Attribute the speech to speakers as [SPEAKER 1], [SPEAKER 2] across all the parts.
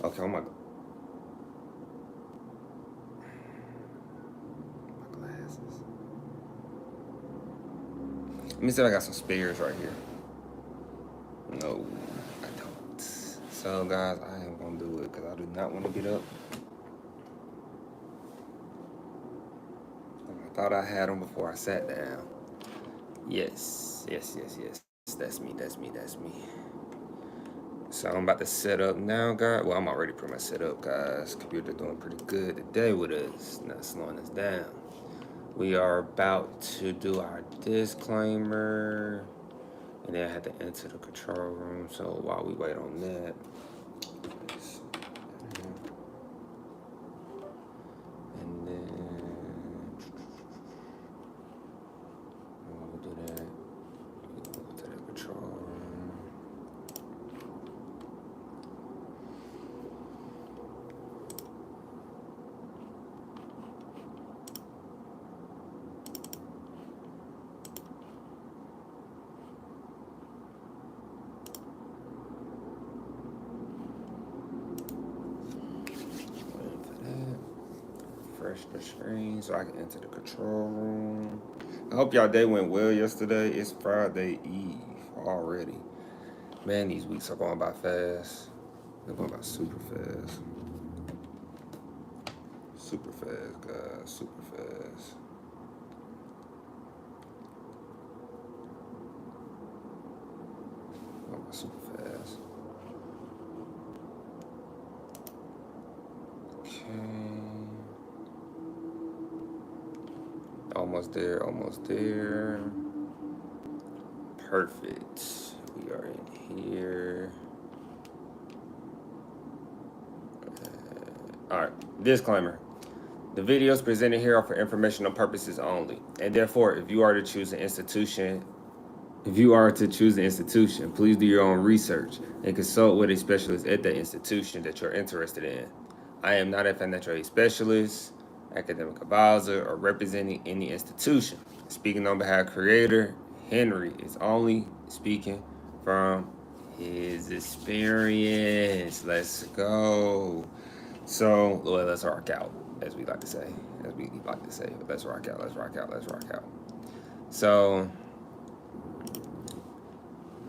[SPEAKER 1] Okay, oh my glasses. Let me see if I got some spares right here. No, I don't. So, guys, I am gonna do it because I do not want to get up. I thought I had them before I sat down. Yes, yes, yes, yes. That's me. That's me. That's me. So I'm about to set up now, guys. Well, I'm already pretty much set up, guys. Computer doing pretty good today with us, not slowing us down. We are about to do our disclaimer, and then I have to enter the control room. So while we wait on that, and then we'll do that. We'll go to the control room. Waiting for that. Refresh the screen so I can enter the control room. I hope y'all day went well yesterday. It's Friday Eve already. Man, these weeks are going by fast. They're going by super fast. Super fast, guys. Super fast. Going by super fast. Okay. Almost there, almost there. Perfect. We are in here. All right, disclaimer. The videos presented here are for informational purposes only, and therefore, if you are to choose an institution, please do your own research and consult with a specialist at the institution that you're interested in. I am not a financial aid specialist, academic advisor, or representing any institution. Speaking on behalf of Creator, Henry is only speaking from his experience. Let's go. So, well, let's rock out, as we like to say. Let's rock out, let's rock out, let's rock out. So,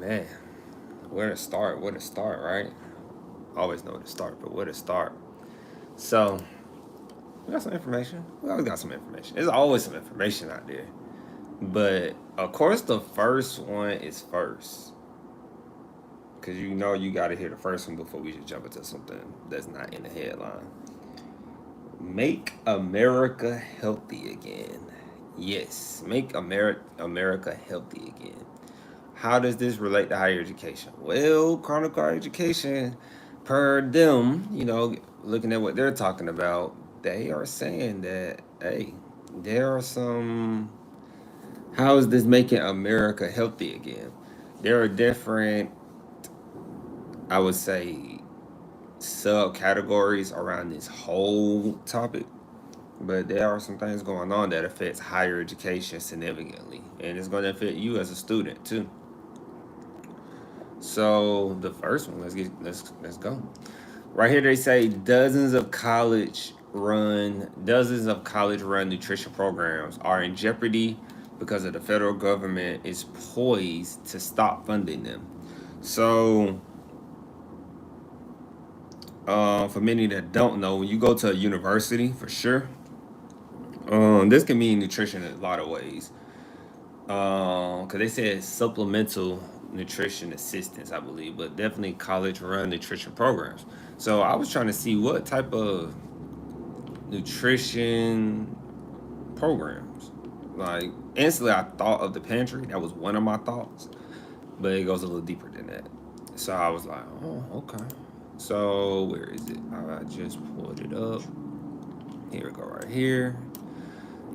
[SPEAKER 1] man, where to start? Where to start, right? Always know where to start, but where to start? So, we got some information. We always got some information. There's always some information out there. But, of course, the first one is first. Because you know you got to hear the first one before we just jump into something that's not in the headline. Make America healthy again. Yes, make America healthy again. How does this relate to higher education? Well, Chronicle Higher Education, per them, looking at what they're talking about, they are saying that, hey, there are some. How is this making America healthy again? There are different, I would say, subcategories around this whole topic. But there are some things going on that affects higher education significantly, and it's going to affect you as a student too. So the first one, let's go. Right here they say dozens of college run nutrition programs are in jeopardy because of the federal government is poised to stop funding them. So for many that don't know, when you go to a university, for sure, this can mean nutrition in a lot of ways. Because they said supplemental nutrition assistance, I believe, but definitely college run nutrition programs. So I was trying to see what type of nutrition programs. Like instantly, I thought of the pantry. That was one of my thoughts, but it goes a little deeper than that. So I was like, oh, okay. So where is it? I just pulled it up. Here we go, right here.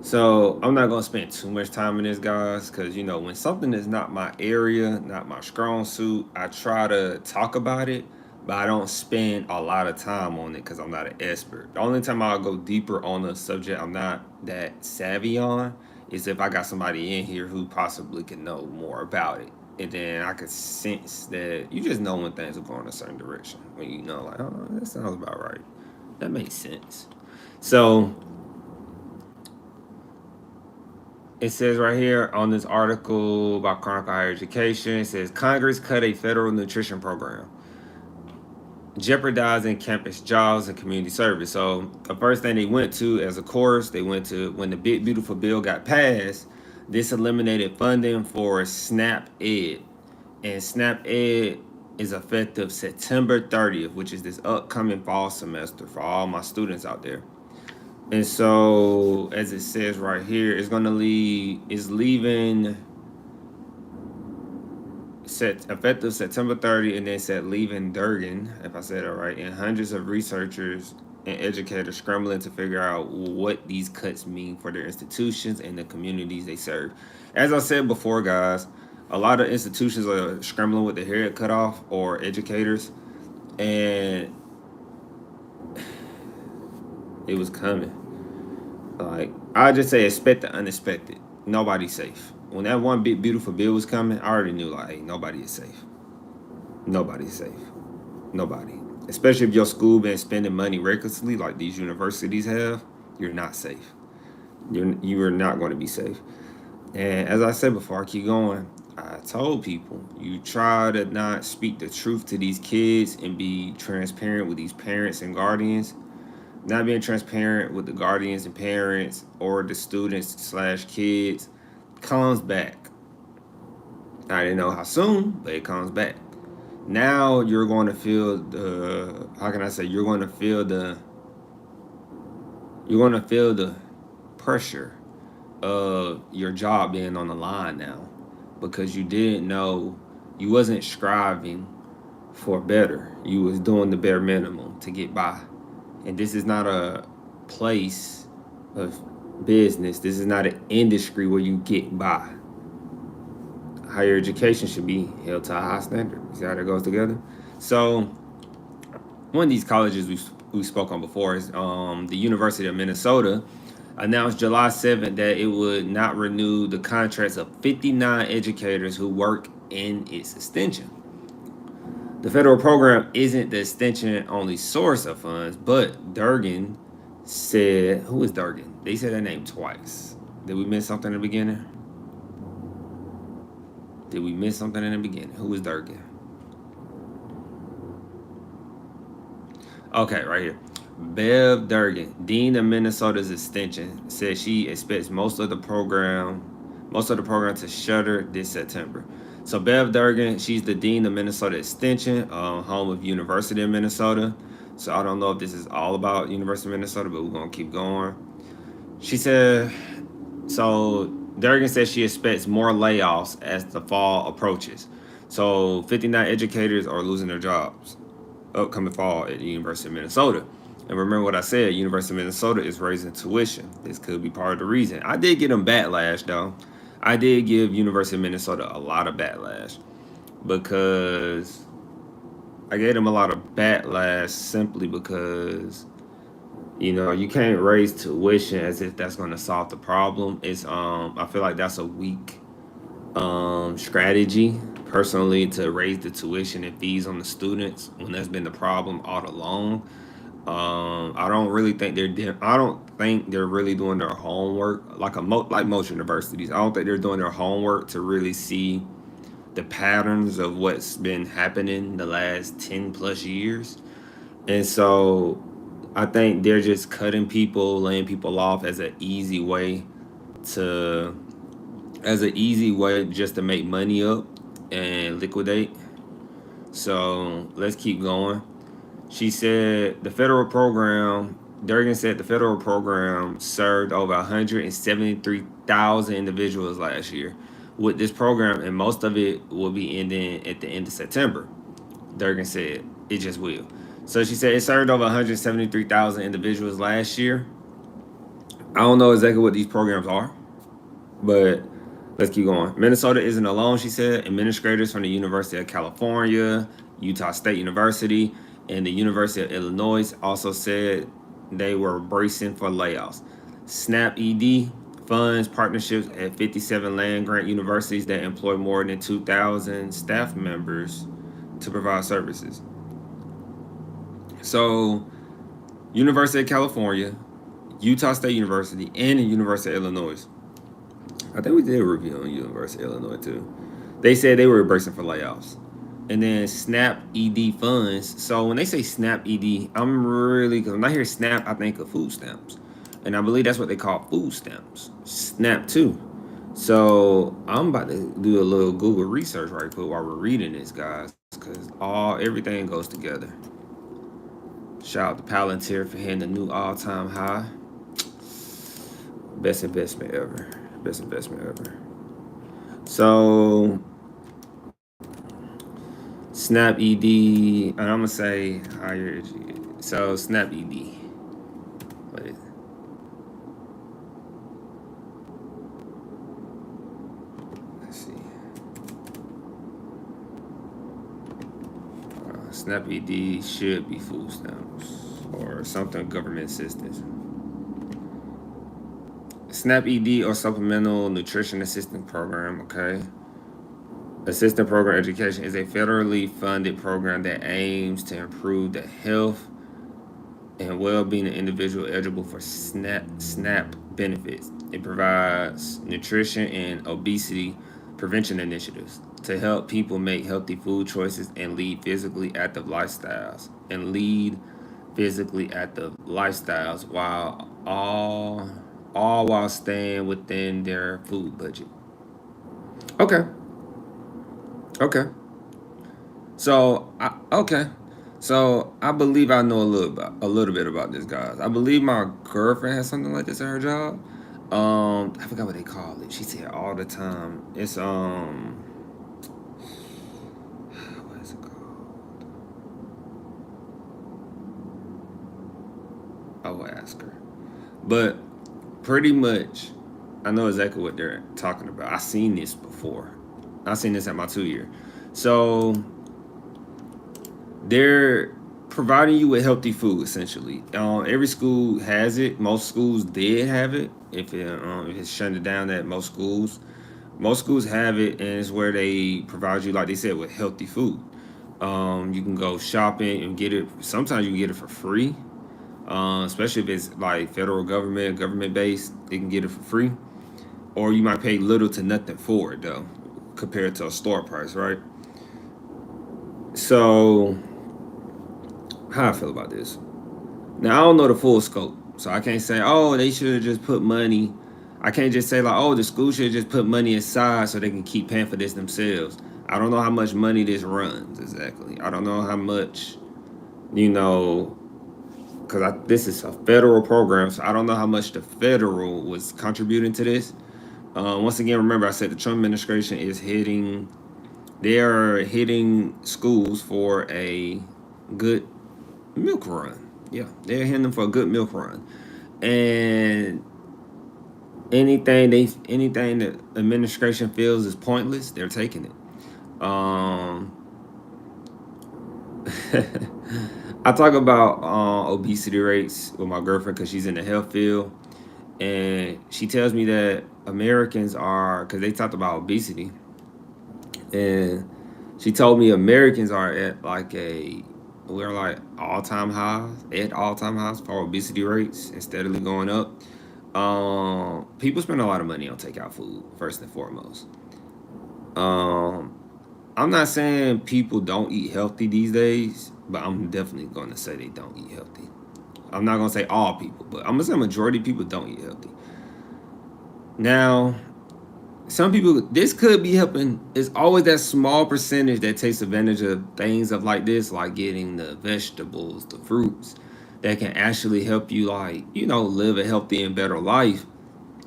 [SPEAKER 1] So I'm not gonna spend too much time in this, guys, because when something is not my area, not my strong suit, I try to talk about it, but I don't spend a lot of time on it because I'm not an expert. The only time I'll go deeper on a subject I'm not that savvy on is if I got somebody in here who possibly can know more about it. And then I could sense that you just know when things are going a certain direction. When you know, like, oh, that sounds about right. That makes sense. So it says right here on this article about Chronicle Higher Education, it says Congress cut a federal nutrition program, jeopardizing campus jobs and community service. So the first thing they went to, as a course, they went to when the big beautiful bill got passed. This eliminated funding for SNAP Ed, and SNAP Ed is effective September 30th, which is this upcoming fall semester for all my students out there. And so, as it says right here, it's gonna leave. Is leaving effective September 30, and then said leaving Durgan, if I said it right, and hundreds of researchers and educators scrambling to figure out what these cuts mean for their institutions and the communities they serve. As I said before, guys, a lot of institutions are scrambling with their head cut off, or educators, and it was coming. Like, I just say expect the unexpected. Nobody's safe. When that one big beautiful bill was coming, I already knew, like, hey, nobody is safe. Nobody's safe. Nobody. Especially if your school been spending money recklessly like these universities have, you're not safe. You are not going to be safe. And as I said before, I keep going. I told people, you try to not speak the truth to these kids and be transparent with these parents and guardians. Not being transparent with the guardians and parents or the students / kids comes back. I didn't know how soon, but it comes back. Now you're going to feel the, how can I say, you're going to feel the pressure of your job being on the line now, because you didn't know, you wasn't striving for better. You was doing the bare minimum to get by. And this is not a place of business. This is not an industry where you get by. Higher education should be held to a high standard. See how that goes together? So one of these colleges we spoke on before is the University of Minnesota announced July 7th that it would not renew the contracts of 59 educators who work in its extension. The federal program isn't the extension only source of funds, but Durgan said, who is Durgan? They said that name twice. Did we miss something in the beginning? Who is Durgan? Okay, right here. Bev Durgan, Dean of Minnesota's extension, said she expects most of the program to shutter this September. So Bev Durgan, she's the Dean of Minnesota Extension, home of University of Minnesota. So I don't know if this is all about University of Minnesota, but we're going to keep going. She said, so Durgan says she expects more layoffs as the fall approaches. So 59 educators are losing their jobs upcoming fall at the University of Minnesota. And remember what I said, University of Minnesota is raising tuition. This could be part of the reason. I did get them backlash, though. I did give University of Minnesota a lot of backlash, because I gave them a lot of backlash simply because, you can't raise tuition as if that's going to solve the problem. It's I feel like that's a weak strategy, personally, to raise the tuition and fees on the students when that's been the problem all along. I don't think they're really doing their homework like most universities. I don't think they're doing their homework to really see the patterns of what's been happening the last 10 plus years. And so I think they're just cutting people, laying people off as an easy way just to make money up and liquidate. So let's keep going. She said Durgan said the federal program served over 173,000 individuals last year with this program, and most of it will be ending at the end of September. Durgan said it just will. So she said it served over 173,000 individuals last year. I don't know exactly what these programs are, but let's keep going. Minnesota isn't alone, she said. Administrators from the University of California, Utah State University, and the University of Illinois also said they were bracing for layoffs. SNAP ED funds partnerships at 57 land grant universities that employ more than 2,000 staff members to provide services. So, University of California, Utah State University, and the University of Illinois. I think we did a review on University of Illinois too. They said they were bracing for layoffs. And then SNAP ED funds. So when they say SNAP ED, I'm really, because when I hear SNAP, I think of food stamps. And I believe that's what they call food stamps. SNAP too. So I'm about to do a little Google research right quick while we're reading this, guys, because everything goes together. Shout out to Palantir for hitting a new all-time high. Best investment ever. Best investment ever. So SNAP ED, and I'm gonna say higher education. So SNAP ED. What is it? Let's see. SNAP ED should be food stamps or something government assistance. SNAP ED or Supplemental Nutrition Assistance Program, okay? Assistant Program Education is a federally funded program that aims to improve the health and well-being of individuals eligible for SNAP benefits. It provides nutrition and obesity prevention initiatives to help people make healthy food choices and lead physically active lifestyles. While all while staying within their food budget. Okay. Okay. So I believe I know a little bit about this, guys. I believe my girlfriend has something like this at her job. I forgot what they call it. She said all the time. It's what is it called? I will ask her. But pretty much, I know exactly what they're talking about. I've seen this before. I've seen this at my 2 year. So they're providing you with healthy food essentially. Every school has it. Most schools did have it. If it's shutting down at most schools have it, and it's where they provide you, like they said, with healthy food. You can go shopping and get it. Sometimes you can get it for free, especially if it's like federal government based. You can get it for free, or you might pay little to nothing for it though, compared to a store price, right? So, how I feel about this? Now, I don't know the full scope, so I can't say, oh, they should have just put money. I can't just say, like, oh, the school should just put money aside so they can keep paying for this themselves. I don't know how much money this runs exactly. I don't know how much, because this is a federal program, so I don't know how much the federal was contributing to this. Once again, remember I said the Trump administration is they are hitting schools for a good milk run. Yeah, they're hitting them for a good milk run. And anything the administration feels is pointless, they're taking it. I talk about obesity rates with my girlfriend because she's in the health field, and she tells me that Americans are, because they talked about obesity, and she told me Americans are at we're like all-time highs for obesity rates and steadily going up. People spend a lot of money on takeout food, first and foremost. I'm not saying people don't eat healthy these days, but I'm definitely going to say they don't eat healthy. I'm not going to say all people, but I'm going to say majority of people don't eat healthy. Now, some people, this could be helping. It's always that small percentage that takes advantage of things of like this, like getting the vegetables, the fruits, that can actually help you, live a healthy and better life,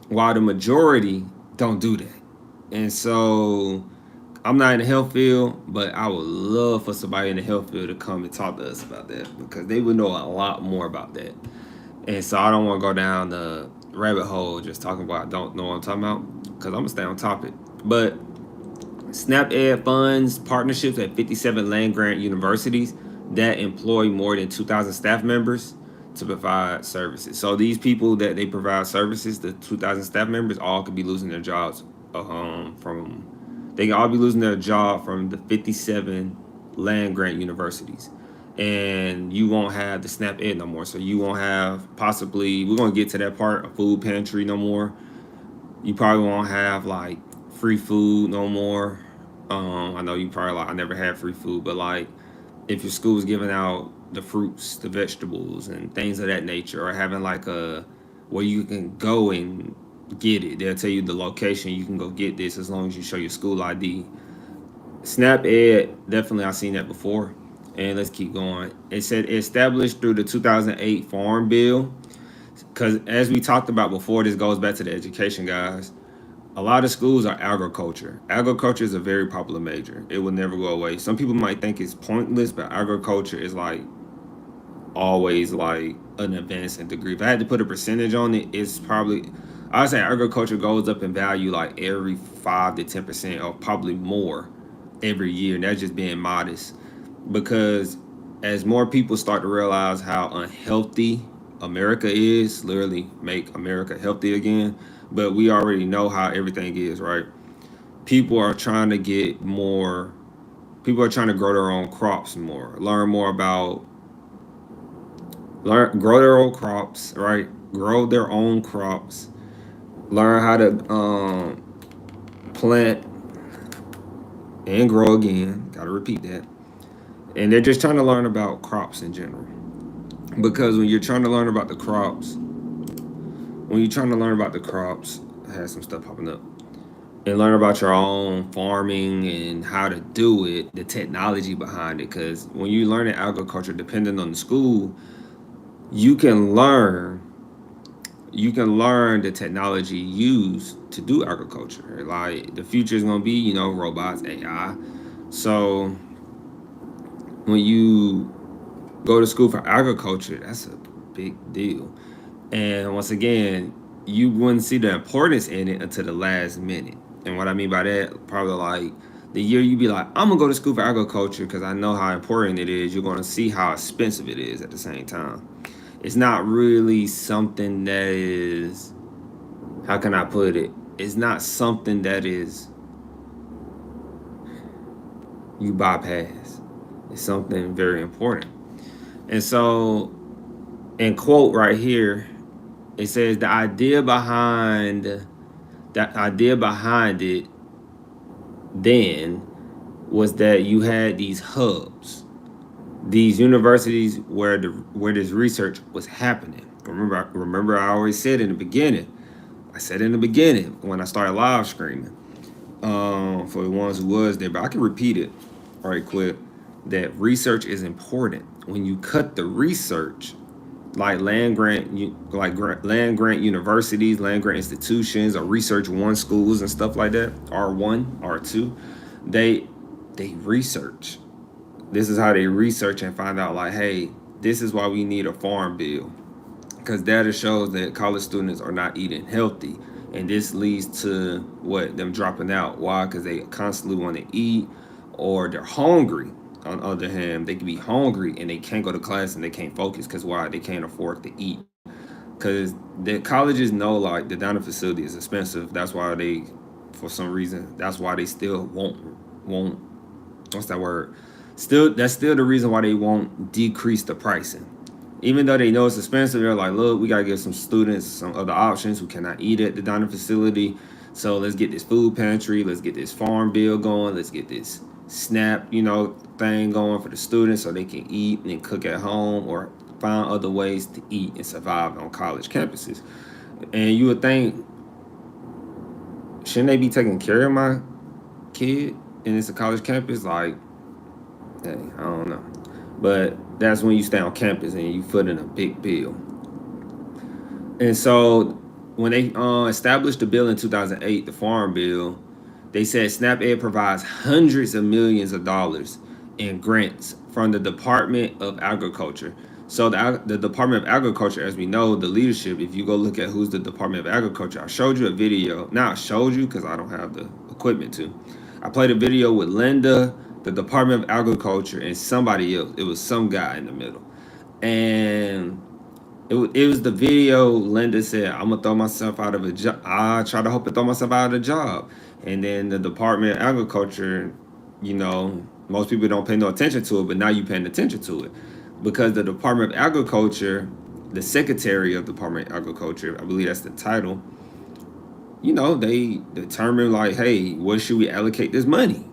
[SPEAKER 1] while the majority don't do that. And so I'm not in the health field, but I would love for somebody in the health field to come and talk to us about that, because they would know a lot more about that. And so I don't want to go down the rabbit hole just talking about I don't know what I'm talking about, because I'm going to stay on topic. But SNAP Ed funds partnerships at 57 land grant universities that employ more than 2,000 staff members to provide services. So these people that they provide services, the 2,000 staff members, all could be losing their jobs from they can all be losing their job from the 57 land grant universities. And you won't have the SNAP Ed no more. So you won't have possibly, we're gonna get to that part, a food pantry no more. You probably won't have like free food no more. I know you probably like I never had free food, but like if your school is giving out the fruits, the vegetables, and things of that nature, or having like a where you can go and get it. They'll tell you the location you can go get this as long as you show your school ID. SNAP Ed, definitely I've seen that before. And let's keep going. It said established through the 2008 Farm Bill. Because as we talked about before, this goes back to the education, guys. A lot of schools are agriculture. Agriculture is a very popular major. It will never go away. Some people might think it's pointless, but agriculture is like always like an advancing degree. If I had to put a percentage on it, it's probably I'd say agriculture goes up in value like every 5 to 10%, or probably more every year. And that's just being modest, because as more people start to realize how unhealthy America is, literally make America healthy again. But we already know how everything is, right? People are trying to get more. People are trying to grow their own crops more, learn more about grow their own crops, right? Grow their own crops, learn how to plant and grow again. Gotta repeat that. And they're just trying to learn about crops in general. Because when you're trying to learn about the crops, I had some stuff popping up. And learn about your own farming and how to do it, the technology behind it. Because when you learn in agriculture, depending on the school, you can learn the technology used to do agriculture. Like the future is gonna be, robots, AI. So when you go to school for agriculture, that's a big deal. And once again, you wouldn't see the importance in it until the last minute. And what I mean by that, probably like the year you be like, I'm gonna go to school for agriculture because I know how important it is. You're gonna see how expensive it is at the same time. It's not really something that is, how can I put it? It's not something that is you bypass. It's something very important. And so, in quote right here, it says the idea behind it then was that you had these hubs, these universities where this research was happening. Remember, I always said in the beginning. I said in the beginning when I started live streaming, for the ones who was there, but I can repeat it right quick. That research is important. When you cut the research, like land grant universities, land grant institutions, or research one schools and stuff like that, R1, R2, they research. This is how they research and find out like, hey, this is why we need a farm bill, because data shows that college students are not eating healthy, and this leads to what them dropping out. Why? Because they constantly want to eat, or they're hungry. On the other hand, they can be hungry and they can't go to class and they can't focus because why? They can't afford to eat. Because the colleges know like the dining facility is expensive. That's why they, for some reason, that's why they still won't. What's that word? That's still the reason why they won't decrease the pricing. Even though they know it's expensive, they're like, look, we gotta give some students some other options who cannot eat at the dining facility. So let's get this food pantry. Let's get this farm bill going. Let's get this SNAP, thing going for the students so they can eat and cook at home or find other ways to eat and survive on college campuses. And you would think, shouldn't they be taking care of my kid and it's a college campus? Like, hey, I don't know. But that's when you stay on campus and you foot in a big bill. And so when they established the bill in 2008, the Farm Bill, they said SNAP Ed provides hundreds of millions of dollars in grants from the Department of Agriculture. So the Department of Agriculture, as we know, the leadership, if you go look at who's the Department of Agriculture, I showed you a video. Now I showed you because I don't have the equipment to. I played a video with Linda, the Department of Agriculture, and somebody else. It was some guy in the middle. And It was the video. Linda said, "I'm gonna throw myself out of a job. I try to hope to throw myself out of a job." And then the Department of Agriculture, most people don't pay no attention to it, but now you paying attention to it because the Department of Agriculture, the Secretary of Department of Agriculture, I believe that's the title. They determine like, hey, what should we allocate this money?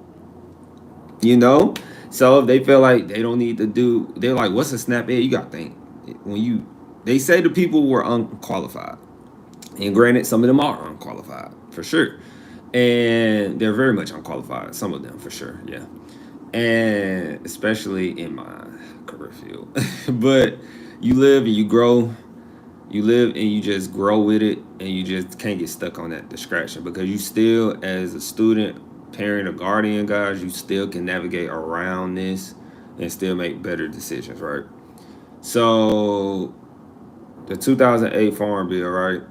[SPEAKER 1] You know, so if they feel like they don't need to do, they're like, what's a SNAP ed? You got to think when you they say the people were unqualified, and granted, some of them are unqualified for sure, and they're very much unqualified. Some of them for sure, yeah, and especially in my career field. But you live and you grow, you live and you just grow with it, and you just can't get stuck on that distraction because you still, as a student, parent, or guardian, guys, you still can navigate around this and still make better decisions, right? So the 2008 Farm Bill, right?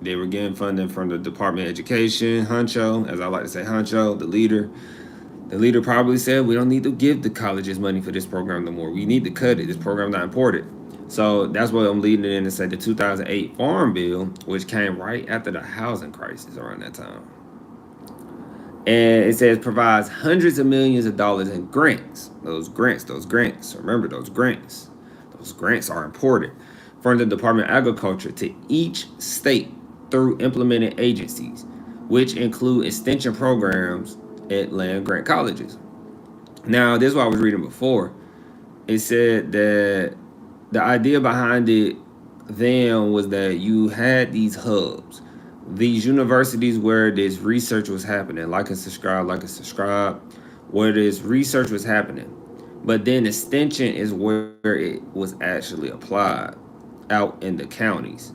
[SPEAKER 1] They were getting funding from the Department of Education, Huncho, as I like to say, Huncho, the leader. The leader probably said, we don't need to give the colleges money for this program no more. We need to cut it. This program's not important. So that's what I'm leading it in to say the 2008 Farm Bill, which came right after the housing crisis around that time. And it says provides hundreds of millions of dollars in grants. Those grants. Remember those grants. Those grants are important from the Department of Agriculture to each state through implementing agencies, which include extension programs at land grant colleges. Now, this is what I was reading before. It said that the idea behind it then was that you had these hubs, these universities where this research was happening, like and subscribe, where this research was happening. But then extension is where it was actually applied out in the counties,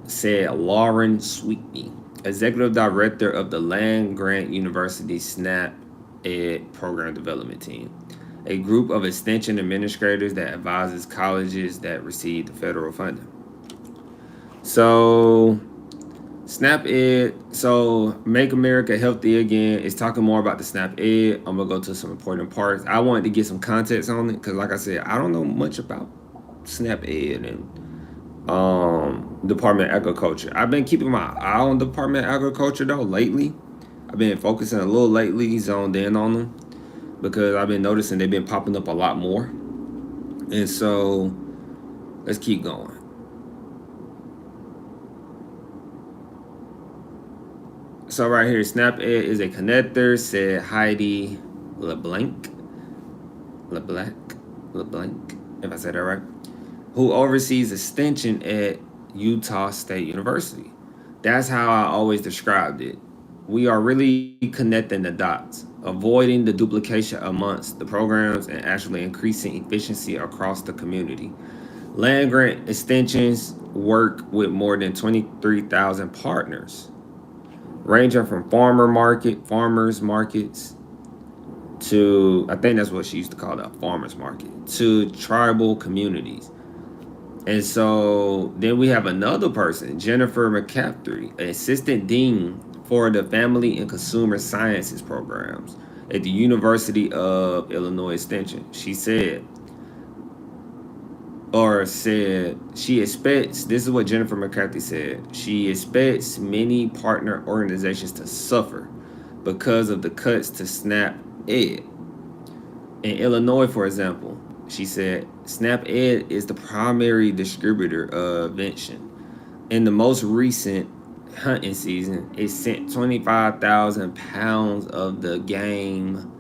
[SPEAKER 1] said Lauren Sweetney, executive director of the Land Grant University SNAP Ed Program Development Team, a group of extension administrators that advises colleges that receive the federal funding. So SNAP Ed, so Make America Healthy Again is talking more about the SNAP Ed. I'm gonna go to some important parts. I wanted to get some context on it because, like I said, I don't know much about SNAP Ed and Department of Agriculture. I've been keeping my eye on Department of Agriculture though lately. I've been focusing a little lately, zoned in on them because I've been noticing they've been popping up a lot more. And so let's keep going. So right here, SNAP Ed is a connector, said Heidi LeBlanc, LeBlanc, if I said that right, who oversees extension at Utah State University. That's how I always described it. We are really connecting the dots, avoiding the duplication amongst the programs and actually increasing efficiency across the community. Land grant extensions work with more than 23,000 partners, ranging from farmers markets to, I think that's what she used to call that, farmers market, to tribal communities. And so then we have another person, Jennifer McCaffrey, assistant dean for the Family and Consumer Sciences programs at the University of Illinois Extension. She said, she expects, this is what Jennifer McCarthy said, she expects many partner organizations to suffer because of the cuts to SNAP Ed. In Illinois, for example, she said, SNAP Ed is the primary distributor of Vention. In the most recent hunting season, it sent 25,000 pounds of the game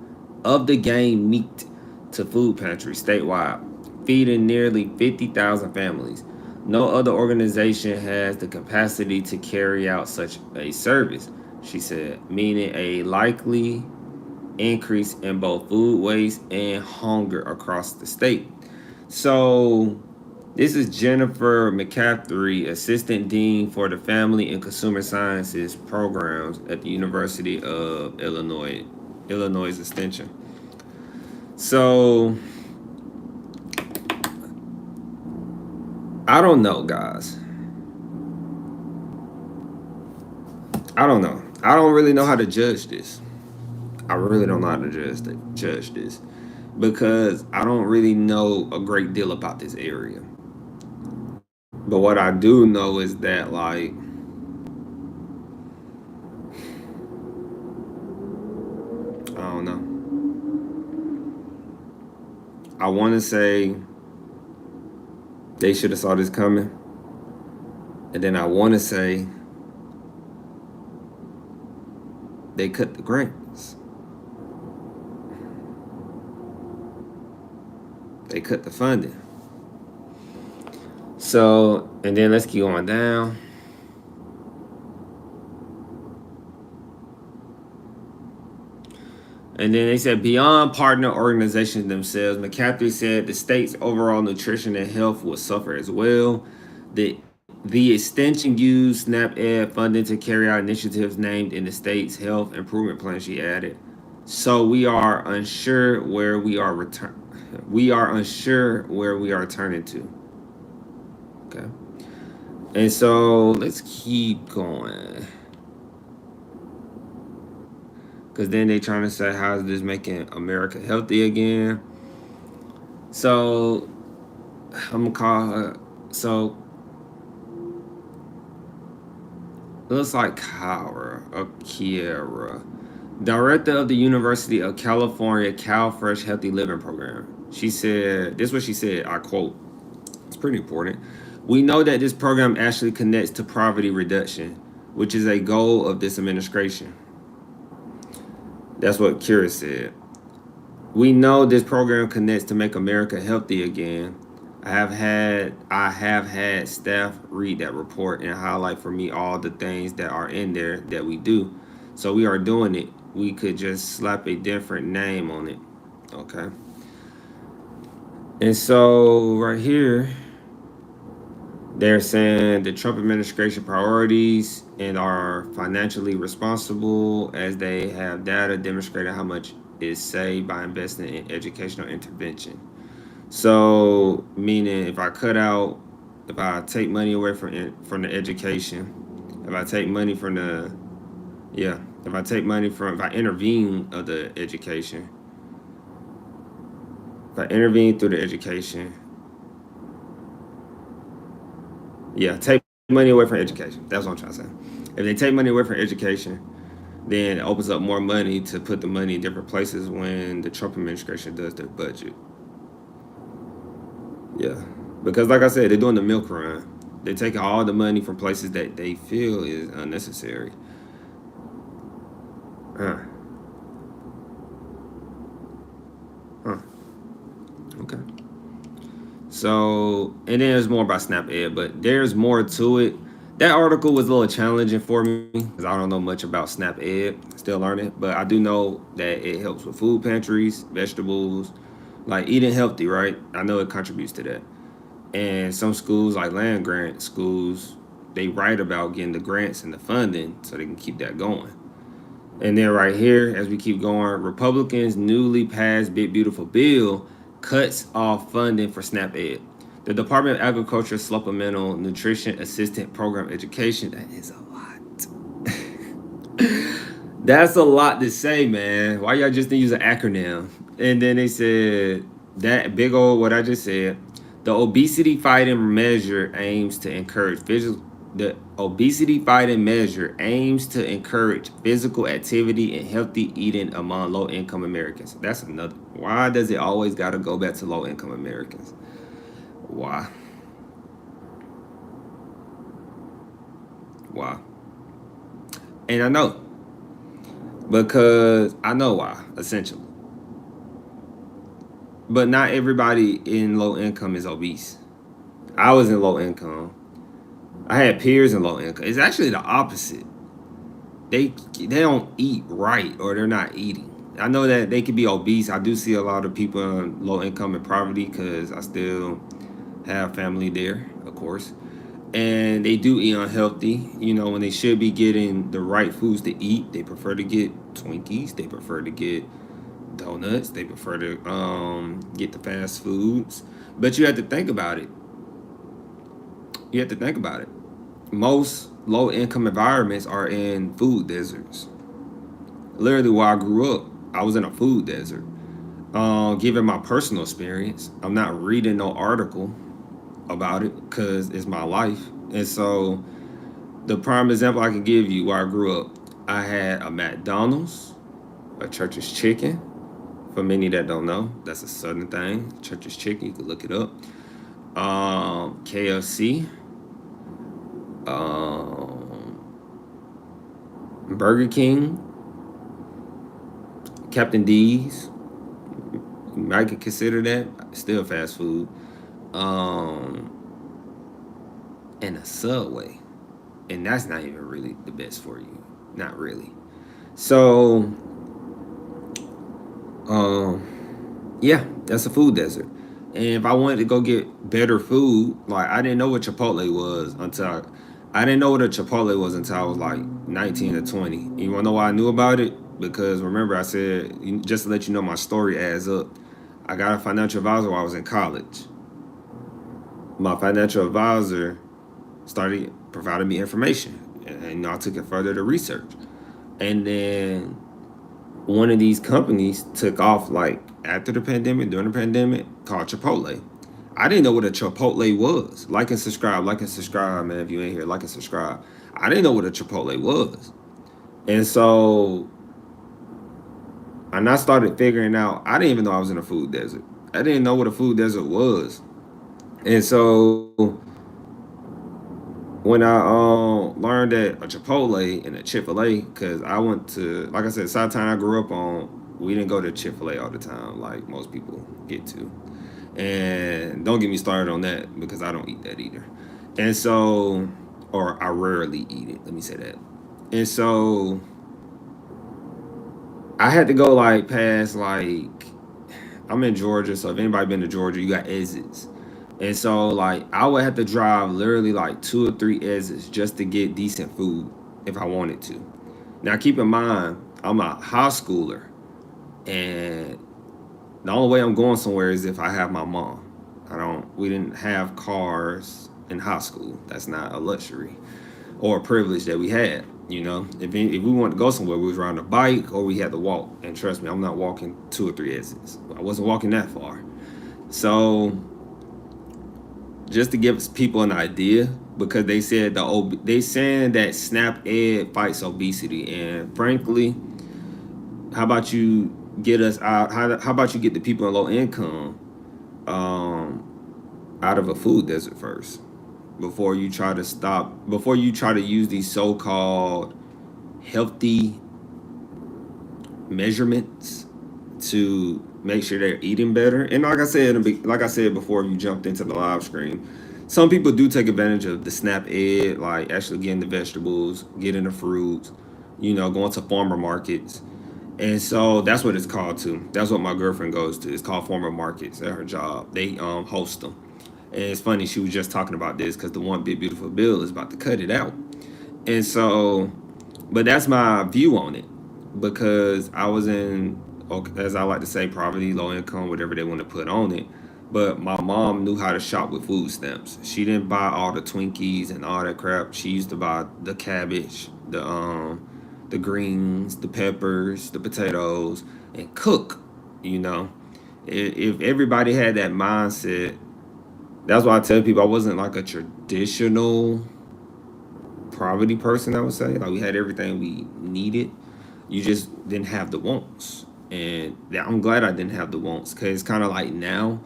[SPEAKER 1] meat to food pantries statewide, feeding nearly 50,000 families. No other organization has the capacity to carry out such a service, she said, meaning a likely increase in both food waste and hunger across the state. So this is Jennifer McCaffrey, Assistant Dean for the Family and Consumer Sciences programs at the University of Illinois Extension. So I don't know, guys. I don't know. I don't really know how to judge this. I really don't know how to judge this because I don't really know a great deal about this area. But what I do know is that, like, I don't know. I want to say they should have saw this coming, and then I want to say they cut the grants. They cut the funding. So, and then let's keep going down. And then they said beyond partner organizations themselves, McCaffrey said the state's overall nutrition and health will suffer as well. The extension used SNAP Ed funding to carry out initiatives named in the state's health improvement plan, she added. So we are unsure where we are turning to. Okay. And so let's keep going. Because then they trying to say, how is this making America healthy again? So I'm gonna call her. So it looks like Kiera, director of the University of California CalFresh Healthy Living Program. She said, this is what she said, I quote, it's pretty important. We know that this program actually connects to poverty reduction, which is a goal of this administration. That's what Kira said. We know this program connects to make America healthy again. I have had staff read that report and highlight for me all the things that are in there that we do. So we are doing it. We could just slap a different name on it. Okay. And so right here, they're saying the Trump administration priorities and are financially responsible as they have data demonstrating how much is saved by investing in educational intervention. So, meaning if I take money away from the education, if I intervene of the education, if I intervene through the education, take money away from education. That's what I'm trying to say. If they take money away from education, then it opens up more money to put the money in different places when the Trump administration does their budget. Yeah. Because like I said, they're doing the milk run. They're taking all the money from places that they feel is unnecessary. Okay. So, and then there's more about SNAP Ed, but there's more to it. That article was a little challenging for me because I don't know much about SNAP Ed, still learning, but I do know that it helps with food pantries, vegetables, like eating healthy, right? I know it contributes to that. And some schools, like land grant schools, they write about getting the grants and the funding so they can keep that going. And then right here, as we keep going, Republicans' newly passed Big Beautiful Bill cuts off funding for SNAP Ed. The Department of Agriculture Supplemental Nutrition Assistant Program Education. That is a lot. That's a lot to say, man. Why y'all just didn't use an acronym? And then they said that big old what I just said. The obesity fighting measure aims to encourage physical activity and healthy eating among low-income Americans. That's another. Why does it always got to go back to low-income Americans? Why? And I know. Because I know why, essentially. But not everybody in low income is obese. I was in low income. I had peers in low income. It's actually the opposite. They don't eat right, or they're not eating. I know that they could be obese. I do see a lot of people in low income and poverty because I still have family there, of course. And they do eat unhealthy. When they should be getting the right foods to eat, they prefer to get Twinkies. They prefer to get donuts. They prefer to get the fast foods. But you have to think about it. Most low-income environments are in food deserts. Literally, where I grew up, I was in a food desert. Given my personal experience, I'm not reading no article. about it because it's my life. And so the prime example I can give you where I grew up, I had a McDonald's, a Church's Chicken. For many that don't know, that's a southern thing. Church's Chicken, you can look it up. KFC, um, Burger King, Captain D's. You might consider that still fast food. Um, and a Subway, and that's not even really the best for you. Not really. So, yeah, that's a food desert. And if I wanted to go get better food, like I didn't know what Chipotle was until I didn't know what a Chipotle was until I was like 19 or 20. You wanna know why I knew about it? Because remember I said, just to let you know my story adds up. I got a financial advisor while I was in college. My financial advisor started providing me information, and I took it further to research. And then one of these companies took off like after the pandemic, during the pandemic, called Chipotle. I didn't know what a Chipotle was. Like and subscribe, man. If you ain't here, like and subscribe. I didn't know what a Chipotle was. And so, and I started figuring out, I didn't even know I was in a food desert. I didn't know what a food desert was. And so, when I learned that a Chipotle and a Chick-fil-A, because I went to, like I said, side town I grew up on, we didn't go to Chick-fil-A all the time like most people get to. And don't get me started on that because I don't eat that either. And so, or I rarely eat it, let me say that. And so I had to go like past like, I'm in Georgia, so if anybody been to Georgia, you got exits. And so like I would have to drive literally like 2 or 3 exits just to get decent food if I wanted to. Now keep in mind, I'm a high schooler, and the only way I'm going somewhere is if I have my mom. I don't. We didn't have cars in high school. That's not a luxury or a privilege that we had. If we wanted to go somewhere, we was riding a bike or we had to walk. And trust me, I'm not walking 2 or 3 exits. I wasn't walking that far. So just to give people an idea, because they said they saying that SNAP Ed fights obesity, and frankly, how about you get us out? How about you get the people in low income um, out of a food desert first before you try to use these so-called healthy measurements to make sure they're eating better. And like I said before, you jumped into the live stream. Some people do take advantage of the SNAP Ed, like actually getting the vegetables, getting the fruits, going to farmer markets. And so that's what it's called too. That's what my girlfriend goes to. It's called farmer markets at her job. They host them. And it's funny, she was just talking about this because the one big beautiful bill is about to cut it out. And so, but that's my view on it because I was in, as I like to say, poverty, low income, whatever they want to put on it. But my mom knew how to shop with food stamps. She didn't buy all the Twinkies and all that crap. She used to buy the cabbage, the greens, the peppers, the potatoes, and cook. You know, if everybody had that mindset, that's why I tell people I wasn't like a traditional poverty person. I would say like we had everything we needed. You just didn't have the wants, and I'm glad I didn't have the wants because it's kind of like now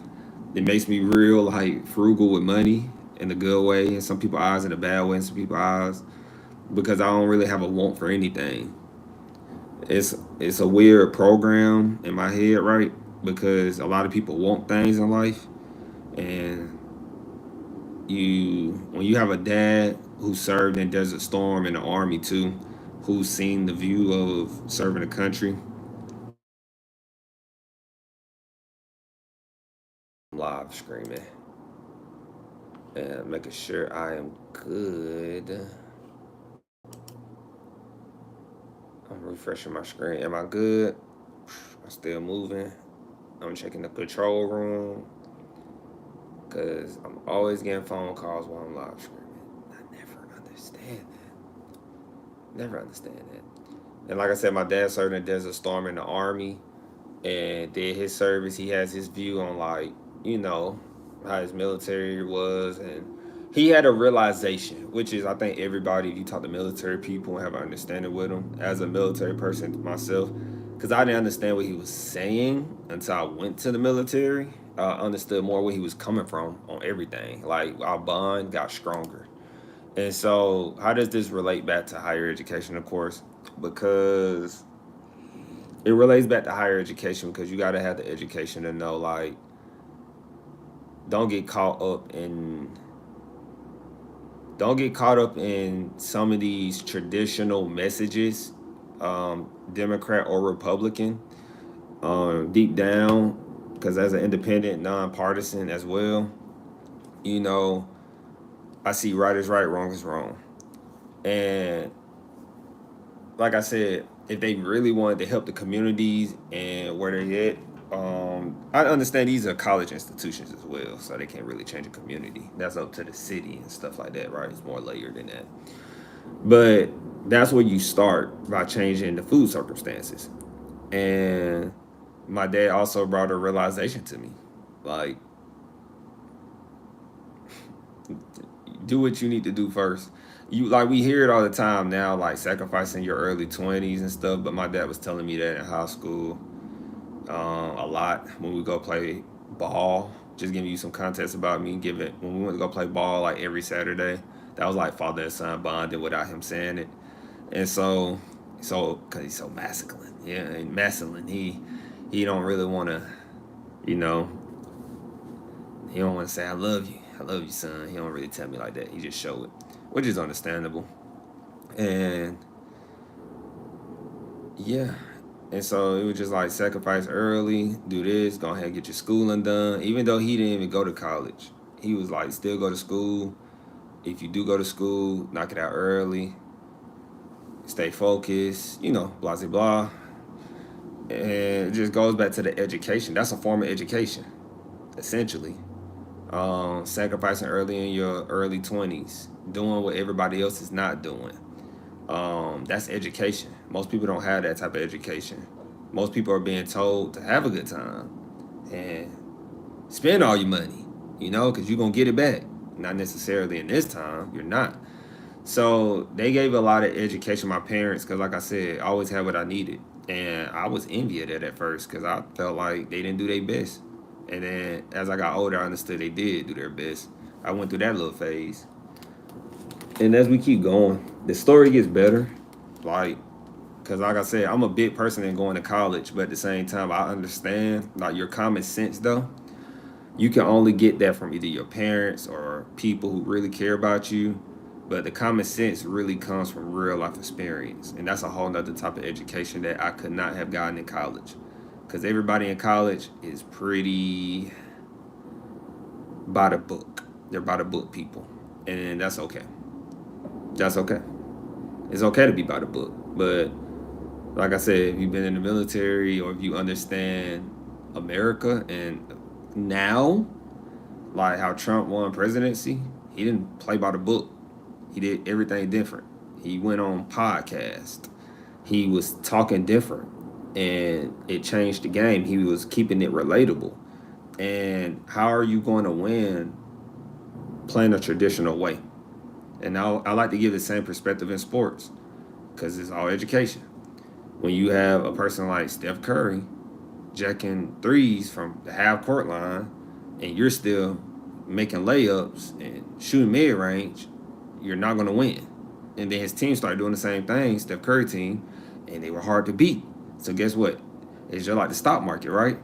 [SPEAKER 1] it makes me real like frugal with money in a good way, in some people's eyes, in a bad way, in some people's eyes, because I don't really have a want for anything. It's a weird program in my head, right? Because a lot of people want things in life, and when you have a dad who served in Desert Storm in the army too, who's seen the view of serving the country. Live screaming and making sure I am good. I'm refreshing my screen. Am I good? I'm still moving. I'm checking the control room because I'm always getting phone calls while I'm live streaming. I never understand that. Never understand that. And like I said, my dad served in Desert Storm in the army and did his service. He has his view on like, you know, how his military was, and he had a realization, which is I think everybody, if you talk to military people and have an understanding with them, as a military person myself, because I didn't understand what he was saying until I went to the military. I understood more where he was coming from on everything. Like our bond got stronger. And so, how does this relate back to higher education? Of course, because it relates back to higher education because you got to have the education to know, like, don't get caught up in don't get caught up in some of these traditional messages, Democrat or Republican, deep down. Because as an independent, nonpartisan as well, you know, I see right is right, wrong is wrong, and like I said, if they really wanted to help the communities and where they're at, I understand these are college institutions as well, so they can't really change a community. That's up to the city and stuff like that, right? It's more layered than that. But that's where you start by changing the food circumstances. And my dad also brought a realization to me, like, do what you need to do first. You like we hear it all the time now, like sacrificing your early 20s and stuff. But my dad was telling me that in high school, a lot when we go play ball. Just giving you some context about me. Give it when we went to go play ball like every Saturday. That was like father and son bonding without him saying it. And so because he's so masculine, yeah, and masculine. He don't really want to, you know, he don't want to say I love you, son. He don't really tell me like that. He just show it, which is understandable. And yeah, and so it was just like sacrifice early, do this, go ahead and get your schooling done. Even though he didn't even go to college, he was like, still go to school. If you do go to school, knock it out early, stay focused, blah, blah, blah. And it just goes back to the education. That's a form of education, essentially. Sacrificing early in your early 20s, doing what everybody else is not doing. That's education. Most people don't have that type of education. Most people are being told to have a good time and spend all your money, because you're going to get it back. Not necessarily in this time, you're not. So they gave a lot of education, my parents, because like I said, I always had what I needed. And I was envious of that at first because I felt like they didn't do their best. And then as I got older, I understood they did do their best. I went through that little phase. And as we keep going, the story gets better. Like, because like I said, I'm a big person in going to college, but at the same time, I understand, like, your common sense, though. You can only get that from either your parents or people who really care about you. But the common sense really comes from real life experience. And that's a whole nother type of education that I could not have gotten in college. Because everybody in college is pretty by the book. They're by the book people. And that's okay. That's okay. It's okay to be by the book. But like I said, if you've been in the military or if you understand America and now, like how Trump won presidency, he didn't play by the book. He did everything different. He went on podcast. He was talking different, and it changed the game. He was keeping it relatable. And how are you going to win playing a traditional way? And I like to give the same perspective in sports because it's all education. When you have a person like Steph Curry jacking threes from the half court line, and you're still making layups and shooting mid range, you're not going to win. And then his team started doing the same thing, Steph Curry team, and they were hard to beat. So guess what? It's just like the stock market, right?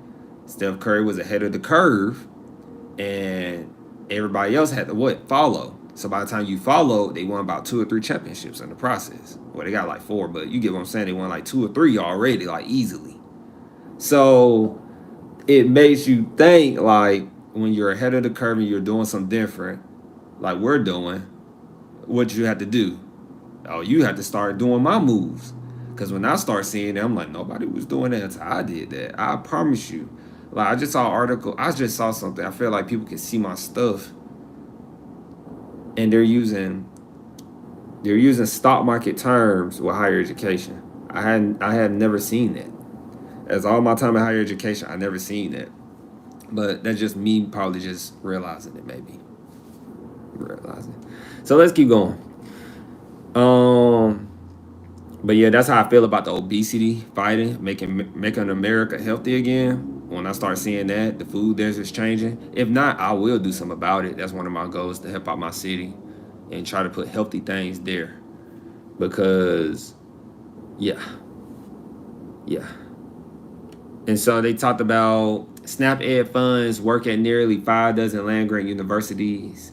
[SPEAKER 1] Steph Curry was ahead of the curve, and everybody else had to what? Follow. So by the time you followed, they won about 2 or 3 championships in the process. Well, they got like 4, but you get what I'm saying. They won like 2 or 3 already, like easily. So it makes you think, like, when you're ahead of the curve and you're doing something different, like we're doing, what you have to do? Oh, you have to start doing my moves. Because when I start seeing it, I'm like, nobody was doing that until I did that. I promise you. Like, I just saw an article. I just saw something. I feel like people can see my stuff. And they're using stock market terms with higher education. I had never seen that. As all my time in higher education, I never seen that. But that's just me probably just realizing it, maybe. Realizing. So let's keep going. Um, but yeah, that's how I feel about the obesity fighting, making America healthy again. When I start seeing that the food there's is changing. If not, I will do something about it. That's one of my goals, to help out my city and try to put healthy things there. Because yeah, yeah. And so they talked about SNAP Ed funds work at nearly 5 dozen land grant universities,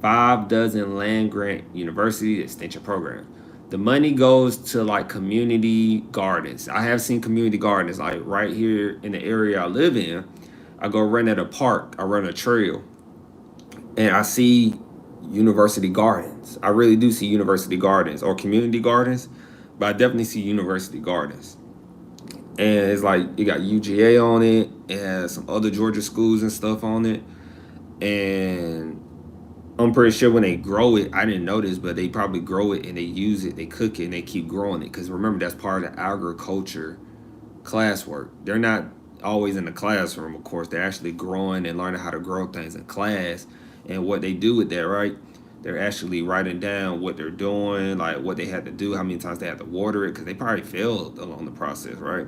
[SPEAKER 1] 5 dozen land grant university extension programs. The money goes to like community gardens. I have seen community gardens like right here in the area I live in. I go run at a park, I run a trail, and I see university gardens. I really do see university gardens or community gardens, but I definitely see university gardens. And it's like you got UGA on it, it has some other Georgia schools and stuff on it. And I'm pretty sure when they grow it, I didn't notice, but they probably grow it and they use it, they cook it, and they keep growing it. Because remember, that's part of the agriculture classwork. They're not always in the classroom, of course. They're actually growing and learning how to grow things in class. And what they do with that, right? They're actually writing down what they're doing, like what they had to do, how many times they had to water it, because they probably failed along the process, right?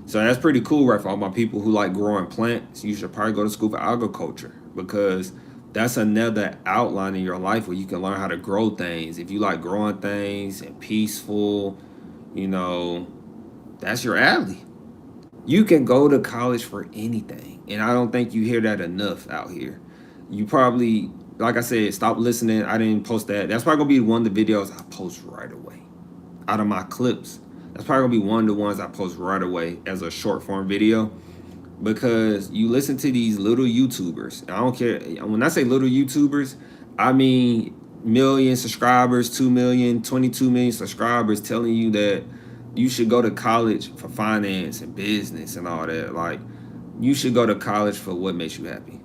[SPEAKER 1] So that's pretty cool, right? For all my people who like growing plants, you should probably go to school for agriculture, because that's another outline in your life where you can learn how to grow things. If you like growing things and peaceful, you know, that's your alley. You can go to college for anything. And I don't think you hear that enough out here. You probably, like I said, stop listening. I didn't post that. That's probably gonna be one of the videos I post right away out of my clips. That's probably gonna be one of the ones I post right away as a short form video, because you listen to these little YouTubers. I don't care. When I say little YouTubers, I mean million subscribers, 2 million, 22 million subscribers telling you that you should go to college for finance and business and all that. Like, you should go to college for what makes you happy.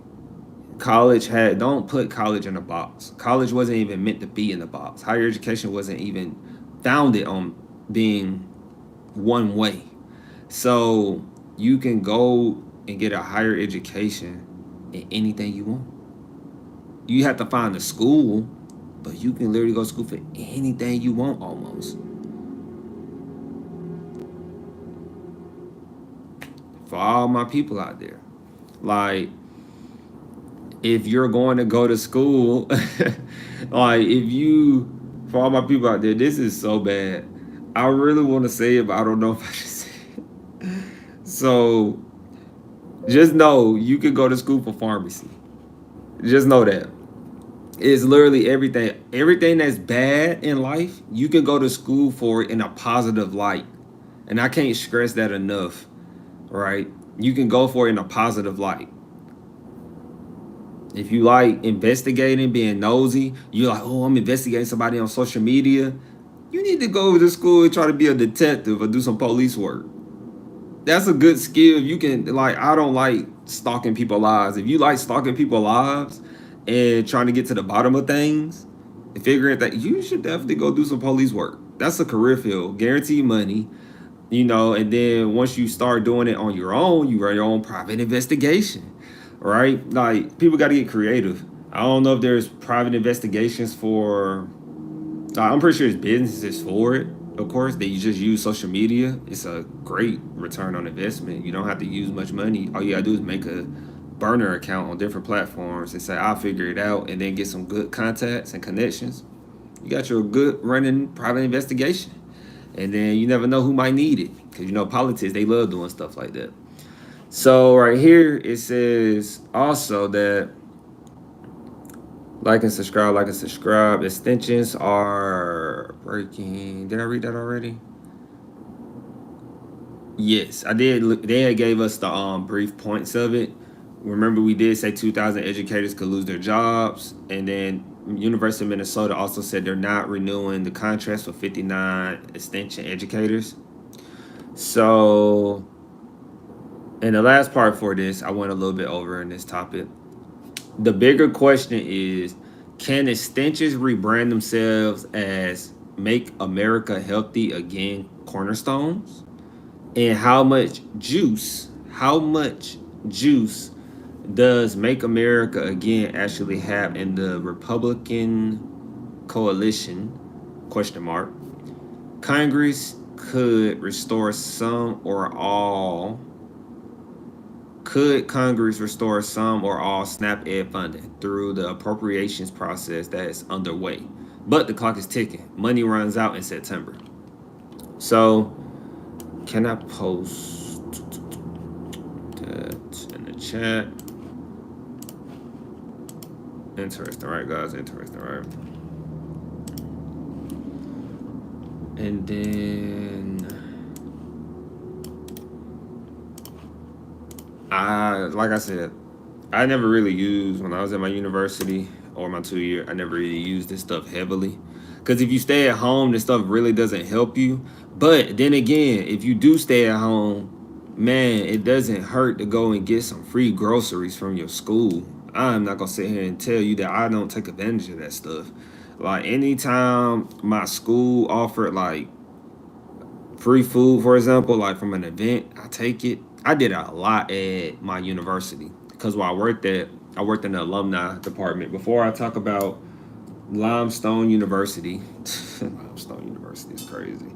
[SPEAKER 1] Don't put college in a box. College wasn't even meant to be in the box. Higher education wasn't even founded on being one way. So you can go and get a higher education in anything you want. You have to find a school, but you can literally go to school for anything you want almost. For all my people out there. Like, if you're going to go to school, like if you, for all my people out there, this is so bad. I really want to say it, but I don't know if I should say it. So just know you could go to school for pharmacy. Just know that. It's literally everything. Everything that's bad in life, you can go to school for it in a positive light. And I can't stress that enough, right? You can go for it in a positive light. If you like investigating, being nosy, you're like, oh, I'm investigating somebody on social media. You need to go to school and try to be a detective or do some police work. That's a good skill. You can, like, I don't like stalking people's lives. If you like stalking people's lives and trying to get to the bottom of things and figuring that, you should definitely go do some police work. That's a career field, guaranteed money, you know. And then once you start doing it on your own, you run your own private investigation, right? Like, people got to get creative. I don't know if there's private investigations for, I'm pretty sure there's businesses for it. Of course, they just use social media. It's a great return on investment. You don't have to use much money. All you gotta do is make a burner account on different platforms and say, I'll figure it out, and then get some good contacts and connections. You got your good running private investigation. And then you never know who might need it. Because you know, politics, they love doing stuff like that. So right here, it says also that like and subscribe, like and subscribe. Extensions are breaking. Did I read that already? Yes, I did. They gave us the brief points of it. Remember, we did say 2,000 educators could lose their jobs, and then University of Minnesota also said they're not renewing the contracts for 59 extension educators. So, and the last part for this, I went a little bit over in this topic. The bigger question is, can extensions rebrand themselves as Make America Healthy Again cornerstones? And how much juice Does Make America Again actually have in the Republican coalition? Question mark. Congress could restore some or all. Could Congress restore some or all SNAP Ed funding through the appropriations process that is underway? But the clock is ticking. Money runs out in September. So, can I post that in the chat? Interesting, right, guys? Interesting, right? And then like I said, I never really used when I was at my university or my 2 year. I never really used this stuff heavily, because if you stay at home, this stuff really doesn't help you. But then again, if you do stay at home, man, it doesn't hurt to go and get some free groceries from your school. I'm not gonna sit here and tell you that I don't take advantage of that stuff. Like anytime my school offered like free food, for example, like from an event, I take it. I did a lot at my university because while I worked in the alumni department. Before I talk about Limestone University, Limestone University is crazy.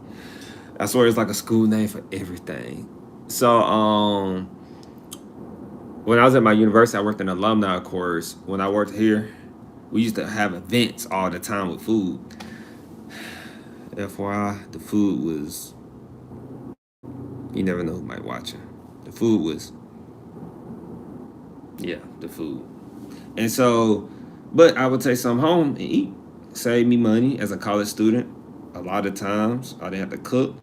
[SPEAKER 1] I swear it's like a school name for everything. So, when I was at my university, I worked in alumni course. When I worked here, we used to have events all the time with food. FYI, the food was, you never know who might watch it. The food was, yeah, the food. And so, but I would take some home and eat. Save me money as a college student. A lot of times I didn't have to cook.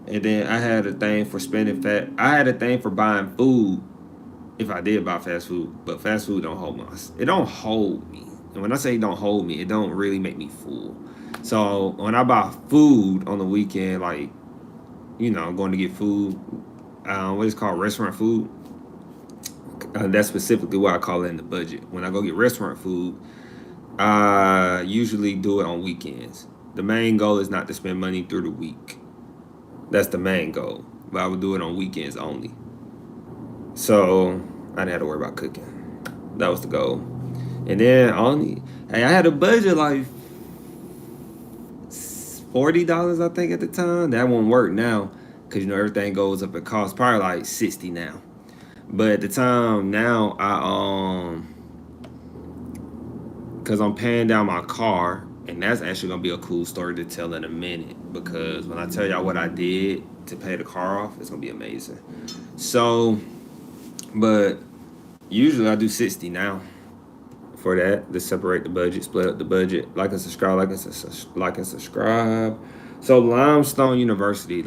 [SPEAKER 1] And then I had a thing for spending fat. I had a thing for buying food if I did buy fast food. But fast food don't hold me. It don't hold me. And when I say it don't hold me, it don't really make me full. So when I buy food on the weekend, like, I'm going to get food, what is called restaurant food. That's specifically what I call it in the budget. When I go get restaurant food, I usually do it on weekends. The main goal is not to spend money through the week. That's the main goal. But I would do it on weekends only. So I didn't have to worry about cooking. That was the goal. And then I had a budget like $40, I think, at the time. That won't work now because everything goes up in cost. Probably like 60 now. But at the time now, because I'm paying down my car, and that's actually gonna be a cool story to tell in a minute. Because when I tell y'all what I did to pay the car off, it's gonna be amazing. So, but usually I do 60 now for that to separate the budget, split up the budget. Like and subscribe, like and subscribe. So Limestone University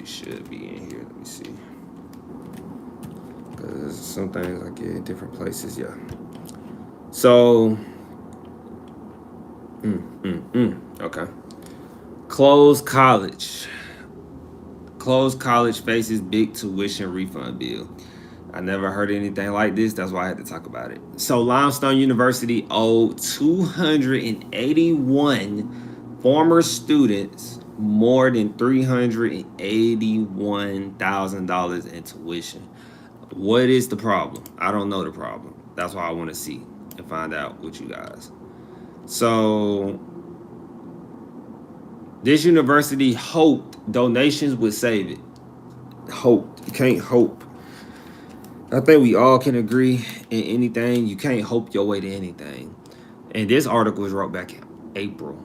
[SPEAKER 1] should be in here. Let me see. Because some things I get in different places, yeah. So, okay. Closed college faces big tuition refund bill. I never heard anything like this. That's why I had to talk about it. So Limestone University owed 281 former students more than $381,000 in tuition. What is the problem? I don't know the problem. That's why I want to see and find out with you guys. So this university hoped donations would save it. Hope. You can't hope. I think we all can agree in anything. You can't hope your way to anything. And this article was wrote back in April.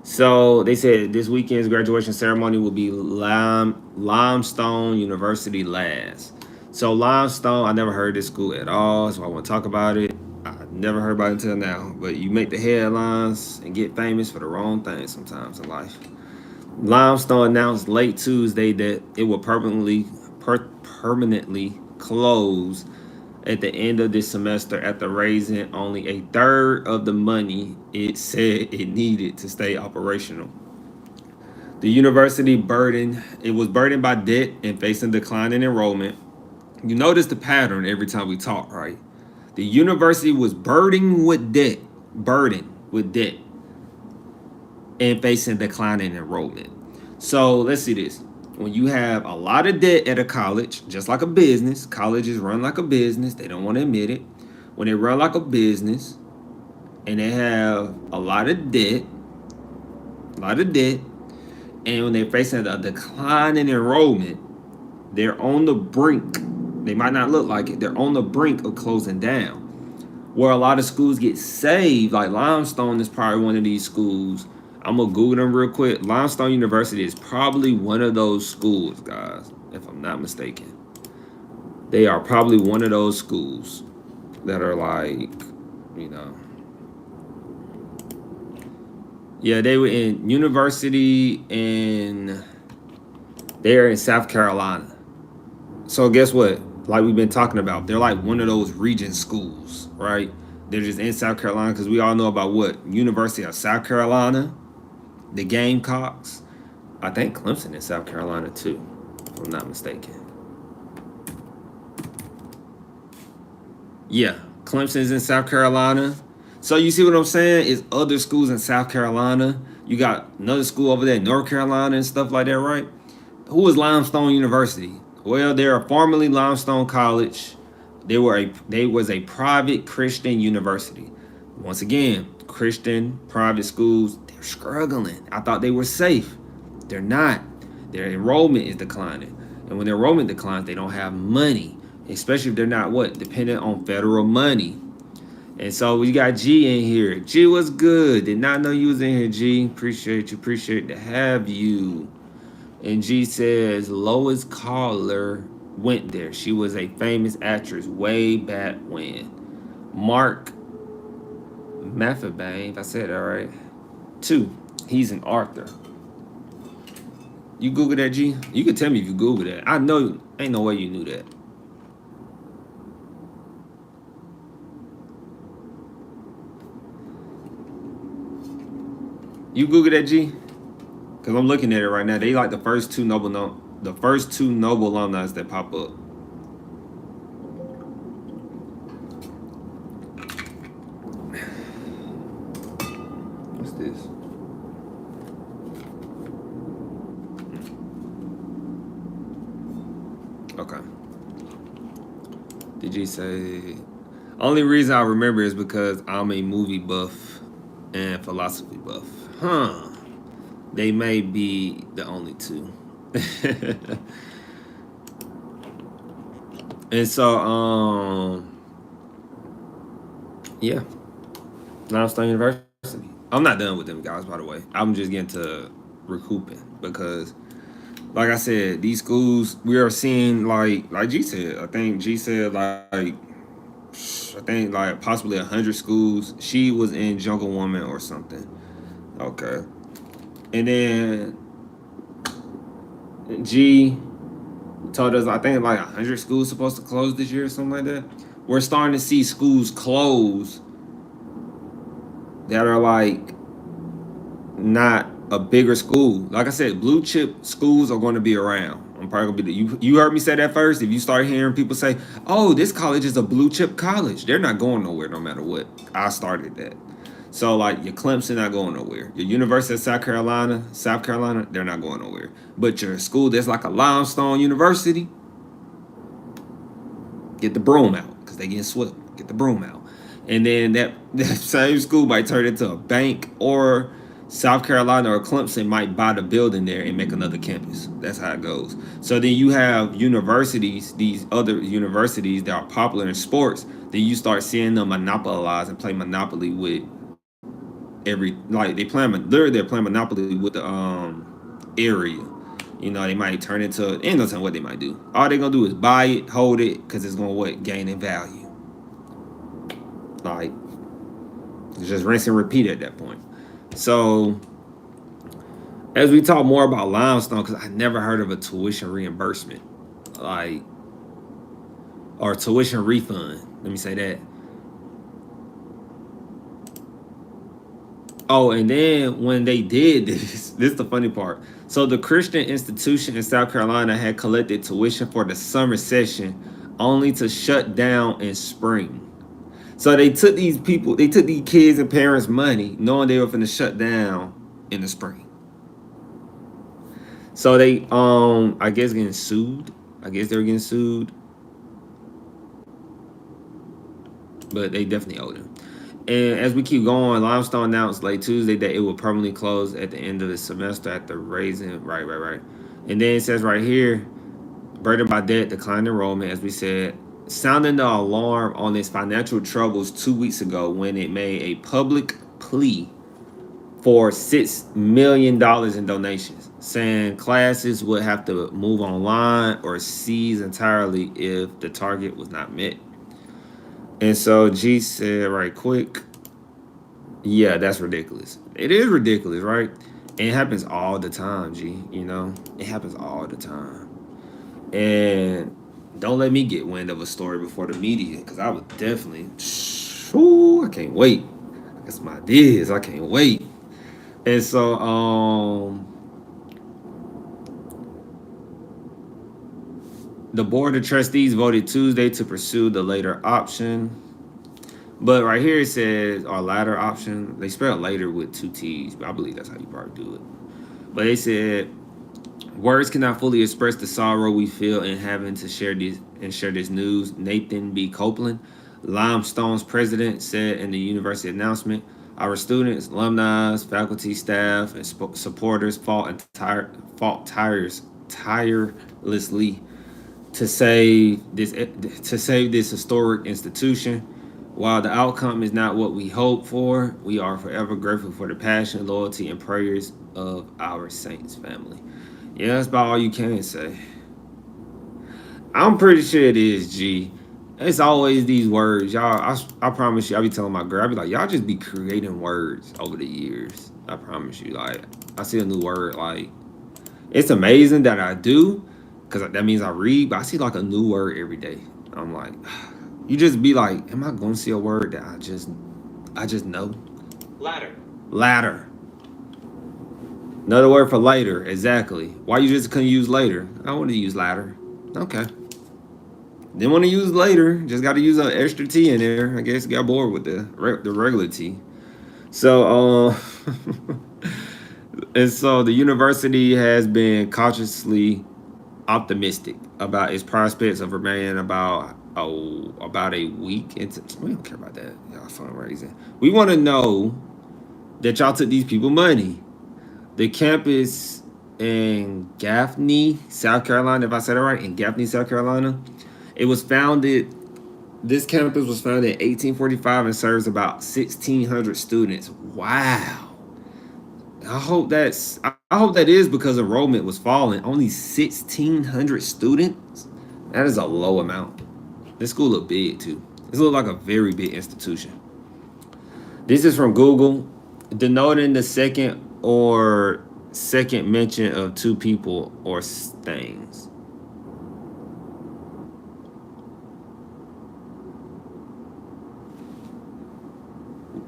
[SPEAKER 1] So they said this weekend's graduation ceremony will be Limestone University last. So Limestone, I never heard this school at all, so I want to talk about it. I never heard about it until now. But you make the headlines and get famous for the wrong thing sometimes in life. Limestone announced late Tuesday that it will permanently close at the end of this semester after raising only a third of the money it said it needed to stay operational. The university was burdened by debt and facing declining enrollment. You notice the pattern every time we talk, right? The university was burdened with debt, and facing declining enrollment. So let's see this. when you have a lot of debt at a college, just like a business, colleges run like a business. They don't want to admit it. When they run like a business and they have a lot of debt, and when they're facing a decline in enrollment, they're on the brink. They might not look like it. They're on the brink of closing down. Where a lot of schools get saved, like Limestone is probably one of these schools. I'm gonna Google them real quick. Limestone University is probably one of those schools, guys, if I'm not mistaken. They are probably one of those schools that are like, you know, yeah, they were in university in they're in South Carolina. So guess what? Like we've been talking about, they're like one of those region schools, right? They're just in South Carolina because we all know about what University of South Carolina, the Gamecocks. I think Clemson in South Carolina too, if I'm not mistaken. Yeah, Clemson's in South Carolina. So you see what I'm saying? It's other schools in South Carolina. You got another school over there in North Carolina and stuff like that, right? Who is Limestone University? Well, they're formerly Limestone College. They was a private Christian university. Once again, Christian private schools, they're struggling. I thought they were safe. They're not. Their enrollment is declining. And when their enrollment declines, they don't have money, especially if they're not dependent on federal money. And so we got G in here. G, was good? Did not know you was in here, G. Appreciate you. Appreciate to have you. And G says Lois Caller went there. She was a famous actress way back when. Mark Maffabane, if I said that right. 2. He's an author. You Google that, G? You can tell me if you Google that. I know ain't no way you knew that. You Google that, G? Because I'm looking at it right now. They like the first two Nobel alumni that pop up. What's this? Okay. Did you say? Only reason I remember is because I'm a movie buff and philosophy buff. Huh. They may be the only two. And so, yeah. Limestone University. I'm not done with them guys, by the way. I'm just getting to recouping because, like I said, these schools we are seeing like G said. I think G said like possibly 100 schools. She was in Jungle Woman or something. Okay. And then G told us I think like 100 schools supposed to close this year or something like that. We're starting to see schools close that are like not a bigger school. Like I said, blue chip schools are going to be around. I'm probably gonna be you heard me say that first. If you start hearing people say, "Oh, this college is a blue chip college," they're not going nowhere no matter what. I started that. So like your Clemson not going nowhere. Your University of South Carolina, they're not going nowhere. But your school that's like a Limestone University, get the broom out because they getting swept. Get the broom out. And then that same school might turn into a bank, or South Carolina or Clemson might buy the building there and make another campus. That's how it goes. So then you have universities, these other universities that are popular in sports, then you start seeing them monopolize and play monopoly with they're playing monopoly with the area. You know, they might turn into ain't no telling what they might do. All they're gonna do is buy it, hold it, because it's gonna gain in value. Like it's just rinse and repeat at that point. So as we talk more about Limestone, because I never heard of a tuition reimbursement, or tuition refund. Let me say that. Oh, and then when they did this is the funny part. So the Christian institution in South Carolina had collected tuition for the summer session only to shut down in spring. So they took these kids and parents' money, knowing they were going to shut down in the spring. So they I guess getting sued. I guess they were getting sued, but they definitely owed him. And as we keep going, Limestone announced late Tuesday that it will permanently close at the end of the semester after raising right. And then it says right here, burdened by debt, declined enrollment, as we said, sounding the alarm on its financial troubles 2 weeks ago when it made a public plea for $6 million in donations, saying classes would have to move online or cease entirely if the target was not met. And so G said right quick, yeah, that's ridiculous. It is ridiculous, right? And it happens all the time, G. It happens all the time. And don't let me get wind of a story before the media, because I would definitely, I can't wait. I got some ideas. I can't wait. And so, the board of trustees voted Tuesday to pursue the later option. But right here it says, or latter option. They spelled later with two T's, but I believe that's how you probably do it. But they said, words cannot fully express the sorrow we feel in having to share this news. Nathan B. Copeland, Limestone's president, said in the university announcement, our students, alumni, faculty, staff, and supporters fought tirelessly to save this historic institution. While the outcome is not what we hoped for, we are forever grateful for the passion, loyalty, and prayers of our Saints family. Yeah, that's about all you can say. I'm pretty sure it is, G. It's always these words. Y'all, I promise you, I be telling my girl, I be like, y'all just be creating words over the years. I promise you. Like, I see a new word, like, it's amazing that I do, because that means I read, but I see like a new word every day. I'm like, you just be like, am I gonna see a word that I just know? Ladder. Ladder. Another word for later, exactly. Why you just couldn't use later? I want to use ladder. Okay. Didn't want to use later. Just got to use an extra T in there. I guess got bored with the regular T. So, and so the university has been cautiously optimistic about its prospects of remaining about a week into. We don't care about that, y'all fundraising. We want to know that y'all took these people money. The campus in Gaffney, South Carolina, if I said it right, in Gaffney, South Carolina, it was founded. This campus was founded in 1845 and serves about 1,600 students. Wow. I hope that is because enrollment was falling. Only 1,600 students. That is a low amount. This school look big too. This look like a very big institution. This is from Google, denoting the second mention of two people or things.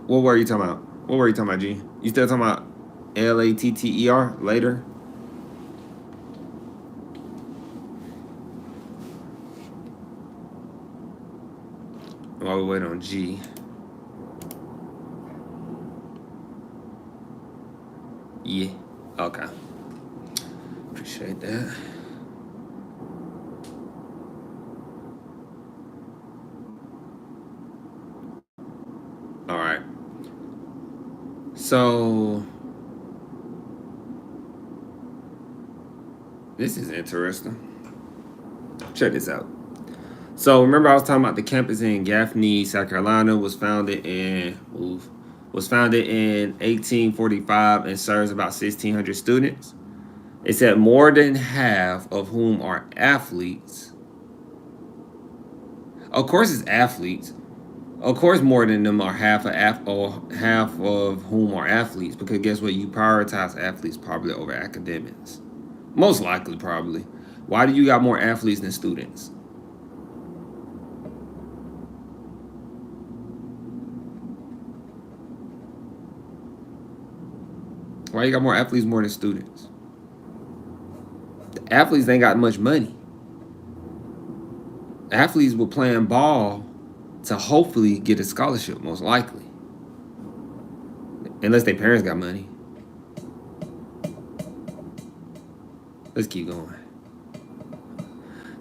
[SPEAKER 1] What were you talking about? What were you talking about, G? You still talking about LATTER later? While we wait on G. Yeah. Okay. Appreciate that. All right. So this is interesting. Check this out. So remember I was talking about the campus in Gaffney, South Carolina was founded in 1845 and serves about 1,600 students. It said more than half of whom are athletes. Of course, it's athletes. Of course, more than them are half of whom are athletes. Because guess what? You prioritize athletes probably over academics. Most likely, probably. Why do you got more athletes than students? Why you got more athletes more than students? The athletes ain't got much money. Athletes were playing ball to hopefully get a scholarship, most likely. Unless their parents got money. Let's keep going.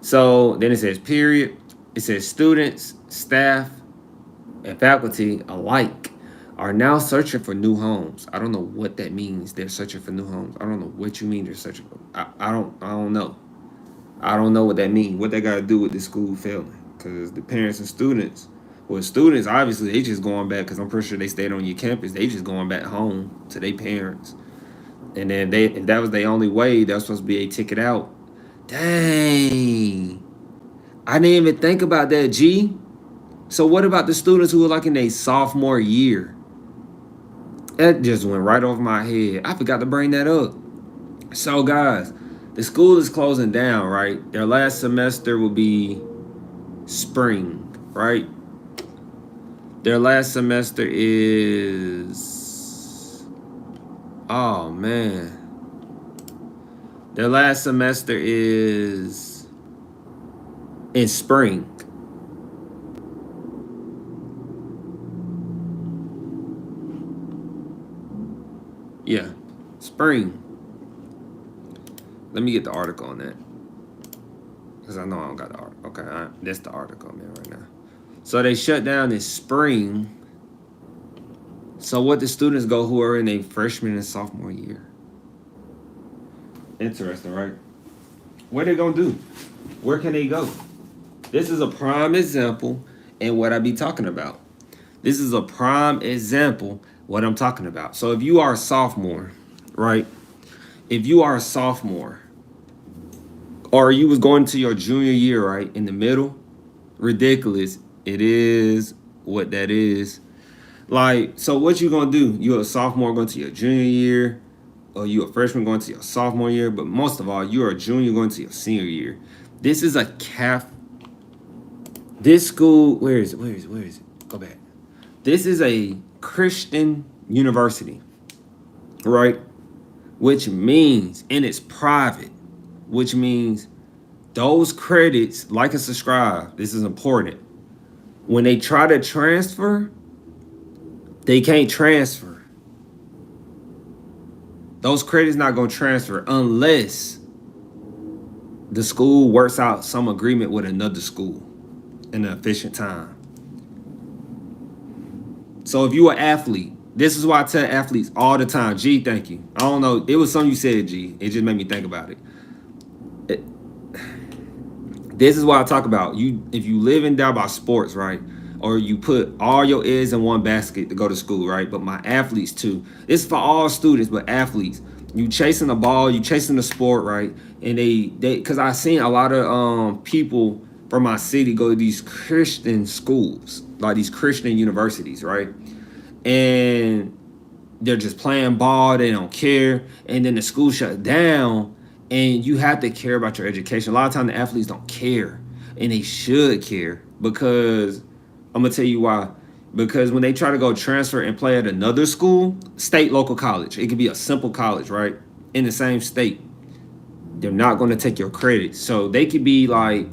[SPEAKER 1] So then it says period. It says students, staff, and faculty alike are now searching for new homes. I don't know what that means. They're searching for new homes. I don't know what you mean they're searching for. I don't know. I don't know what that means. What they got to do with the school failing? Because the parents and students, well, students obviously they just going back because I'm pretty sure they stayed on your campus. They just going back home to their parents, and then if that was their only way, that was supposed to be a ticket out. Dang, I didn't even think about that, G. So what about the students who are like in their sophomore year? That just went right over my head. I forgot to bring that up. So guys, the school is closing down, right? Their last semester will be spring, right? Their last semester is, oh man. Their last semester is in spring. Yeah, spring. Let me get the article on that. Because I know I don't got the article. Okay, that's the article I'm in right now. So they shut down in spring. So what the students go who are in a freshman and sophomore year? Interesting, right? What they gonna do? Where can they go? This is a prime example in what I be talking about. This is a prime example what I'm talking about. So if you are a sophomore, right? If you are a sophomore, or you was going to your junior year, right, in the middle, ridiculous. It is what that is. Like, so what you gonna do? You're a sophomore going to your junior year, or you a freshman going to your sophomore year, but most of all, you're a junior going to your senior year. This is a this school, where is it? Go back. This is a Christian university, right? Which means, and it's private, which means those credits, like and subscribe, this is important. When they try to transfer, they can't transfer. Those credits not going to transfer unless the school works out some agreement with another school in an efficient time. So if you're an athlete, this is why I tell athletes all the time, G, thank you. I don't know, it was something you said, G. It just made me think about it. This is why I talk about you. If you live and die by sports, right? Or you put all your eggs in one basket to go to school, right? But my athletes too. It's for all students, but athletes. You chasing the ball, you chasing the sport, right? And they because I seen a lot of people from my city go to these Christian schools, like these Christian universities, right? And they're just playing ball, they don't care, and then the school shut down, and you have to care about your education. A lot of times the athletes don't care, and they should care, because I'm gonna tell you why. Because when they try to go transfer and play at another school, state, local college, it could be a simple college, right, in the same state, they're not going to take your credit. So they could be like,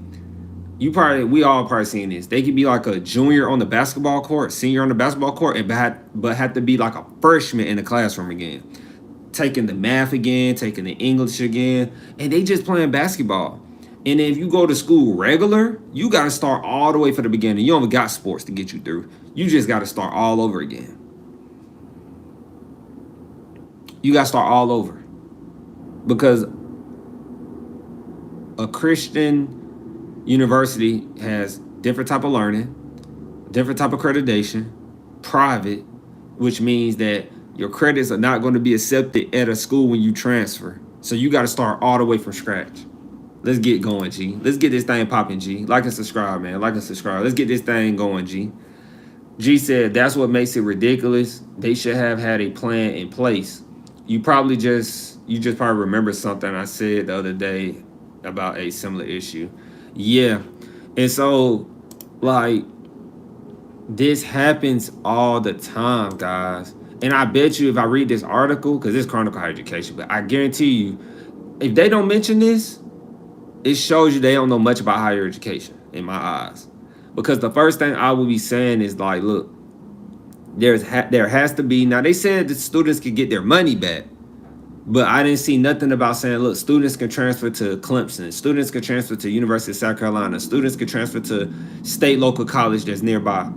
[SPEAKER 1] we all probably seen this. They could be like a junior on the basketball court, senior on the basketball court, but have to be like a freshman in the classroom again, taking the math again, taking the English again, and they just playing basketball. And if you go to school regular, you got to start all the way from the beginning. You don't even got sports to get you through. You just got to start all over again. You got to start all over. Because a Christian university has different type of learning, different type of accreditation, private, which means that your credits are not going to be accepted at a school when you transfer. So you got to start all the way from scratch. Let's get going, G. Let's get this thing popping, G. Like and subscribe, man. Like and subscribe. Let's get this thing going, G. G said, that's what makes it ridiculous. They should have had a plan in place. You just probably remember something I said the other day about a similar issue. Yeah. And so, like, this happens all the time, guys. And I bet you if I read this article, because it's Chronicle Higher Education, but I guarantee you, if they don't mention this, it shows you they don't know much about higher education in my eyes. Because the first thing I will be saying is like, look, there has to be, now they said the students could get their money back, But I didn't see nothing about saying, look, students can transfer to Clemson, students can transfer to University of South Carolina, students can transfer to state local college that's nearby.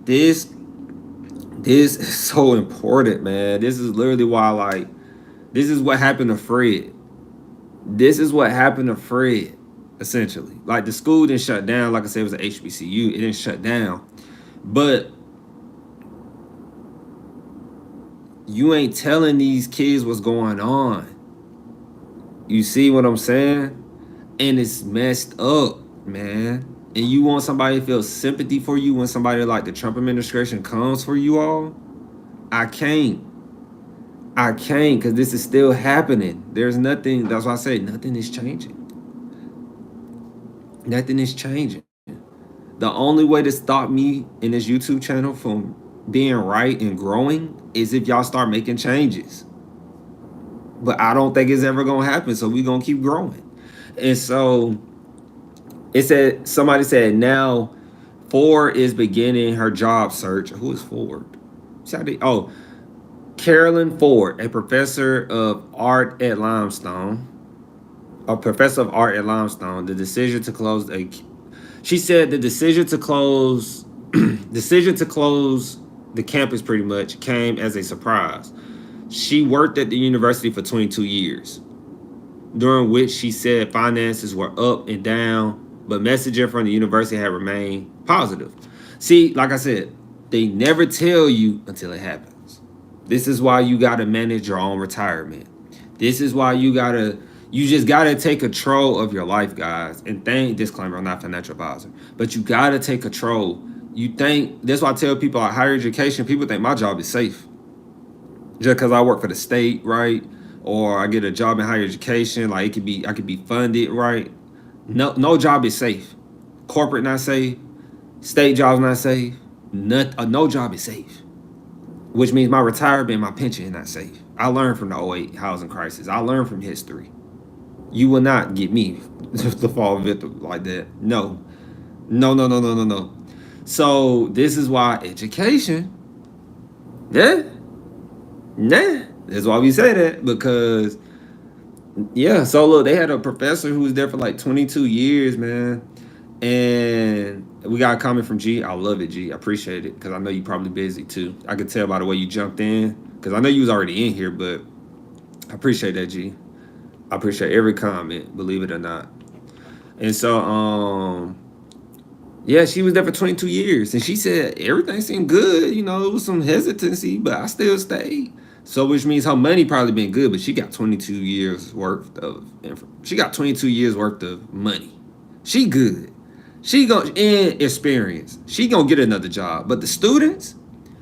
[SPEAKER 1] This this is so important, man. This is literally why, like, this is what happened to Fred. This is what happened to Fred, essentially. Like, the school didn't shut down. Like I said, it was an HBCU. It didn't shut down. But you ain't telling these kids what's going on. You see what I'm saying? And it's messed up, man. And you want somebody to feel sympathy for you when somebody like the Trump administration comes for you all? I can't. I can't, because this is still happening. There's nothing, that's why I say nothing is changing. Nothing is changing. The only way to stop me in this YouTube channel from being right and growing is if y'all start making changes. But I don't think it's ever gonna happen, so we're gonna keep growing. And so it said, somebody said now Ford is beginning her job search. Who is Ford? Oh, Carolyn Ford, a professor of art at Limestone. A professor of art at Limestone. The decision to close she said the decision to close the campus pretty much came as a surprise. She worked at the university for 22 years, during which she said finances were up and down, but messaging from the university had remained positive. See, like I said, they never tell you until it happens. This is why you got to manage your own retirement. This is why you just got to take control of your life, guys. And disclaimer, I'm not a financial advisor, but you got to take control. That's why I tell people at higher education, people think my job is safe. Just because I work for the state, right? Or I get a job in higher education, like I could be funded, right? No job is safe. Corporate not safe. State jobs not safe. No job is safe. Which means my retirement, my pension is not safe. I learned from the '08 housing crisis. I learned from history. You will not get me to fall victim like that. No. No. So this is why education, yeah, nah. That's why we say that, because, yeah. So look, they had a professor who was there for like 22 years, man. And we got a comment from G. I love it, G. I appreciate it, because I know you're probably busy too. I could tell by the way you jumped in, because I know you was already in here, but I appreciate that, G. I appreciate every comment, believe it or not. And so, yeah, she was there for 22 years, and she said everything seemed good. You know, it was some hesitancy, but I still stayed. So, which means her money probably been good, but she got 22 years worth of money. She good. She gonna in experience. She gonna get another job. But the students,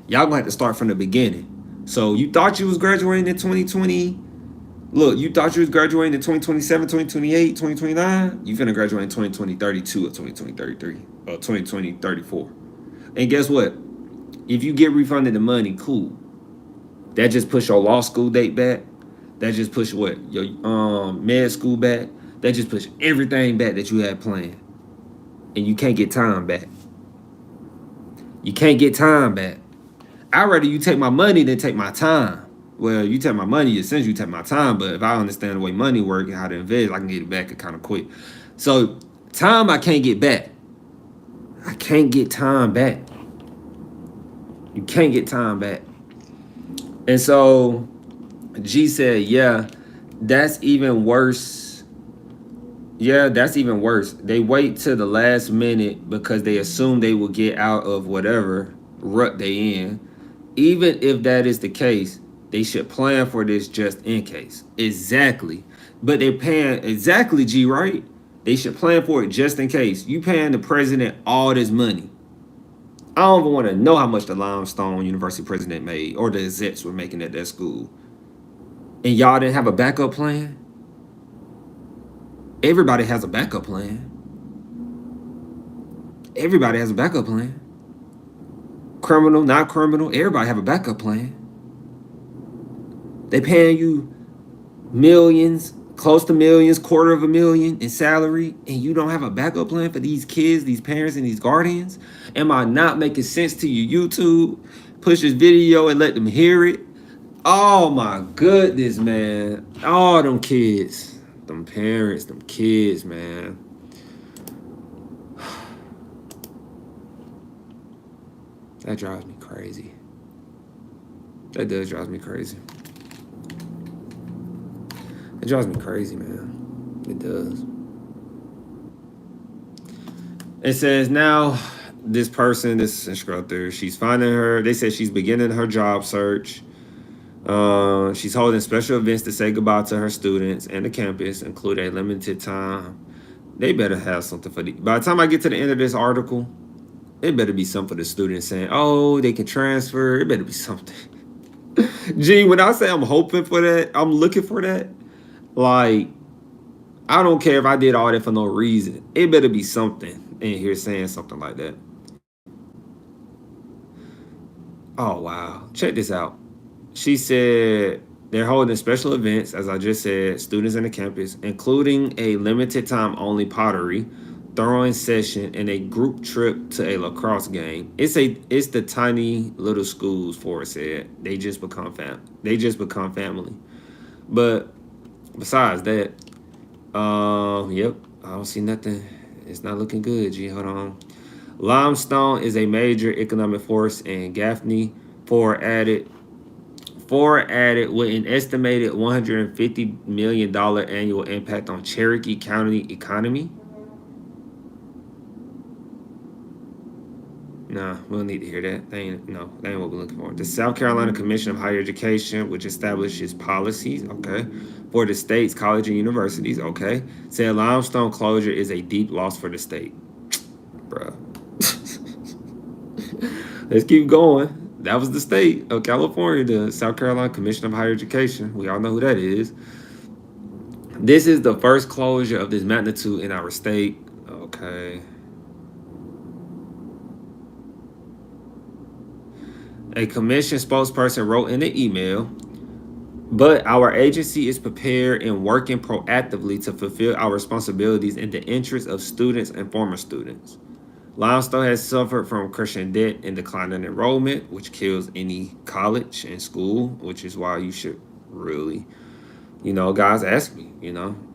[SPEAKER 1] y'all gonna have to start from the beginning. So you thought you was graduating in 2020. Look, you thought you was graduating in 2027, 2028, 2029. You finna graduate in 2020, 32 or 2020, 33 or 2020, 34. And guess what? If you get refunded the money, cool. That just push your law school date back. That just push what? Your med school back. That just push everything back that you had planned. And you can't get time back. You can't get time back. I'd rather you take my money than take my time. Well, you take my money, essentially you take my time, but if I understand the way money works and how to invest, I can get it back kind of quick. So time I can't get back. I can't get time back. You can't get time back. And so G said, yeah, that's even worse. Yeah, that's even worse. They wait till the last minute because they assume they will get out of whatever rut they in. Even if that is the case, they should plan for this just in case. Exactly. But they're paying, exactly, G, right? They should plan for it just in case. You paying the president all this money. I don't even want to know how much the Limestone University president made or the execs were making at that school. And y'all didn't have a backup plan? Everybody has a backup plan. Everybody has a backup plan. Criminal, not criminal, everybody have a backup plan. They paying you millions, close to millions, $250,000 in salary, and you don't have a backup plan for these kids, these parents, and these guardians? Am I not making sense to you, YouTube? Push this video and let them hear it. Oh my goodness, man. All them kids, them parents, them kids, man. That drives me crazy. That does drive me crazy. It drives me crazy, man. It does. It says now this person, this instructor, she's finding her. They said she's beginning her job search. She's holding special events to say goodbye to her students and the campus, include a limited time. They better have something for the. By the time I get to the end of this article, it better be something for the students saying, "Oh, they can transfer." It better be something. Gee, when I say I'm hoping for that, I'm looking for that. Like, I don't care if I did all that for no reason. It better be something in here saying something like that. Oh wow, check this out. She said they're holding special events, as I just said, students in the campus, including a limited time only pottery, throwing session, and a group trip to a lacrosse game. It's the tiny little schools, Forrest said. They just become family. But besides that, yep, I don't see nothing. It's not looking good, G. Hold on. Limestone is a major economic force in Gaffney. Four added with an estimated $150 million annual impact on Cherokee County economy. Nah, we don't need to hear that. That ain't what we're looking for. The South Carolina Commission of Higher Education, which establishes policies, okay, for the state's college and universities, okay, said limestone closure is a deep loss for the state. Bruh. Let's keep going. That was the state of California, the South Carolina Commission of Higher Education. We all know who that is. This is the first closure of this magnitude in our state. Okay. A commission spokesperson wrote in an email, but our agency is prepared and working proactively to fulfill our responsibilities in the interest of students and former students. Limestone has suffered from crushing debt and declining enrollment, which kills any college and school, which is why you should really, guys ask me,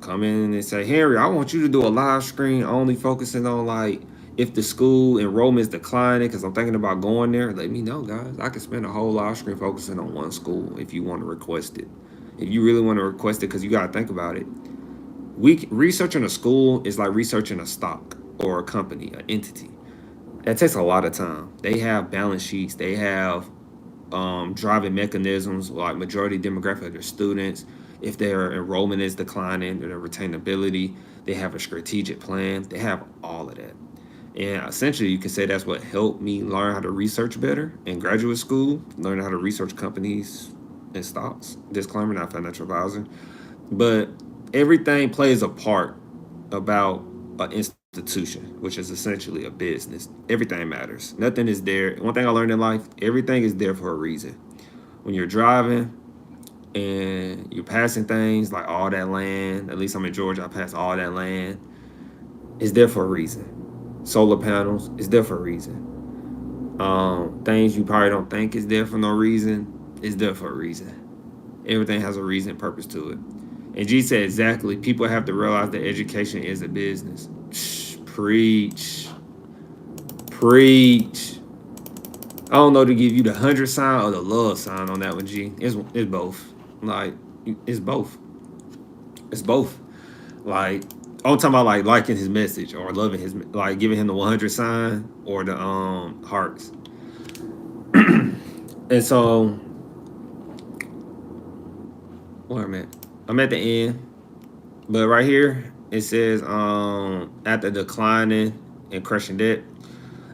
[SPEAKER 1] come in and say, Henry, I want you to do a live screen only focusing on like if the school enrollment is declining because I'm thinking about going there. Let me know, guys. I can spend a whole live screen focusing on one school if you want to request it. If you really want to request it, because you got to think about it. Researching a school is like researching a stock or a company, an entity. That takes a lot of time. They have balance sheets. They have driving mechanisms like majority demographic of their students. If their enrollment is declining, their retainability, they have a strategic plan. They have all of that. And essentially, you can say that's what helped me learn how to research better in graduate school, learn how to research companies and stocks. Disclaimer, not financial advisor. But everything plays a part about an institution, which is essentially a business. Everything matters. Nothing is there. One thing I learned in life, everything is there for a reason. When you're driving and you're passing things like all that land, at least I'm in Georgia, I pass all that land, it's there for a reason. Solar panels, it's there for a reason. Things you probably don't think is there for no reason, it's there for a reason. Everything has a reason and purpose to it. And G said exactly, people have to realize that education is a business. Preach. Preach. I don't know to give you the 100 sign or the love sign on that one, G. It's both. Like, it's both. It's both. Like, I'm talking about like liking his message or loving his, like giving him the 100 sign or the hearts. And so, where I'm at? I'm at the end. But right here, it says after declining and crushing debt.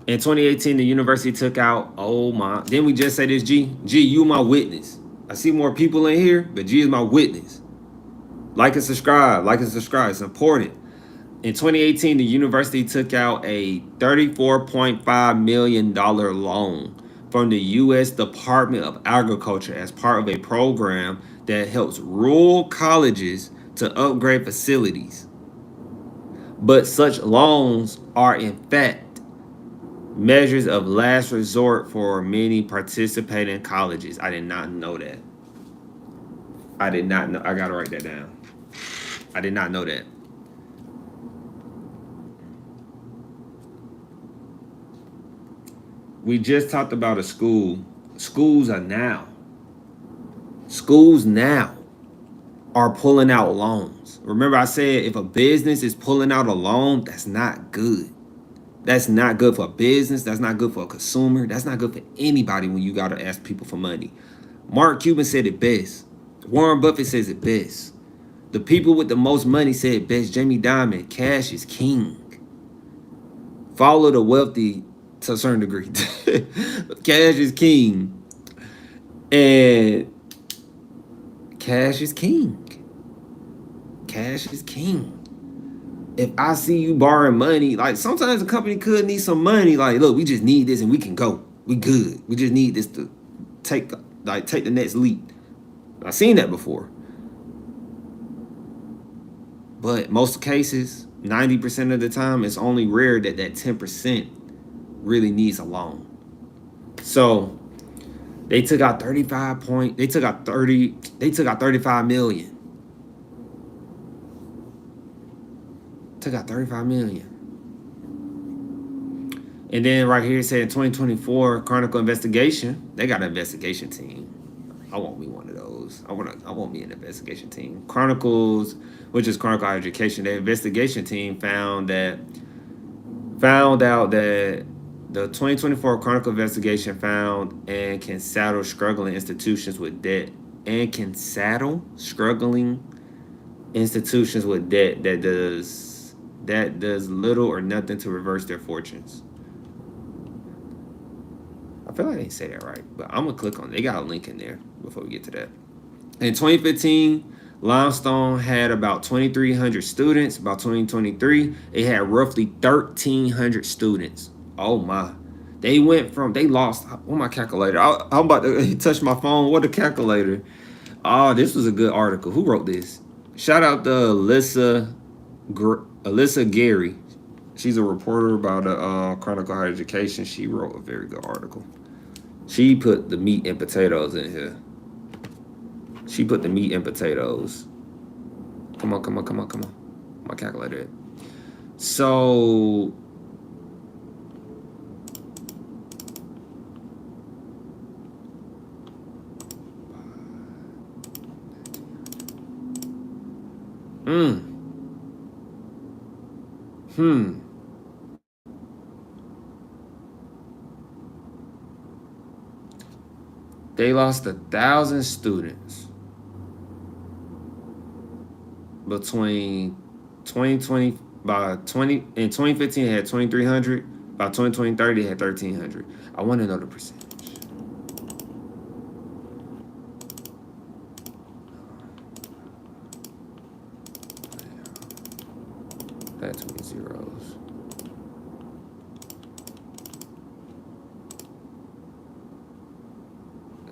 [SPEAKER 1] In 2018, the university took out, oh my, didn't we just say this, G? G, you my witness. I see more people in here, but G is my witness. Like and subscribe. It's important. In 2018, the university took out a $34.5 million loan from the U.S. Department of Agriculture as part of a program that helps rural colleges to upgrade facilities. But such loans are, in fact, measures of last resort for many participating colleges. I did not know that. I did not know. I gotta write that down. I did not know that. We just talked about a school. Schools now are pulling out loans. Remember I said if a business is pulling out a loan, that's not good. That's not good for a business. That's not good for a consumer. That's not good for anybody when you got to ask people for money. Mark Cuban said it best. Warren Buffett says it best. The people with the most money said it best. Jamie Dimon, cash is king. Follow the wealthy to a certain degree. Cash is king. And cash is king. Cash is king. If I see you borrowing money, like sometimes a company could need some money. Like, look, we just need this and we can go. We good. We just need this to take the next leap. I've seen that before. But most cases, 90% of the time, it's only rare that 10% really needs a loan. So they took out 35 million. Took out 35 million. And then right here it said 2024 Chronicle investigation. They got an investigation team. I want me one of those. I want me an investigation team. Chronicles, which is Chronicle Education, the investigation team found out that the 2024 Chronicle investigation found and can saddle struggling institutions with debt that does little or nothing to reverse their fortunes. I feel like I didn't say that right, but I'm gonna click on it. They got a link in there before we get to that. In 2015, Limestone had about 2,300 students. About 2023, it had roughly 1,300 students. Oh my. They lost, what my calculator? I'm about to touch my phone. What a calculator. Oh, this was a good article. Who wrote this? Shout out to Alyssa Gary. She's a reporter about Chronicle Higher Education. She wrote a very good article. She put the meat and potatoes in here. Come on. My calculator. So They lost 1,000 students between 2020 in 2015 they had 2,300. By 2030 they had 1,300. I want to know the percentage. That's 20 zeros.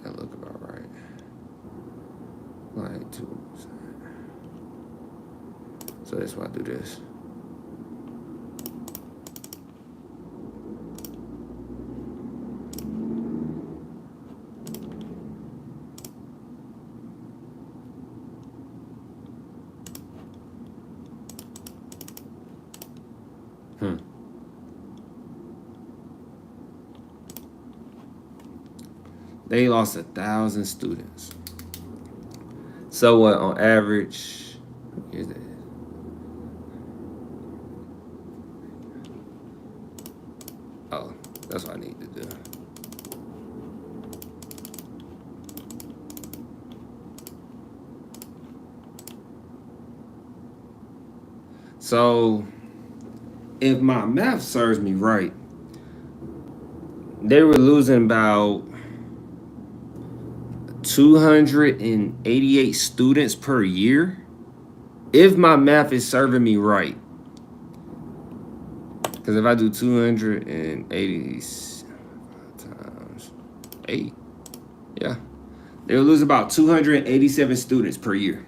[SPEAKER 1] That look about right. Like 2%. So that's why I do this. They lost 1,000 students. So what on average? Here's that. Oh, that's what I need to do. So if my math serves me right, they were losing about 288 students per year. If my math is serving me right. Because if I do 280 times 8, yeah. They'll lose about 287 students per year.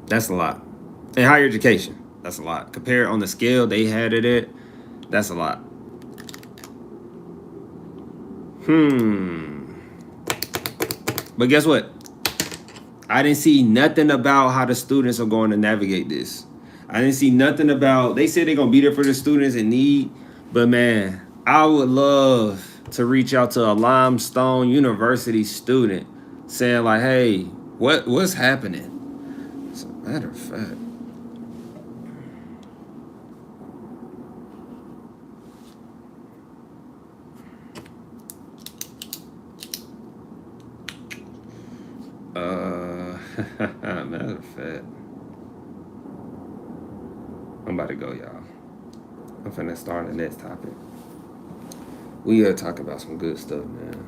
[SPEAKER 1] That's a lot. In higher education, that's a lot. Compared on the scale they had it at, that's a lot. But guess what? I didn't see nothing about how the students are going to navigate this. I didn't see nothing about. They said they're gonna be there for the students in need, but man, I would love to reach out to a Limestone University student, saying like, "Hey, what's happening?" As a matter of fact, matter of fact, I'm about to go, y'all. I'm finna start the next topic. We gotta talk about some good stuff, man.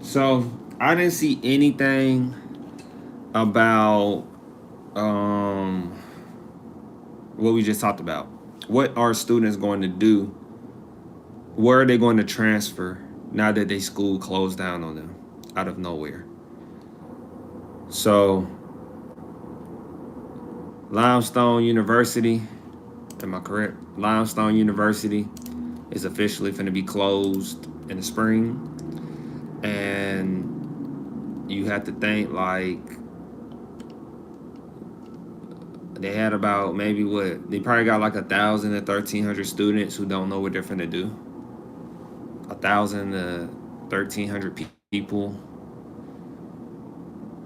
[SPEAKER 1] So I didn't see anything about um what we just talked about. What are students going to do? Where are they going to transfer now that they school closed down on them out of nowhere? So Limestone University, am I correct? Limestone University is officially going to be closed in the spring. And you have to think like they had about maybe what they probably got like 1,000 to 1,300 students who don't know what they're finna do. 1,000 to 1,300 people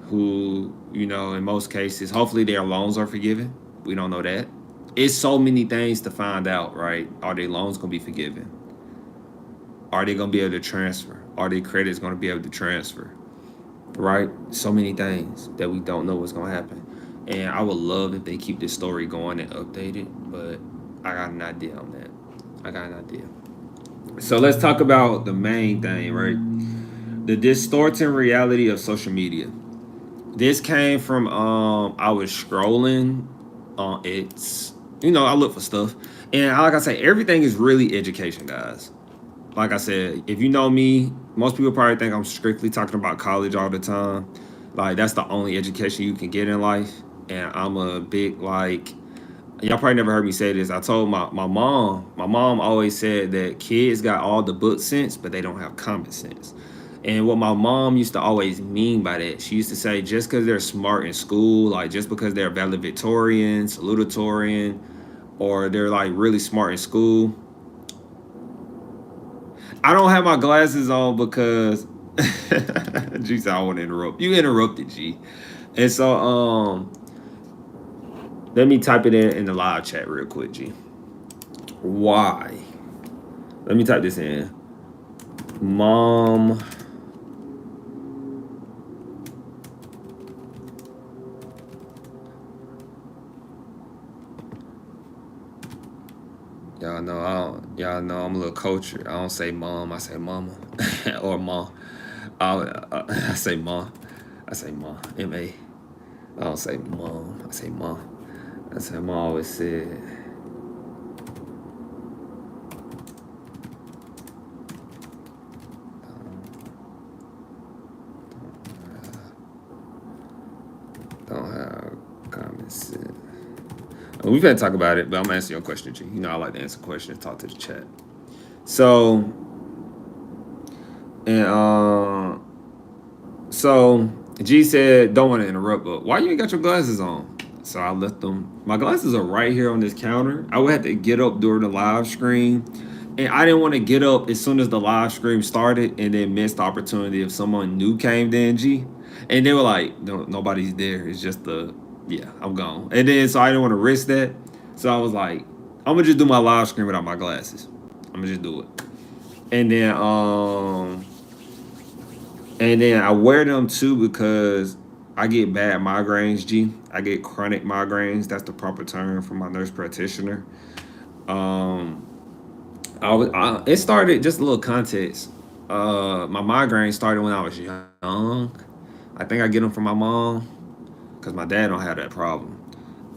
[SPEAKER 1] who, you know, in most cases, hopefully their loans are forgiven. We don't know that. It's so many things to find out, right? Are their loans gonna be forgiven? Are they gonna be able to transfer? Are their credits gonna be able to transfer? Right? So many things that we don't know what's gonna happen. And I would love if they keep this story going and update it, but I got an idea on that. I got an idea. So let's talk about the main thing, right? The distorting reality of social media. This came from I was scrolling on it's I look for stuff. And like I say, everything is really education, guys. Like I said, if you know me, most people probably think I'm strictly talking about college all the time. Like that's the only education you can get in life. And I'm a big like y'all probably never heard me say this. I told my mom always said that kids got all the book sense, but they don't have common sense. And what my mom used to always mean by that, she used to say just because they're smart in school, like just because they're valedictorian, salutatorian, or they're like really smart in school. I don't have my glasses on because G said I want to interrupt. You interrupted, G. And so let me type it in the live chat real quick, G. Why? Let me type this in. Mom y'all know I'm a little cultured. I don't say mom, I say mama or mom. I say mom. I say mom. M-A. I don't say mom. I say mom. That's how mom always said. Don't have common sense. We've had to talk about it, but I'm gonna answer your question, G. You know I like to answer questions, talk to the chat. So and so G said, don't want to interrupt, but why you ain't got your glasses on? So I left them. My glasses are right here on this counter. I would have to get up during the live stream. And I didn't want to get up as soon as the live stream started and then miss the opportunity if someone new came in, G. And they were like, no, nobody's there. It's just yeah, I'm gone. And then so I didn't want to risk that. So I was like, I'm gonna just do my live stream without my glasses. I'm gonna just do it. And then I wear them too because I get bad migraines, G. I get chronic migraines. That's the proper term for my nurse practitioner. Um, it started just a little context. My migraine started when I was young. I think I get them from my mom because my dad don't have that problem,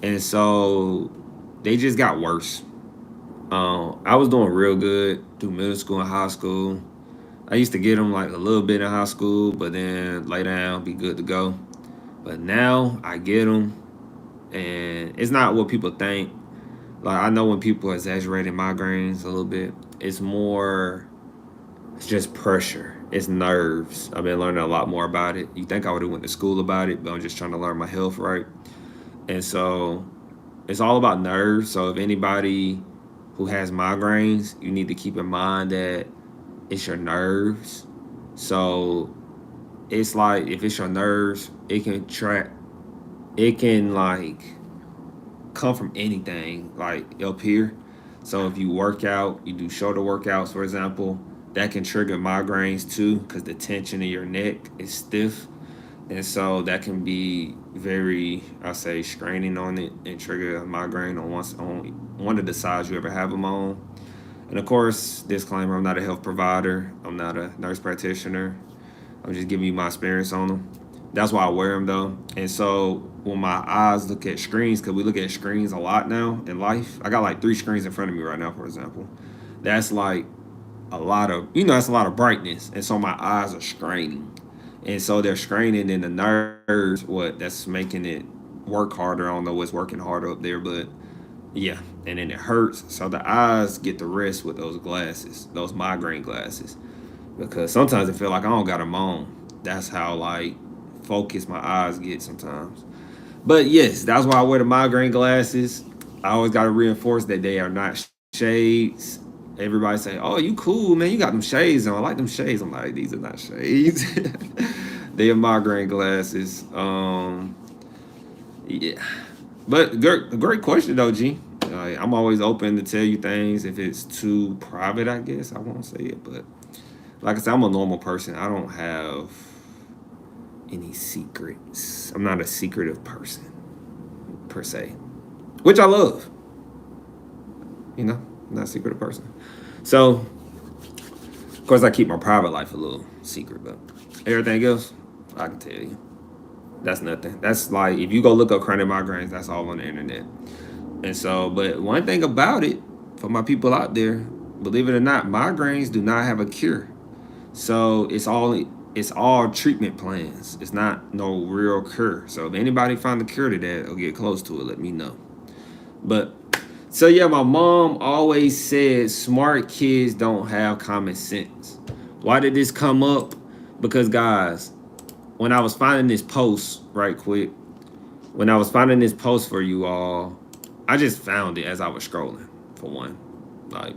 [SPEAKER 1] and so they just got worse. I was doing real good through middle school and high school. I used to get them like a little bit in high school, but then lay down, be good to go. But now I get them, and it's not what people think. Like, I know when people are exaggerating migraines a little bit, it's more, it's just pressure. It's nerves. I've been learning a lot more about it. You think I would have went to school about it, but I'm just trying to learn my health right. And so it's all about nerves. So if anybody who has migraines, you need to keep in mind that it's your nerves. So it's like, if it's your nerves, it can like come from anything like up here. So if you work out, you do shoulder workouts, for example, that can trigger migraines too, because the tension in your neck is stiff. And so that can be very, I say, straining on it and trigger a migraine on one of the sides you ever have them on. And of course, disclaimer: I'm not a health provider. I'm not a nurse practitioner. I'm just giving you my experience on them. That's why I wear them though. And so when my eyes look at screens, because we look at screens a lot now in life. I got like 3 screens in front of me right now, for example. That's like a lot of, that's a lot of brightness. And so my eyes are straining. And so they're straining in the nerves, that's making it work harder. I don't know what's working harder up there, but yeah. And then it hurts. So the eyes get the rest with those glasses, those migraine glasses. Because sometimes I feel like I don't got them on. That's how like focused my eyes get sometimes. But yes, that's why I wear the migraine glasses. I always got to reinforce that they are not shades. Everybody say, "Oh, you cool, man. You got them shades on. I like them shades." I'm like, these are not shades. They are migraine glasses. Yeah. But great question though, G. I'm always open to tell you things. If it's too private, I guess I won't say it. But like I said, I'm a normal person. I don't have any secrets. I'm not a secretive person per se, which I love. I'm not a secretive person. So, of course, I keep my private life a little secret, but everything else, I can tell you. That's nothing. That's like, if you go look up chronic migraines, that's all on the internet. And so, but one thing about it, for my people out there, believe it or not, migraines do not have a cure. So it's all treatment plans. It's not no real cure. So if anybody find the cure to that or get close to it, let me know. But so yeah, my mom always said smart kids don't have common sense. Why did this come up? Because guys, when I was finding this post, right quick, when I was finding this post for you all, I just found it as I was scrolling, for one. Like,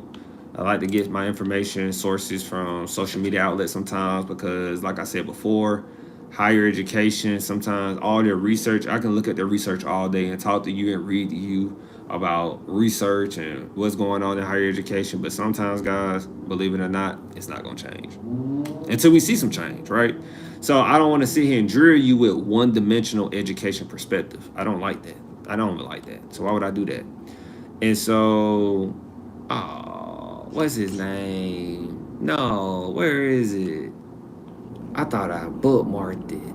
[SPEAKER 1] I like to get my information sources from social media outlets sometimes because, like I said before, higher education, sometimes all their research, I can look at their research all day and talk to you and read to you about research and what's going on in higher education. But sometimes, guys, believe it or not, it's not going to change until we see some change, right? So I don't want to sit here and drill you with one-dimensional education perspective. I don't like that. I don't like that. So why would I do that? And so, what's his name? No, where is it? I thought I bookmarked it.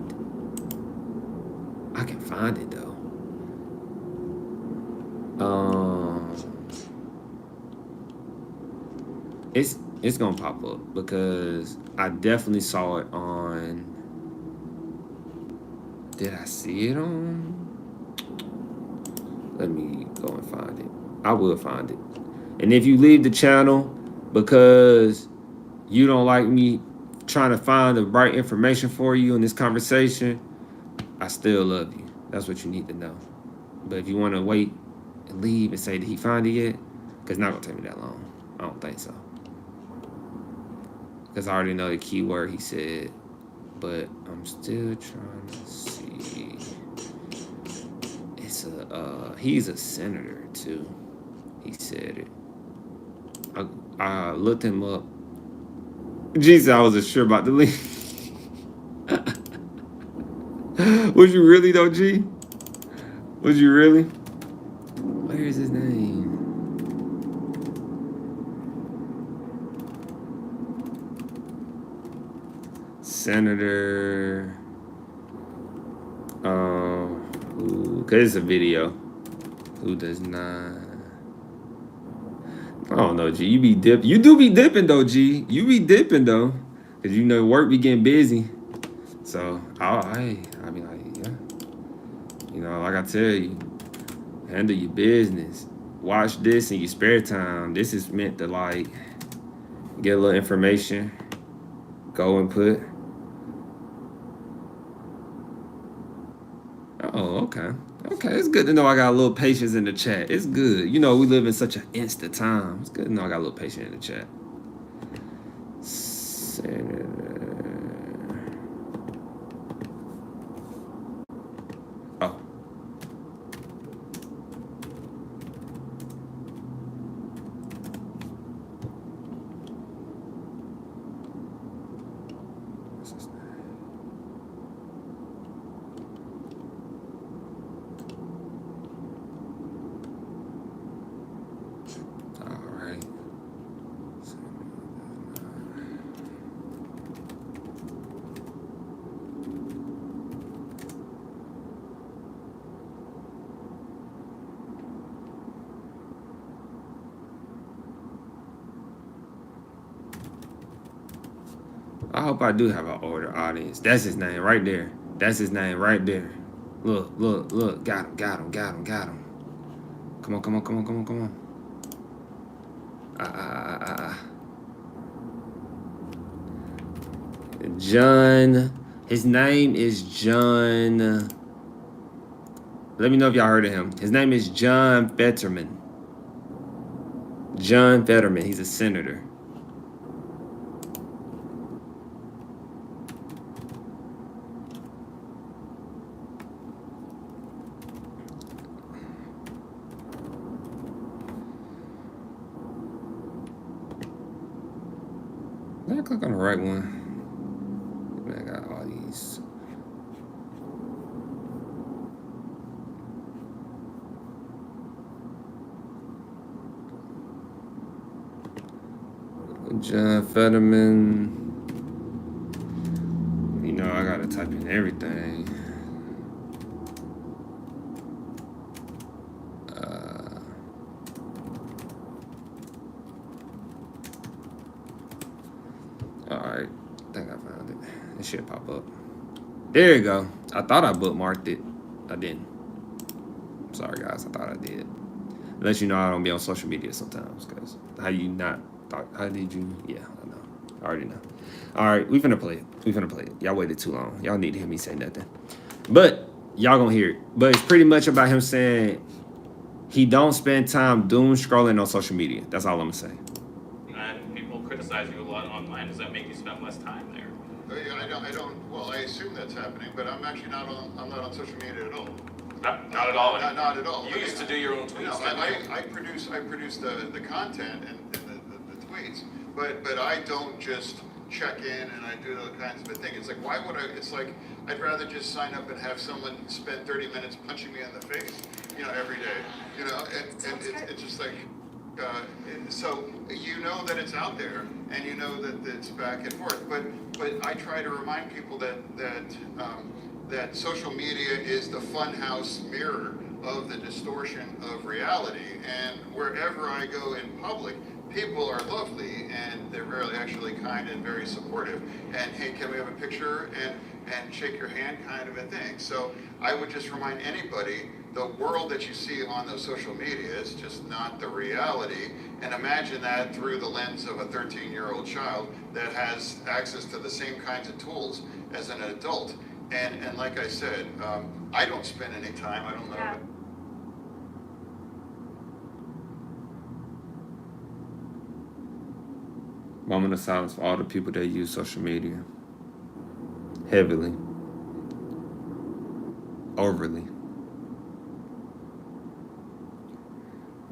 [SPEAKER 1] I can find it though. It's gonna pop up because I definitely saw it on. Did I see it on? Let me go and find it. I will find it. And if you leave the channel because you don't like me trying to find the right information for you in this conversation, I still love you. That's what you need to know. But if you want to wait and leave and say, did he find it yet? Because it's not going to take me that long. I don't think so. Because I already know the keyword he said. But I'm still trying to see. He's a senator too. He said it. I looked him up. Jesus, I wasn't sure about the link. Was you really though, G? Was you really? Where is his name? Senator. Cause it's a video. Who does not? I don't know, G. You be dip. You do be dipping though, G. You be dipping though, cause work be getting busy. So I be like, yeah. You know, like I tell you, handle your business. Watch this in your spare time. This is meant to like get a little information, go and put. Oh, okay. Okay, it's good to know I got a little patience in the chat. It's good. You know, we live in such an instant time. It's good to know I got a little patience in the chat. Senator. Oh. All right. I hope I do have an older audience. That's his name right there. That's his name right there. Look, look, look. Got him, got him, got him, got him. Come on, come on, come on, come on, come on. John. His name is John. Let me know if y'all heard of him. His name is John Fetterman. John Fetterman. He's a senator. Did I click on the right one? I got all these. John Fetterman. You know, I gotta type in everything. Alright, I think I found it. It should pop up. There you go. I thought I bookmarked it. I didn't. Sorry, guys. I thought I did. Let you know I don't be on social media sometimes, because how you not thought? How did you? Yeah, I know. I already know. All right, we finna play it. We finna play it. Y'all waited too long. Y'all need to hear me say nothing. But y'all gonna hear it. But it's pretty much about him saying he don't spend time doom scrolling on social media. That's all I'm gonna say.
[SPEAKER 2] And people criticize you a lot online. Does that make you spend less time there?
[SPEAKER 3] I don't. Well, I assume that's happening, but I'm actually not on. I'm not on social media at all.
[SPEAKER 2] Not at all.
[SPEAKER 3] Not at all.
[SPEAKER 2] You used to do your own tweets.
[SPEAKER 3] No, I produce the content and the tweets, but I don't just check in and I do those kinds of things. It's like, why would I? It's like I'd rather just sign up and have someone spend 30 minutes punching me in the face, every day, and it's just like. So you know that it's out there, and you know that it's back and forth. But I try to remind people that social media is the funhouse mirror of the distortion of reality. And wherever I go in public, people are lovely and they're really actually kind and very supportive. And hey, can we have a picture and shake your hand, kind of a thing. So I would just remind anybody, the world that you see on those social media is just not the reality. And imagine that through the lens of a 13-year-old child that has access to the same kinds of tools as an adult. And like I said, I don't spend any time, I don't know.
[SPEAKER 4] Yeah.
[SPEAKER 1] Moment of silence for all the people that use social media heavily, overly.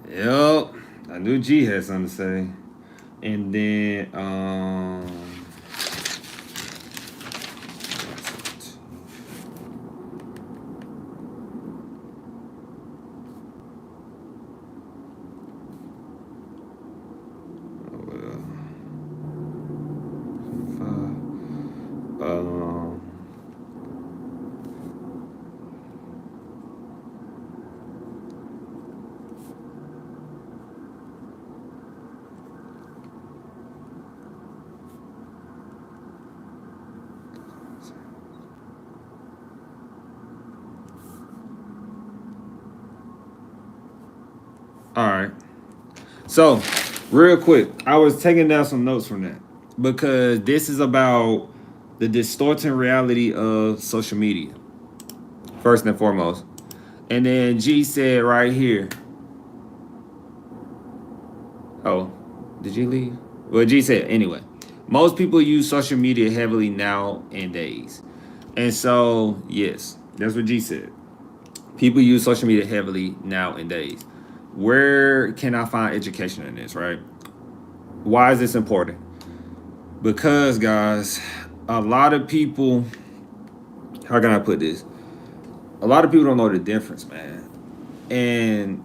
[SPEAKER 1] Yep, I knew G had something to say. And then, All right. So, real quick, I was taking down some notes from that because this is about the distorting reality of social media, first and foremost. And then G said right here, oh, did you leave? Well, G said, anyway, most people use social media heavily nowadays. And so, yes, that's what G said. People use social media heavily nowadays. Where can I find education in this, right? Why is this important? Because, guys, a lot of people, how can I put this? A lot of people don't know the difference, man. And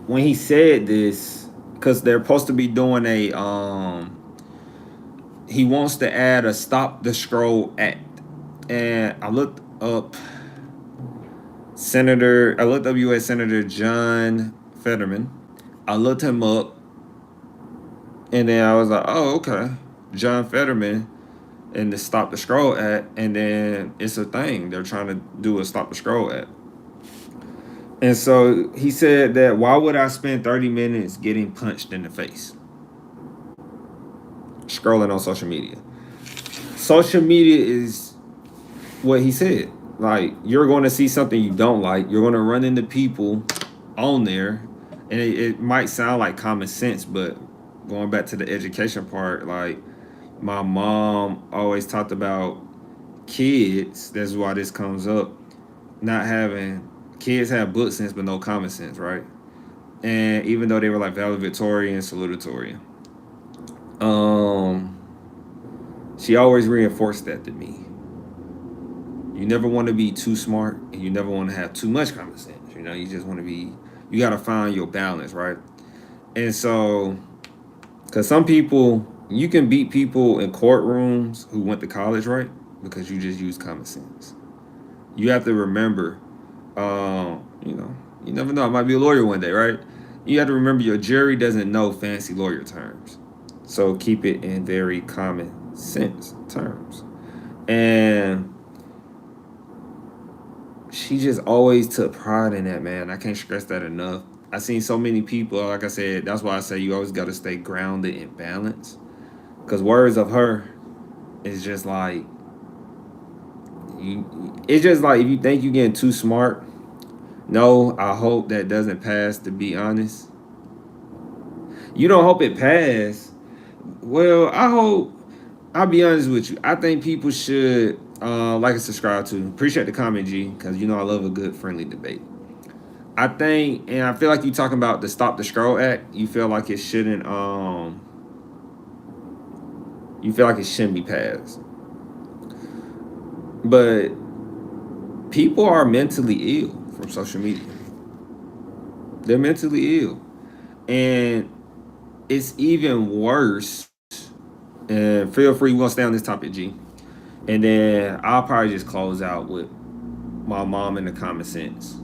[SPEAKER 1] when he said this, because they're supposed to be doing he wants to add a stop the scroll act. And I looked up U.S. Senator John Fetterman. I looked him up, and then I was like, oh, okay. John Fetterman and the Stop the Scroll Act, and then it's a thing. They're trying to do a Stop the Scroll Act. And so he said that why would I spend 30 minutes getting punched in the face? Scrolling on social media. Social media is what he said. Like, you're going to see something you don't like. You're going to run into people on there. And it might sound like common sense, but going back to the education part, like, my mom always talked about kids. That's why this comes up. Not having kids have book sense, but no common sense, right? And even though they were like valedictorian, salutatorian, she always reinforced that to me. You never want to be too smart, and you never want to have too much common sense. You know, you just want to be. You got to find your balance, right? And so, because some people, you can beat people in courtrooms who went to college, right? Because you just use common sense. You have to remember, you never know. I might be a lawyer one day, right? You have to remember your jury doesn't know fancy lawyer terms. So keep it in very common sense terms. And she just always took pride in that, man. I can't stress that enough. I've seen so many people, like I said, that's why I say you always got to stay grounded and balanced. Because words of her is just like, it's just like if you think you're getting too smart, no, I hope that doesn't pass, to be honest. You don't hope it pass. Well, I'll be honest with you. I think people should like and subscribe to. Appreciate the comment, G, because you know I love a good friendly debate. I think, and I feel like you talking about the Stop the Scroll Act. You feel like it shouldn't. You feel like it shouldn't be passed. But people are mentally ill from social media. They're mentally ill, and it's even worse. And feel free, we're gonna stay on this topic, G. And then I'll probably just close out with my mom and the common sense.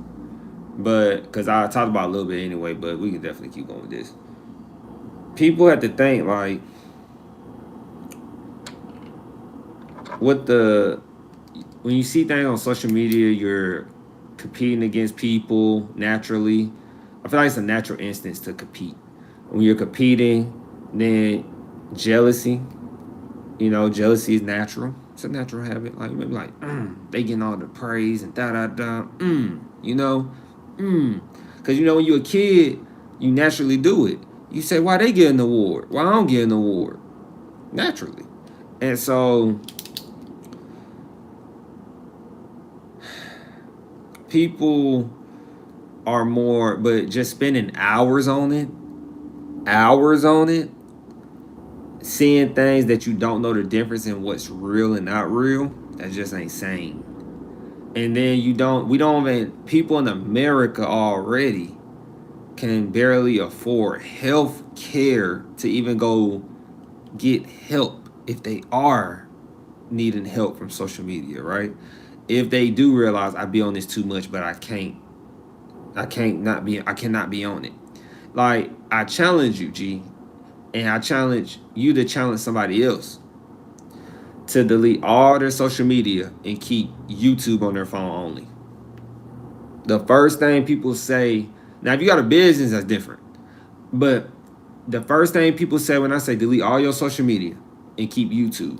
[SPEAKER 1] But because I talked about it a little bit anyway, but we can definitely keep going with this. People have to think like when you see things on social media, you're competing against people naturally. I feel like it's a natural instinct to compete. When you're competing, then jealousy, jealousy is natural. It's a natural habit. Like maybe like, they getting all the praise and da-da-da, Because when you're a kid, you naturally do it. You say, why they get an award? Why I don't get an award? Naturally. And so people are more, but just spending hours on it, seeing things that you don't know the difference in what's real and not real, that just ain't sane. And then people in America already can barely afford health care to even go get help if they are needing help from social media, right? If they do realize I be on this too much, but I cannot be on it. Like, I challenge you, G, and I challenge you to challenge somebody else to delete all their social media and keep YouTube on their phone only. The first thing people say, now if you got a business, that's different. But the first thing people say when I say delete all your social media and keep YouTube.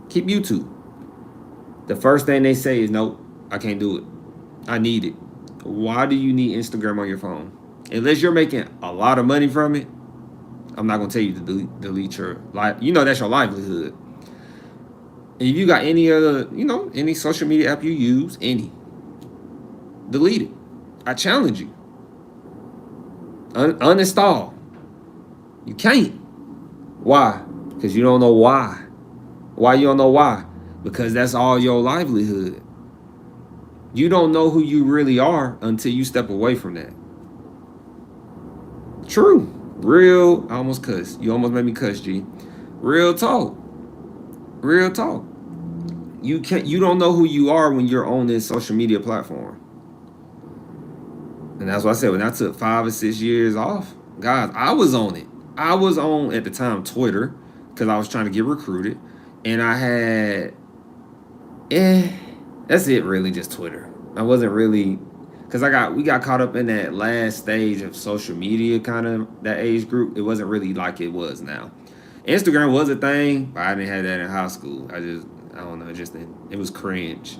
[SPEAKER 1] Keep YouTube. The first thing they say is, nope, I can't do it. I need it. Why do you need Instagram on your phone? Unless you're making a lot of money from it, I'm not gonna tell you to delete your life. You know that's your livelihood. And if you got any other, any social media app you use, delete it. I challenge you. Uninstall. You can't. Why? Because you don't know why. Why you don't know why? Because that's all your livelihood. You don't know who you really are until you step away from that. True. Real. I almost cussed. You almost made me cuss, G. Real talk. Real talk. You don't know who you are when you're on this social media platform. And that's what I said. When I took 5 or 6 years off, guys, I was on it. I was on, at the time, Twitter, because I was trying to get recruited. And I had, that's it really, just Twitter. I wasn't really, because we got caught up in that last stage of social media, kind of that age group. It wasn't really like it was now. Instagram was a thing, but I didn't have that in high school. I don't know, it was cringe.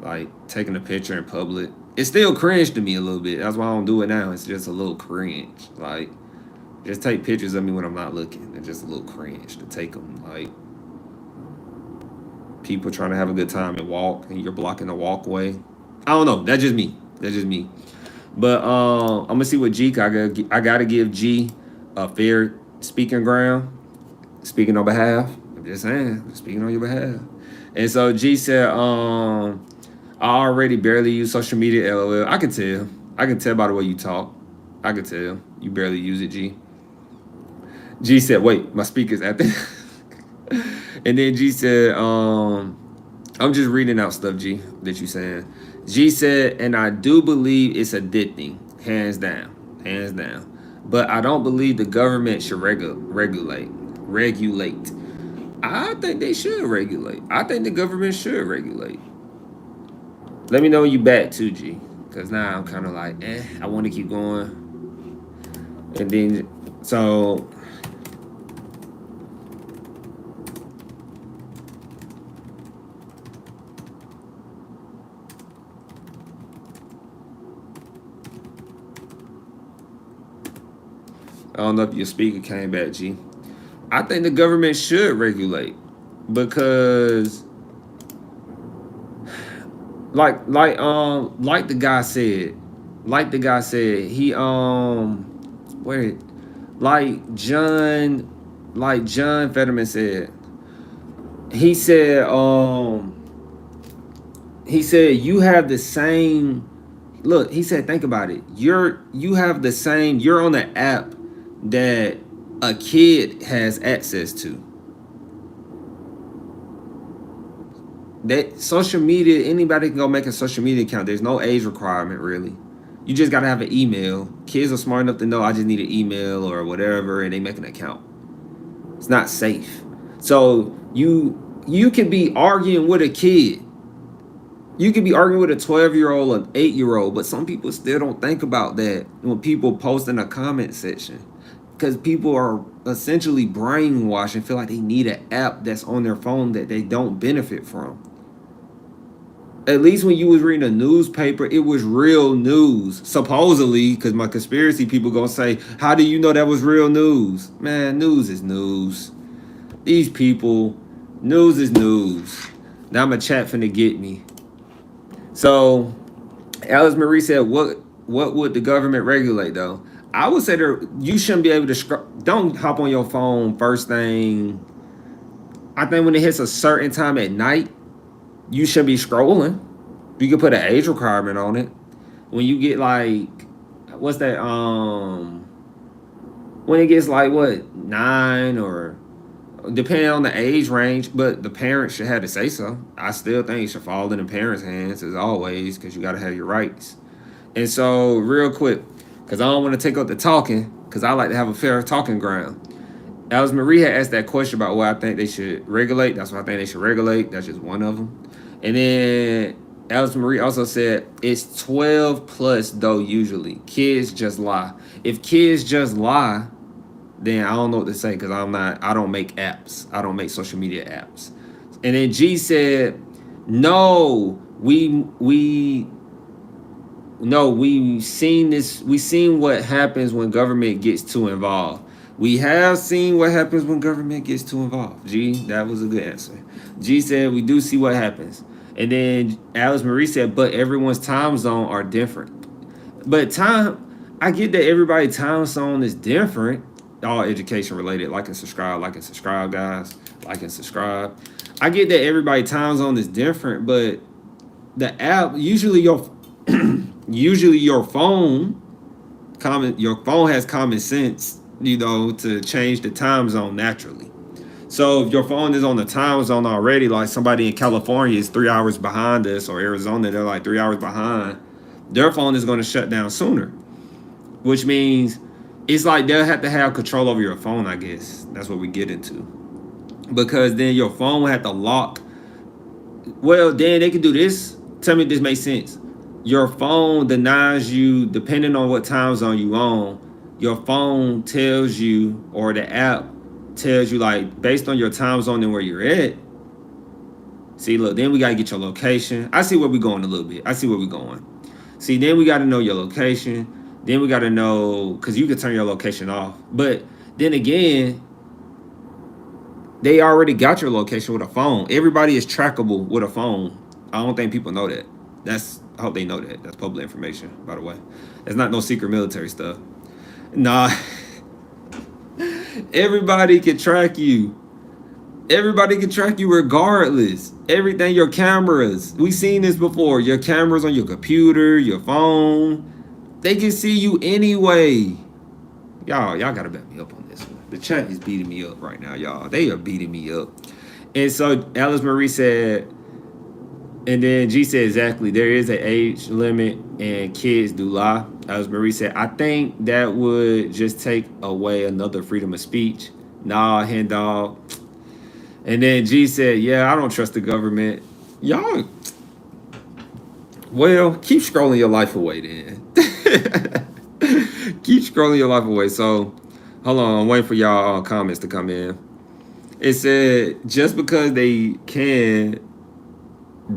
[SPEAKER 1] Like taking a picture in public. It's still cringe to me a little bit. That's why I don't do it now. It's just a little cringe. Like, just take pictures of me when I'm not looking. It's just a little cringe to take them. Like, people trying to have a good time and walk, and you're blocking the walkway. I don't know. That's just me. But I'm gonna see what G. I gotta give G a fair speaking ground. Speaking on behalf. I'm just saying. Speaking on your behalf. And so G said, I already barely use social media, LOL. I can tell. I can tell by the way you talk. I can tell. You barely use it, G. G said, wait, my speaker's at the... And then G said, I'm just reading out stuff, G, that you saying. G said, and I do believe it's addicting, hands down. But I don't believe the government should regulate. I think they should regulate. I think the government should regulate. Let me know when you back too, G. Because now I'm kind of like, I want to keep going. And then, so... I don't know if your speaker came back, G. I think the government should regulate. Because... Like the guy said, he John Fetterman said, he said you have the same look. He said, think about it. You're on the app that a kid has access to. That social media, anybody can go make a social media account. There's no age requirement, really. You just got to have an email. Kids are smart enough to know I just need an email or whatever, and they make an account. It's not safe. So you can be arguing with a kid. You can be arguing with a 12-year-old or 8-year-old, but some people still don't think about that when people post in a comment section. Because people are essentially brainwashed and feel like they need an app that's on their phone that they don't benefit from. At least when you was reading a newspaper, it was real news, supposedly, because my conspiracy people gonna say, how do you know that was real news? Man, news is news. These people, news is news. Now my chat finna get me. So, Alice Marie said, what would the government regulate, though? I would say you shouldn't be able to don't hop on your phone first thing. I think when it hits a certain time at night, you shouldn't be scrolling. You can put an age requirement on it. When you get like, what's that? When it gets like 9 or depending on the age range, but the parents should have to say so. I still think it should fall in the parents' hands as always, because you got to have your rights. And so, real quick, because I don't want to take up the talking, because I like to have a fair talking ground. Alice Marie had asked that question about what I think they should regulate. That's what I think they should regulate. That's just one of them. And then Alice Marie also said it's 12 plus though. Usually, kids just lie. If kids just lie, then I don't know what to say because I don't make apps. I don't make social media apps. And then G said, no, we seen this. We seen what happens when government gets too involved. We have seen what happens when government gets too involved. G, that was a good answer. G said we do see what happens. And then Alice Marie said, but everyone's time zone are different. But I get that everybody's time zone is different. All education related. Like and subscribe, guys. Like and subscribe. I get that everybody's time zone is different, but the app usually your phone has common sense, to change the time zone naturally. So if your phone is on the time zone already, like somebody in California is 3 hours behind us, or Arizona, they're like 3 hours behind, their phone is going to shut down sooner, which means it's like they'll have to have control over your phone, I guess. That's what we get into. Because then your phone will have to lock. Well, then they can do this. Tell me if this makes sense. Your phone denies you, depending on what time zone you on, your phone tells you, or the app tells you, like, based on your time zone and where you're at. See, look, then we got to get your location. I see where we're going a little bit. See, then we got to know your location. Then we got to know, because you can turn your location off. But then again, they already got your location with a phone. Everybody is trackable with a phone. I don't think people know that. I hope they know that. That's public information, by the way. It's not no secret military stuff. Nah. Everybody can track you. Everybody can track you regardless. Everything, your cameras. We've seen this before. Your cameras on your computer, your phone. They can see you anyway. Y'all gotta back me up on this one. The chat is beating me up right now, y'all. They are beating me up. And so Alice Marie said, and then G said, exactly, there is an age limit and kids do lie. Alice Marie said, I think that would just take away another freedom of speech. Nah, hen dog. And then G said, yeah, I don't trust the government. Y'all, well, keep scrolling your life away then. Keep scrolling your life away. So, hold on, I'm waiting for y'all comments to come in. It said, just because they can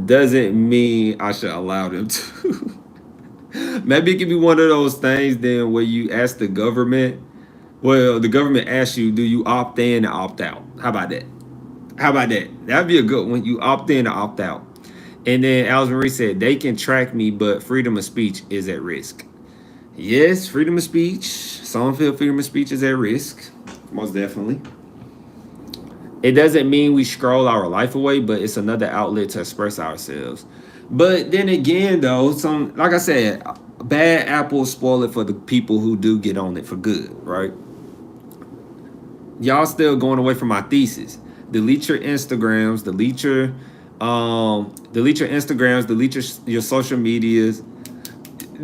[SPEAKER 1] doesn't mean I should allow them to. Maybe it could be one of those things then where you ask the government, well, the government asks you, do you opt in or opt out? How about that? That'd be a good one. You opt in or opt out. And then Alice Marie said, they can track me, but freedom of speech is at risk. Yes, freedom of speech. Some feel freedom of speech is at risk. Most definitely. It doesn't mean we scroll our life away, but it's another outlet to express ourselves. But then again, though, like I said, bad apples spoil it for the people who do get on it for good, right? Y'all still going away from my thesis. Delete your Instagrams, delete your Instagrams, delete your social medias.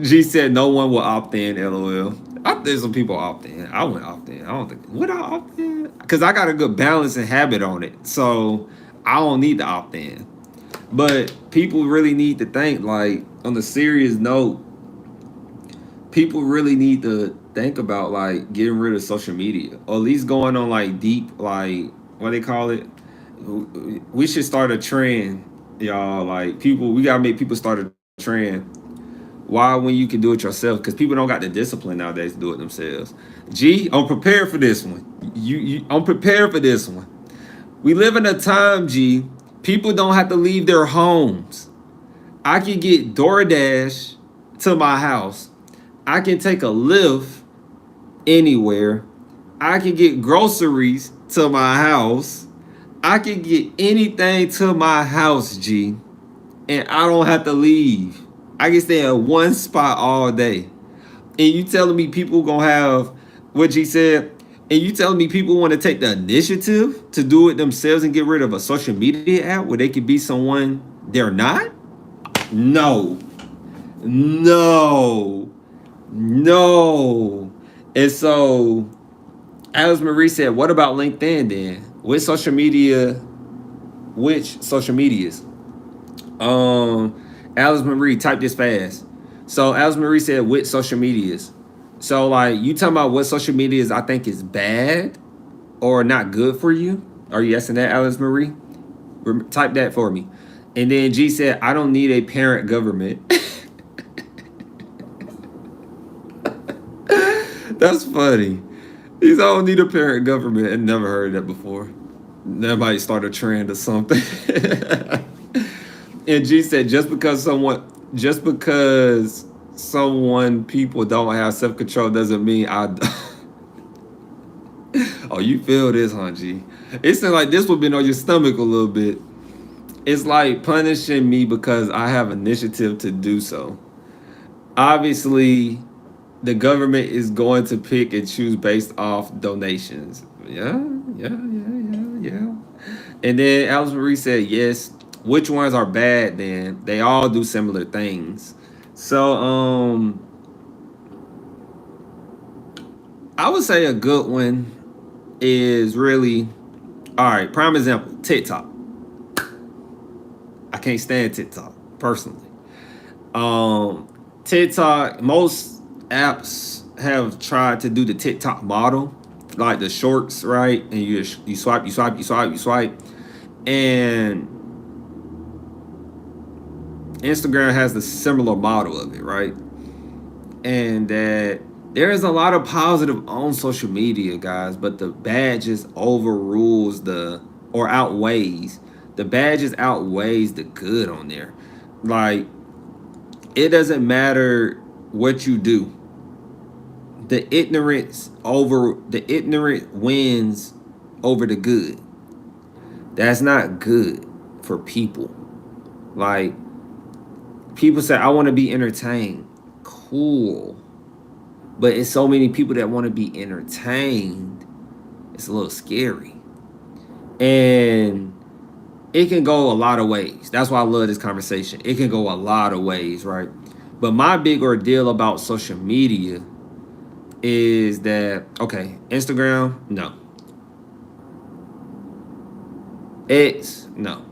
[SPEAKER 1] G said no one will opt in, LOL. I think some people opt in. I wouldn't opt in. I don't think. Would I opt in? Because I got a good balance and habit on it. So I don't need to opt in. But people really need to think, like, on a serious note, people really need to think about, like, getting rid of social media. Or at least going on, like, deep, like, what they call it? We should start a trend, y'all. Like, we got to make people start a trend. Why when you can do it yourself? Because people don't got the discipline nowadays to do it themselves. G, I'm prepared for this one. I'm prepared for this one. We live in a time, G, people don't have to leave their homes. I can get DoorDash to my house. I can take a Lyft anywhere. I can get groceries to my house. I can get anything to my house, G, and I don't have to leave. I can stay in one spot all day. And you telling me people gonna have what G said? And you telling me people want to take the initiative to do it themselves and get rid of a social media app where they could be someone they're not? No. And so Alice Marie said, what about LinkedIn then? Which social medias? Alice Marie, type this fast. So Alice Marie said, with social medias. So like, you talking about what social medias I think is bad or not good for you? Are you asking that, Alice Marie? Type that for me. And then G said, I don't need a parent government. That's funny. He's I don't need a parent government. I never heard that before. That might start a trend or something. And G said, just because someone people don't have self-control doesn't mean I Oh, you feel this, huh, G? It seems like this would be on your stomach a little bit. It's like punishing me because I have initiative to do so. Obviously, the government is going to pick and choose based off donations. Yeah. And then Alice Marie said, yes. Which ones are bad then? They all do similar things. So, I would say a good one is really, all right, prime example, TikTok. I can't stand TikTok, personally. TikTok, most apps have tried to do the TikTok model, like the shorts, right? And you swipe. And Instagram has the similar model of it, right? And that there is a lot of positive on social media, guys, but the bad just overrules outweighs. The bad just outweighs the good on there. Like, it doesn't matter what you do. The ignorant wins over the good. That's not good for people. Like, people say, I want to be entertained. Cool. But it's so many people that want to be entertained. It's a little scary. And it can go a lot of ways. That's why I love this conversation. It can go a lot of ways, right? But my big ordeal about social media is that, okay, Instagram, no. X, no.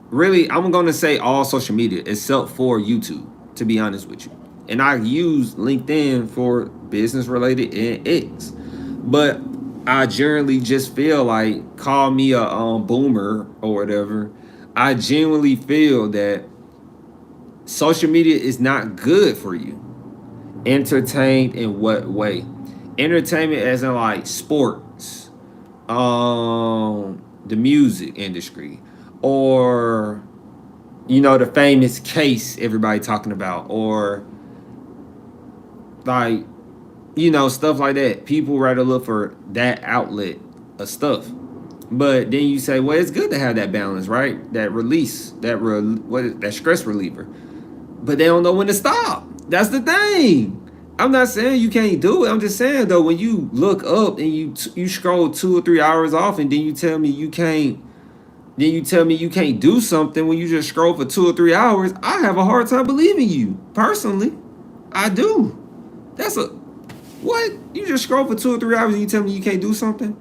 [SPEAKER 1] Really, I'm going to say all social media except for YouTube, to be honest with you. And I use LinkedIn for business related and X. But I generally just feel like, call me a boomer or whatever, I genuinely feel that social media is not good for you. Entertained in what way? Entertainment as in like sports, the music industry, or the famous case everybody talking about, or like stuff like that. People rather look for that outlet of stuff. But then you say, well, it's good to have that balance, right? That release, that stress reliever. But they don't know when to stop. That's the thing. I'm not saying you can't do it. I'm just saying, though, when you look up and you scroll 2 or 3 hours off, and then you tell me you can't do something when you just scroll for 2 or 3 hours, I have a hard time believing you. Personally, I do. What? You just scroll for 2 or 3 hours and you tell me you can't do something?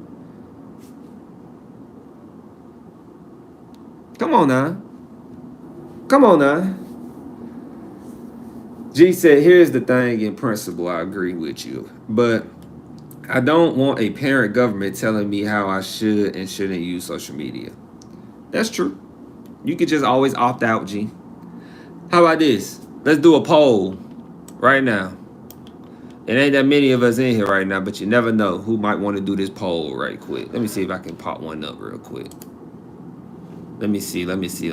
[SPEAKER 1] Come on now. G said, here's the thing, in principle, I agree with you. But I don't want a parent government telling me how I should and shouldn't use social media. That's true. You could just always opt out, G. How about this? Let's do a poll right now. It ain't that many of us in here right now, but you never know who might want to do this poll right quick. Let me see if I can pop one up real quick. Let me see. Let me see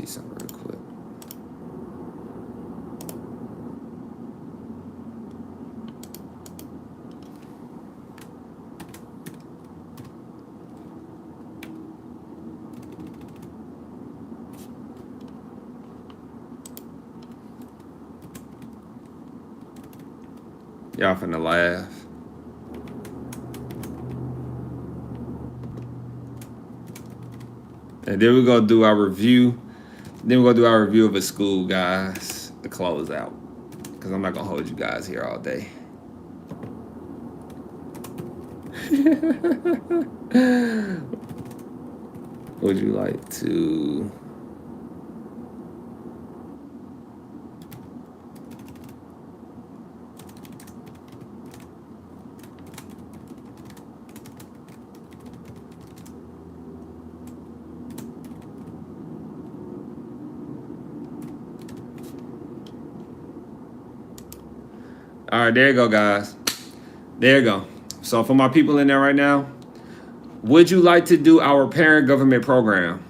[SPEAKER 1] something real quick. Y'all finna laugh. And then we're gonna do our review. Then we're gonna do our review of a school, guys, to close out. Because I'm not gonna hold you guys here all day. Would you like to? All right, there you go, guys. There you go. So for my people in there right now, would you like to do our parent government program?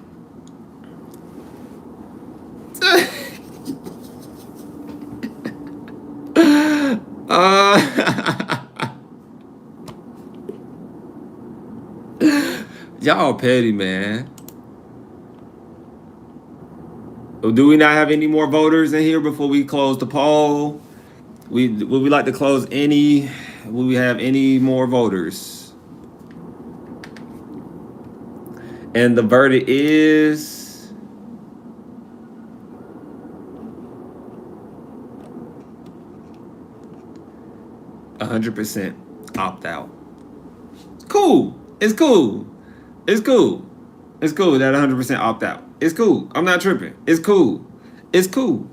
[SPEAKER 1] Y'all petty, man. Do we not have any more voters in here before we close the poll? Would we like to close any? Will we have any more voters? And the verdict is 100% opt out. Cool. It's cool. It's cool. It's cool that 100% opt out. It's cool. I'm not tripping. It's cool. It's cool.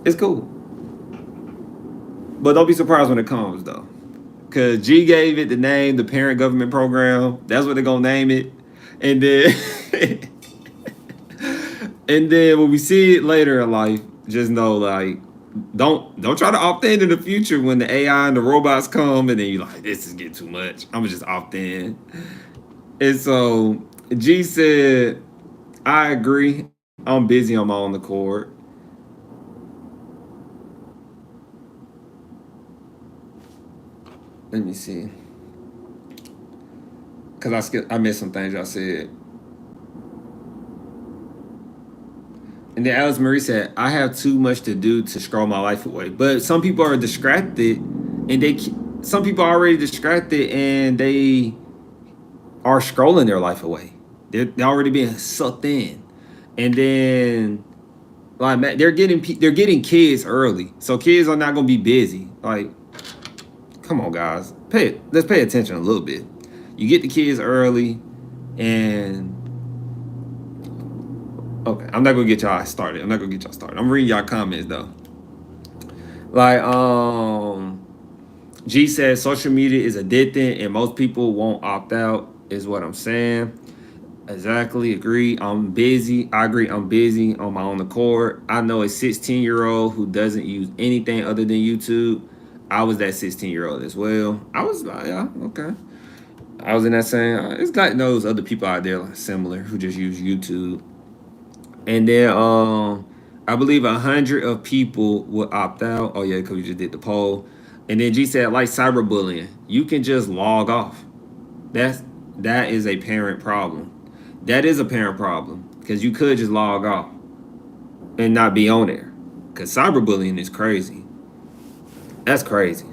[SPEAKER 1] It's cool. But don't be surprised when it comes, though. Because G gave it the name, the parent government program. That's what they're going to name it. And then, and then when we see it later in life, just know, like, don't try to opt in the future when the AI and the robots come and then you're like, this is getting too much. I'm going to just opt in. And so G said, I agree. I'm busy on my own accord. Let me see. Because I missed some things y'all said. And then Alice Marie said, I have too much to do to scroll my life away. But some people are distracted and some people are already distracted and they are scrolling their life away. They're already being sucked in. And then like they're getting kids early. So kids are not gonna be busy. Like, come on, guys. Let's pay attention a little bit. You get the kids early and okay, I'm not gonna get y'all started. I'm reading y'all comments though. Like, G says social media is addicting and most people won't opt out, is what I'm saying. Exactly, agree. I'm busy. I agree. I'm busy on my own accord. I know a 16-year-old who doesn't use anything other than YouTube. I was that 16-year-old as well. I was like, yeah, okay. I was in that same. It's like those other people out there like similar who just use YouTube. And then I believe 100 of people will opt out. Oh yeah, because we just did the poll. And then G said, like cyberbullying, you can just log off. That is a parent problem. That is a parent problem because you could just log off and not be on there. Because cyberbullying is crazy. That's crazy.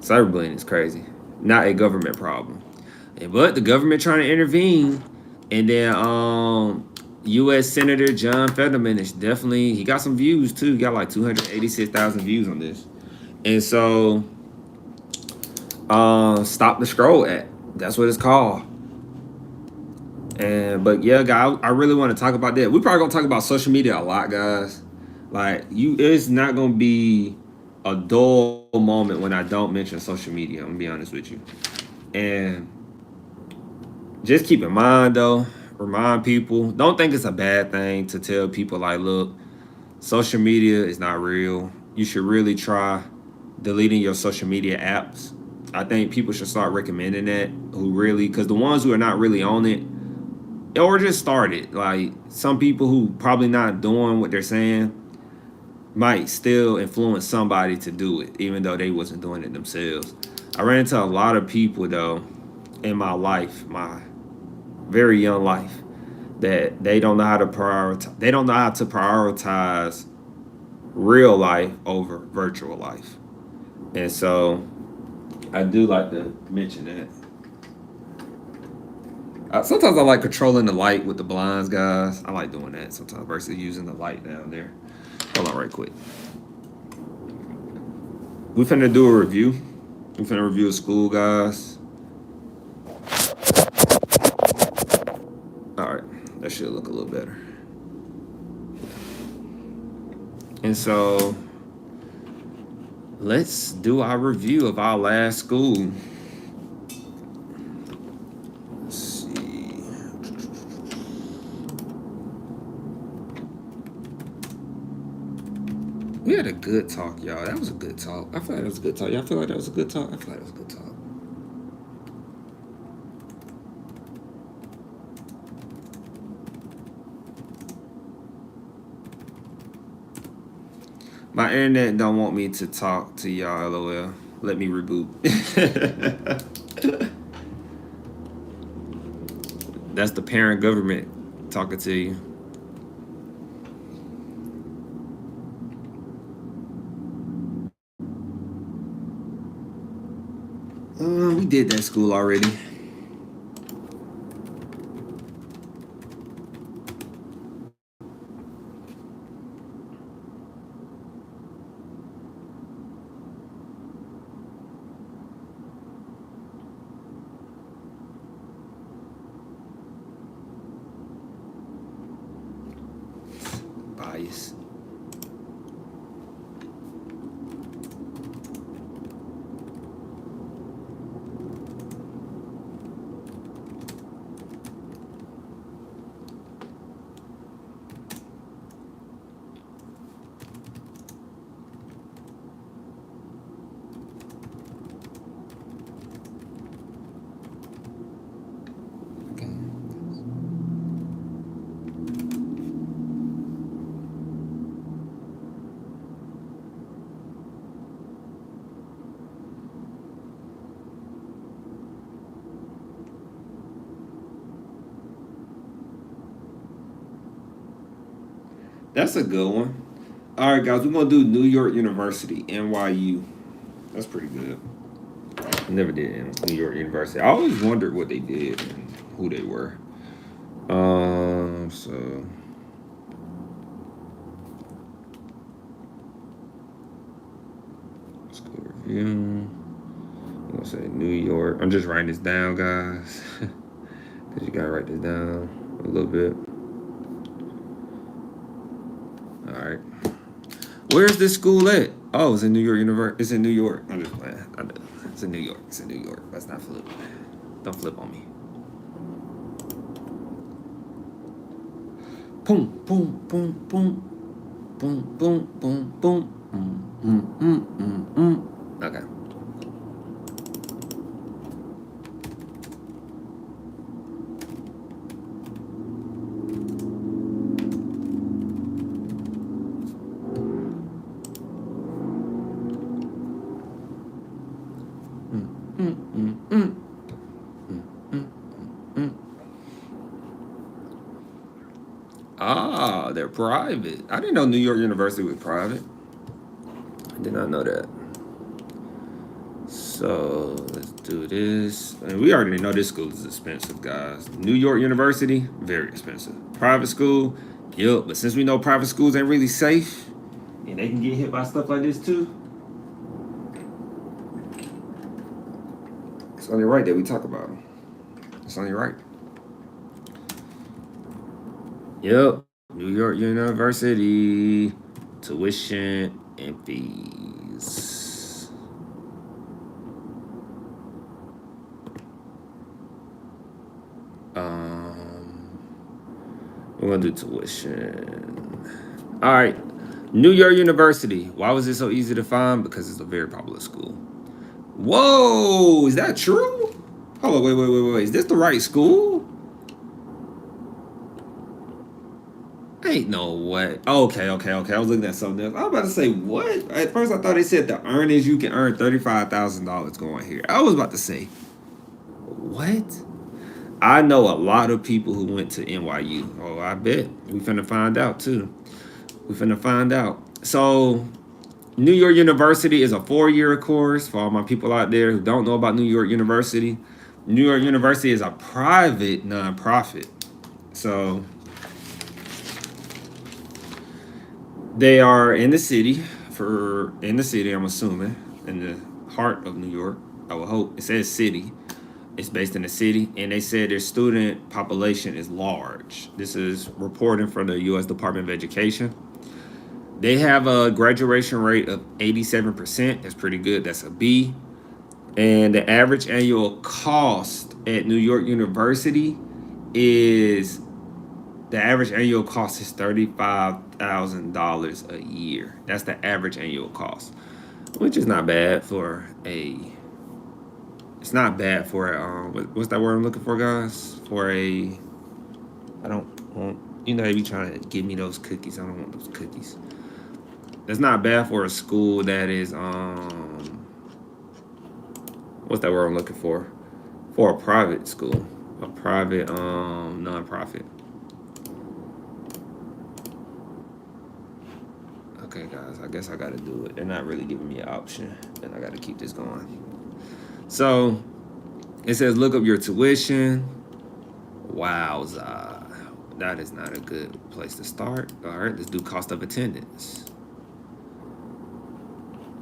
[SPEAKER 1] Cyberbullying is crazy. Not a government problem. But the government trying to intervene. And then U.S. Senator John Fetterman is definitely, he got some views too. He got like 286,000 views on this. And so Stop the Scroll Act. That's what it's called. But yeah, guys, I really want to talk about that. We're probably gonna talk about social media a lot, guys. Like it's not gonna be a dull moment when I don't mention social media. I'm gonna be honest with you. And just keep in mind though, remind people, don't think it's a bad thing to tell people like, look, social media is not real. You should really try deleting your social media apps. I think people should start recommending that who really, because the ones who are not really on it, or just started, like some people who probably not doing what they're saying might still influence somebody to do it, even though they wasn't doing it themselves. I ran into a lot of people though in my life, my very young life, that they don't know how to prioritize. They don't know how to prioritize real life over virtual life. And so I do like to mention that. Sometimes I like controlling the light with the blinds, guys. I like doing that sometimes versus using the light down there. Hold on right quick. We finna do a review. We finna review a school, guys. that should look a little better. And so let's do our review of our last school. Let's see. We had a good talk, y'all. That was a good talk. I feel like that was a good talk. Y'all feel like that was a good talk? I feel like that was a good talk. My internet don't want me to talk to y'all, LOL. Let me reboot. That's the parent government talking to you. We did that school already. Bias. That's a good one. All right, guys, we're gonna do New York University, NYU. That's pretty good. I never did in New York University. I always wondered what they did and who they were. So school review. I'm gonna say New York. I'm just writing this down, guys, because you gotta write this down a little bit. All right. Where's this school at? Oh, it's in New York University. It's in New York. I'm just playing. I know. It's in New York. It's in New York. Let's not flip. Don't flip on me. Boom, boom, boom, boom. Boom, boom, boom, boom. Okay. Ah, they're private. I didn't know New York University was private. I did not know that. So let's do this. And we already know this school is expensive, guys. New York University, very expensive. Private school, yep. But since we know private schools ain't really safe, and they can get hit by stuff like this too, it's only right that we talk about them. It's only right. Yep. New York University, tuition and fees. We're gonna do tuition. All right. New York University. Why was it so easy to find? Because it's a very popular school. Whoa, is that true? Hold on, wait. Is this the right school? Ain't no way. Okay. I was looking at something else. I was about to say, what? At first, I thought they said the earnings you can earn $35,000 going here. I was about to say, what? I know a lot of people who went to NYU. Oh, I bet. We finna find out, too. So, New York University is a 4-year course for all my people out there who don't know about New York University. New York University is a private nonprofit. So, they are in the city, I'm assuming, in the heart of New York. I would hope. It says city. It's based in the city, and they said their student population is large. This is reporting from the U.S. Department of Education. They have a graduation rate of 87%. That's pretty good. That's a B. And the average annual cost at New York University is $35,000 a year. That's the average annual cost, which is not bad for a. It's not bad for a. What's that word I'm looking for, guys? For a. I don't want. You know, they be trying to give me those cookies. I don't want those cookies. That's not bad for a school that is what's that word I'm looking for? For a private school, a private nonprofit. Okay, guys, I guess I gotta do it. They're not really giving me an option, and I gotta keep this going. So it says look up your tuition. Wowza, that is not a good place to start. All right, let's do cost of attendance.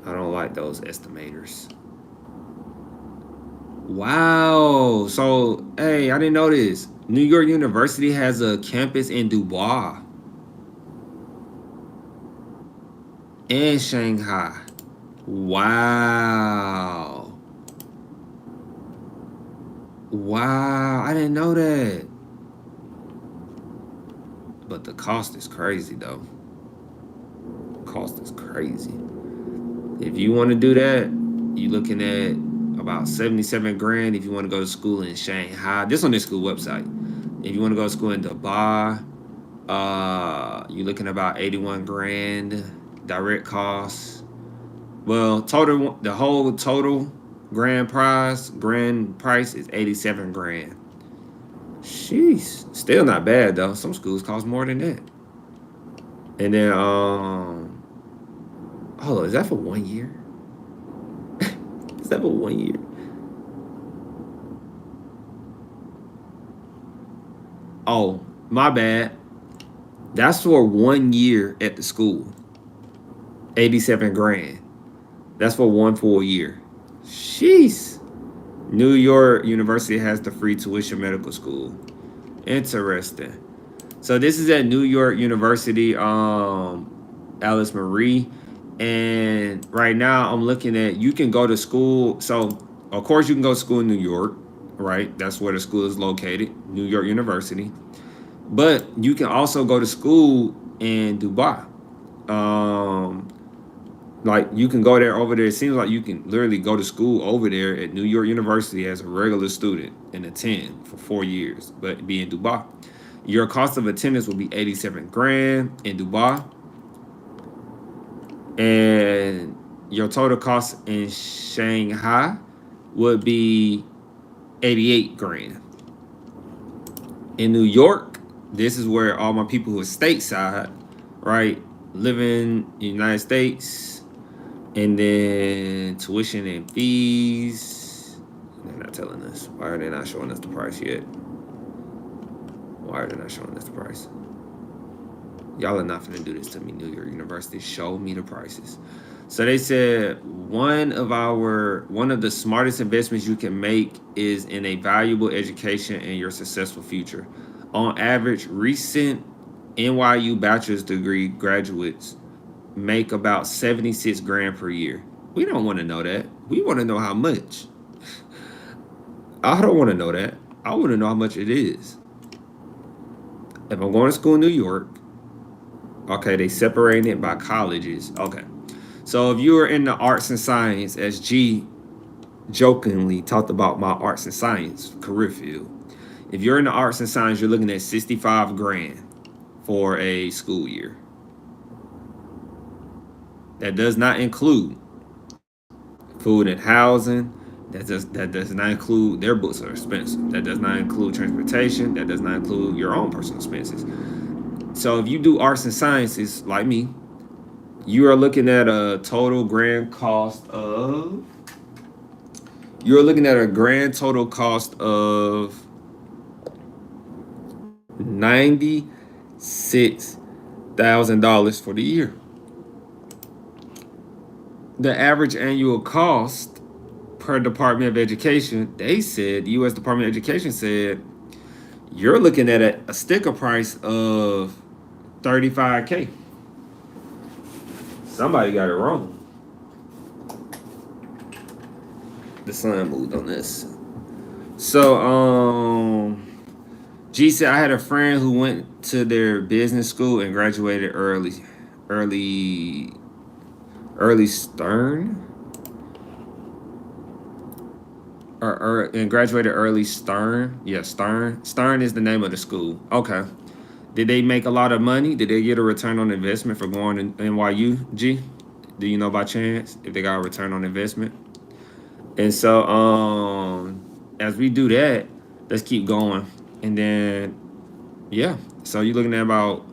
[SPEAKER 1] I don't like those estimators. Wow. So, hey, I didn't know this. New York University has a campus in Dubai and Shanghai. Wow. Wow. I didn't know that. But the cost is crazy, though. Cost is crazy. If you want to do that, you're looking at about 77 grand if you want to go to school in Shanghai. This on this school website. If you want to go to school in Dubai, you're looking at about 81 grand direct costs. Well, the whole total grand price is 87 grand. Sheesh, still not bad though. Some schools cost more than that. And then hold on, is that for 1 year? Is that for 1 year? Oh, my bad. That's for 1 year at the school. 87 grand. That's for one full year. Sheesh. New York University has the free tuition medical school. Interesting. So this is at New York University, Alice Marie. And right now I'm looking at, you can go to school. So of course you can go to school in New York, right? That's where the school is located, New York University. But you can also go to school in Dubai. Like you can go there over there. It seems like you can literally go to school over there at New York University as a regular student and attend for 4 years, but be in Dubai. Your cost of attendance will be 87 grand in Dubai. And your total cost in Shanghai would be 88 grand. In New York, this is where all my people who are stateside, right, live in the United States. And then tuition and fees. They're not telling us. Why are they not showing us the price yet? Why are they not showing us the price? Y'all are not finna do this to me, New York University. Show me the prices. So they said one of the smartest investments you can make is in a valuable education and your successful future. On average, recent NYU bachelor's degree graduates make about 76 grand per year. We don't want to know that. We want to know how much. I don't want to know that. I want to know how much it is. If I'm going to school in New York, okay, they separate it by colleges. Okay. So if you're in the arts and science, as G jokingly talked about my arts and science career field, if you're in the arts and science, you're looking at 65 grand for a school year. That does not include food and housing. That does not include, their books are expensive. That does not include transportation. That does not include your own personal expenses. So if you do arts and sciences like me, you are looking at a total grand cost of, $96,000 for the year. The average annual cost per Department of Education, they said, the U.S. Department of Education said, you're looking at a sticker price of $35K. Somebody got it wrong. The sun moved on this. So, G said, I had a friend who went to their business school and graduated early Stern, and graduated early Stern. Yeah, Stern. Stern is the name of the school. Okay. Did they make a lot of money? Did they get a return on investment for going to NYU, G? Do you know by chance if they got a return on investment? And so, as we do that, let's keep going. And then, yeah. So you're looking at about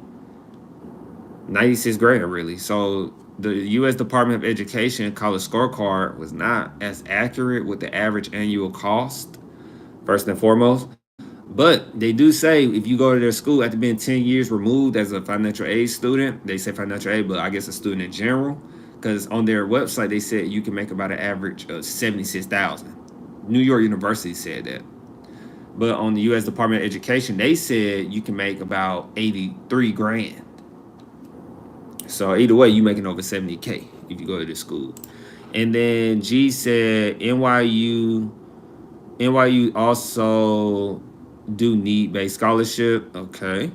[SPEAKER 1] 96 grand, really. So the U.S. Department of Education College Scorecard was not as accurate with the average annual cost, first and foremost. But they do say if you go to their school after being 10 years removed as a financial aid student, they say financial aid, but I guess a student in general, because on their website they said you can make about an average of 76,000. New York University said that. But on the U.S. Department of Education, they said you can make about 83 grand. So either way, you making over 70K if you go to this school. And then G said NYU also do need-based scholarship. Okay.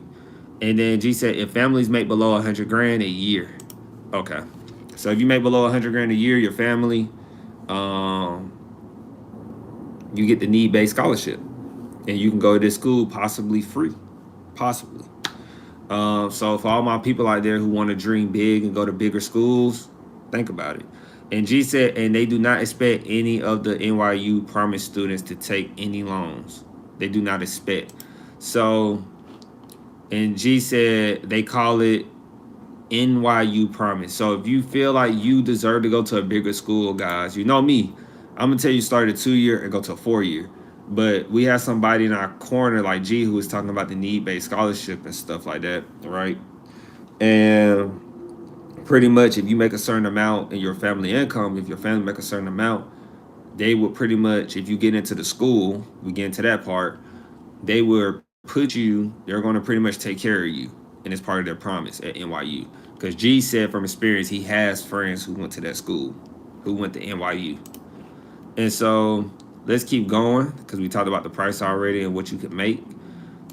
[SPEAKER 1] And then G said if families make below 100 grand a year. Okay. So if you make below 100 grand a year, your family, you get the need-based scholarship. And you can go to this school possibly free. Possibly. So for all my people out there who want to dream big and go to bigger schools, think about it. And G said, and they do not expect any of the NYU Promise students to take any loans. They do not expect. So, and G said they call it NYU Promise. So if you feel like you deserve to go to a bigger school, guys, you know me. I'm going to tell you start a 2-year and go to a 4-year. But we have somebody in our corner like G who was talking about the need-based scholarship and stuff like that, right? And pretty much if you make a certain amount in your family income, if your family make a certain amount, they would pretty much, if you get into the school, we get into that part, they will put you, they're going to pretty much take care of you. And it's part of their promise at NYU. Because G said from experience, he has friends who went to that school, who went to NYU. And so let's keep going because we talked about the price already and what you could make.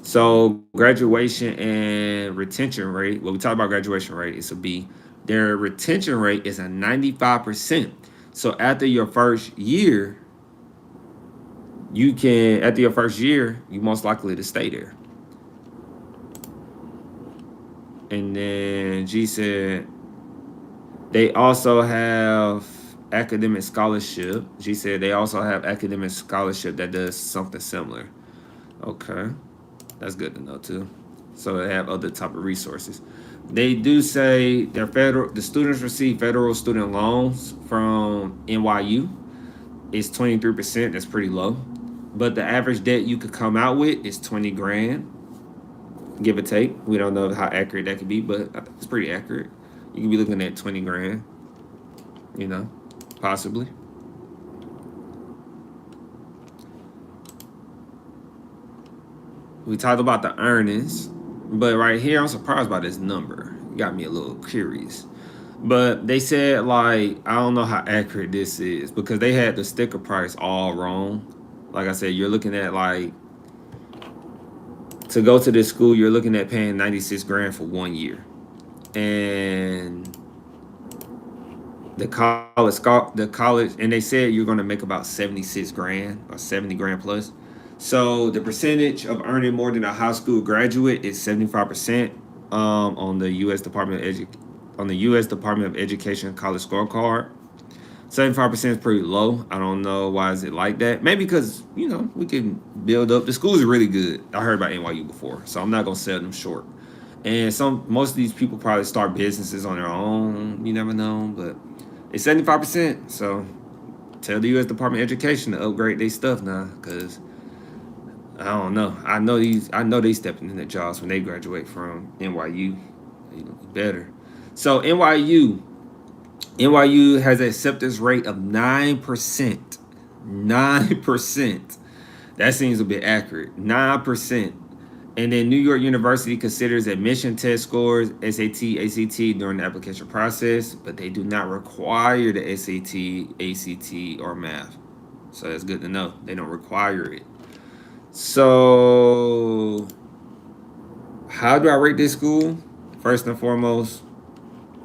[SPEAKER 1] So graduation and retention rate. Well, we talked about graduation rate. It's a B. Their retention rate is a 95%. So after your first year, you're most likely to stay there. And then G said they also have academic scholarship. She said they also have academic scholarship that does something similar. Okay, that's good to know too. So they have other type of resources. They do say the students receive federal student loans from NYU. It's 23%. That's pretty low. But the average debt you could come out with is 20 grand, give or take. We don't know how accurate that could be, but I think it's pretty accurate. You could be looking at 20 grand, possibly. We talked about the earnings, but right here, I'm surprised by this number. It got me a little curious. But they said, I don't know how accurate this is because they had the sticker price all wrong. Like I said, you're looking at to go to this school, you're looking at paying 96 grand for 1 year. And the college, and they said you're going to make about 76 grand or 70 grand plus. So the percentage of earning more than a high school graduate is 75% on the U.S. Department of Education College Scorecard. 75% is pretty low. I don't know why is it like that. Maybe because we can build up. The schools are really good. I heard about NYU before, so I'm not gonna sell them short. And most of these people probably start businesses on their own. You never know, but it's 75%. So tell the U.S. Department of Education to upgrade their stuff now, because I don't know. I know they stepping in their jobs when they graduate from NYU. Better. So NYU has an acceptance rate of 9%. 9%. That seems a bit accurate. 9%. And then New York University considers admission test scores, SAT, ACT, during the application process, but they do not require the SAT, ACT, or math. So that's good to know. They don't require it. So, how do I rate this school? First and foremost,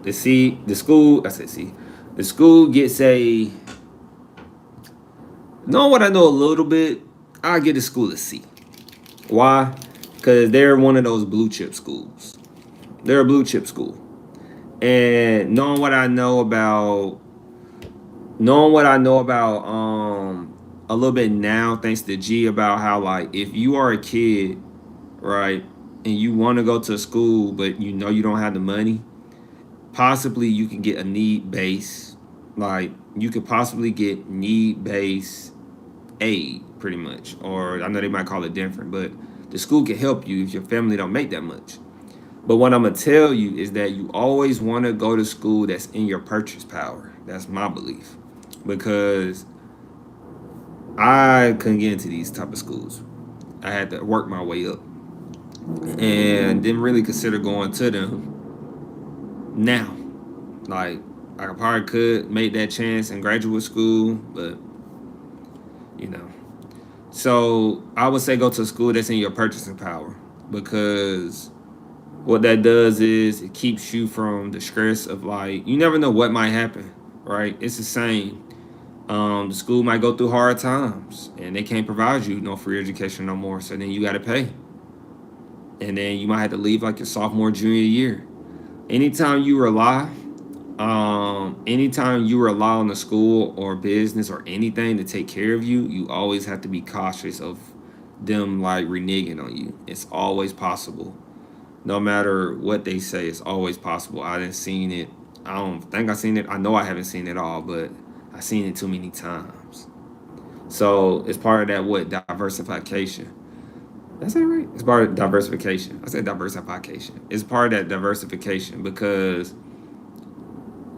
[SPEAKER 1] the school gets a, knowing what I know a little bit, I'll give the school a C. Why? Because they're one of those blue chip schools. They're a blue chip school. And knowing what I know about a little bit now, thanks to G, about how, like, if you are a kid, right, and you want to go to school but you know you don't have the money, possibly you can get a need-based, like, you could possibly get need-based aid, pretty much. Or I know they might call it different, but the school can help you if your family don't make that much. But what I'm gonna tell you is that you always want to go to school that's in your purchase power. That's my belief, because I couldn't get into these type of schools. I had to work my way up, and didn't really consider going to them. Now, like, I probably could make that chance in graduate school, but you know. So I would say go to a school that's in your purchasing power, because what that does is it keeps you from the stress of, like, you never know what might happen, right? It's the same. The school might go through hard times and they can't provide you no free education no more. So then you got to pay. And then you might have to leave like your sophomore, junior year. Anytime you rely on the school or business or anything to take care of you, you always have to be cautious of them, like, reneging on you. It's always possible. No matter what they say, it's always possible. I didn't seen it. I don't think I seen it. I know I haven't seen it all, but I've seen it too many times. So it's part of that, what, diversification. That's that right? It's part of diversification. I said diversification. It's part of that diversification, because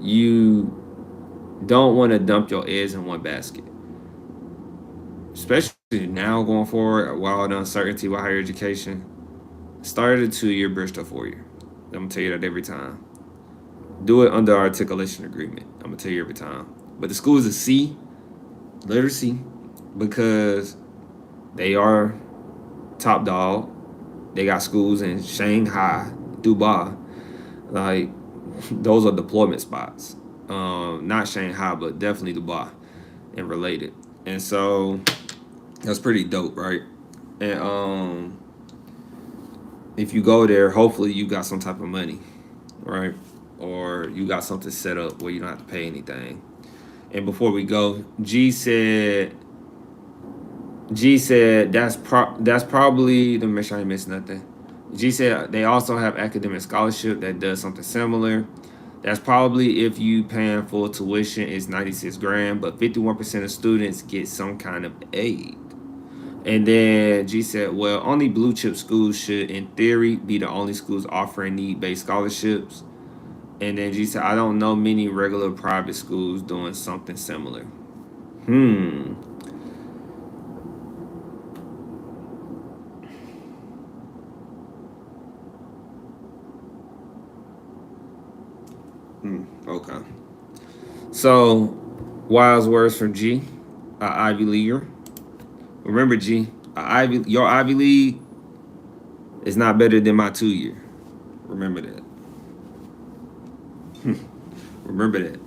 [SPEAKER 1] you don't want to dump your eggs in one basket. Especially now going forward, while the uncertainty with higher education. Start at a 2-year, bridge to a 4-year. I'm gonna tell you that every time. Do it under articulation agreement. I'm gonna tell you every time. But the school is a C, literacy, because they are top dog. They got schools in Shanghai, Dubai. Like, those are deployment spots. Not Shanghai, but definitely Dubai and related. And so that's pretty dope, right? And if you go there, hopefully you got some type of money, right? Or you got something set up where you don't have to pay anything. And before we go, G said that's probably, to make sure I ain't miss nothing. G said they also have academic scholarship that does something similar. That's probably, if you paying full tuition, it's 96 grand, but 51% of students get some kind of aid. And then G said, well, only blue chip schools should, in theory, be the only schools offering need-based scholarships. And then G said, I don't know many regular private schools doing something similar. Okay. So, wise words from G, a Ivy Leaguer. Remember, G, your Ivy League is not better than my 2-year. Remember that. Remember that.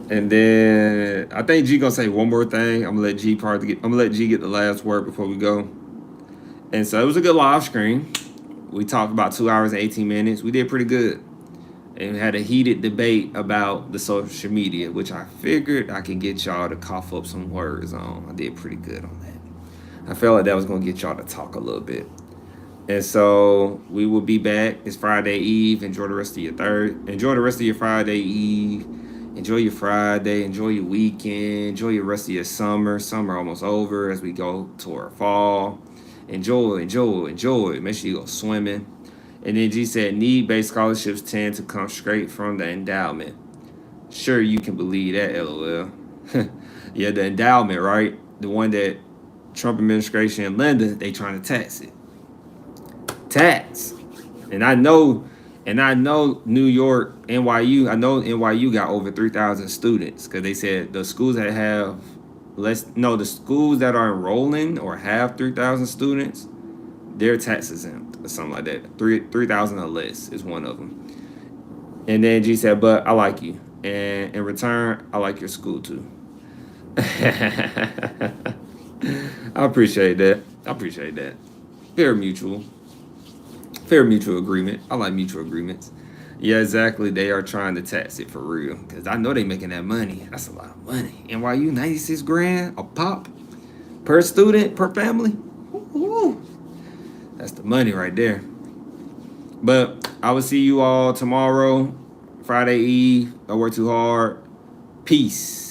[SPEAKER 1] And then I think G gonna say one more thing. I'm gonna let G get the last word before we go. And so it was a good live stream. We talked about 2 hours and 18 minutes. We did pretty good. And we had a heated debate about the social media, which I figured I could get y'all to cough up some words on. I did pretty good on that. I felt like that was going to get y'all to talk a little bit. And so we will be back. It's Friday Eve. Enjoy the rest of your Friday Eve. Enjoy your Friday. Enjoy your weekend. Enjoy the rest of your summer. Summer almost over as we go toward fall. Enjoy. Make sure you go swimming. And then G said, need-based scholarships tend to come straight from the endowment. Sure, you can believe that, LOL. Yeah, the endowment, right? The one that Trump administration and Linda, they trying to tax it. Tax. And I know New York, NYU, I know NYU got over 3,000 students because they said the schools that have the schools that are enrolling or have 3,000 students, they're tax exempt or something like that. 3,000 or less is one of them. And then G said, but I like you. And in return, I like your school too. I appreciate that. Fair mutual. Fair mutual agreement. I like mutual agreements. Yeah, exactly. They are trying to tax it for real. Because I know they making that money. That's a lot of money. NYU, 96 grand a pop per student, per family. Woo-hoo. That's the money right there. But I will see you all tomorrow, Friday Eve. Don't work too hard. Peace.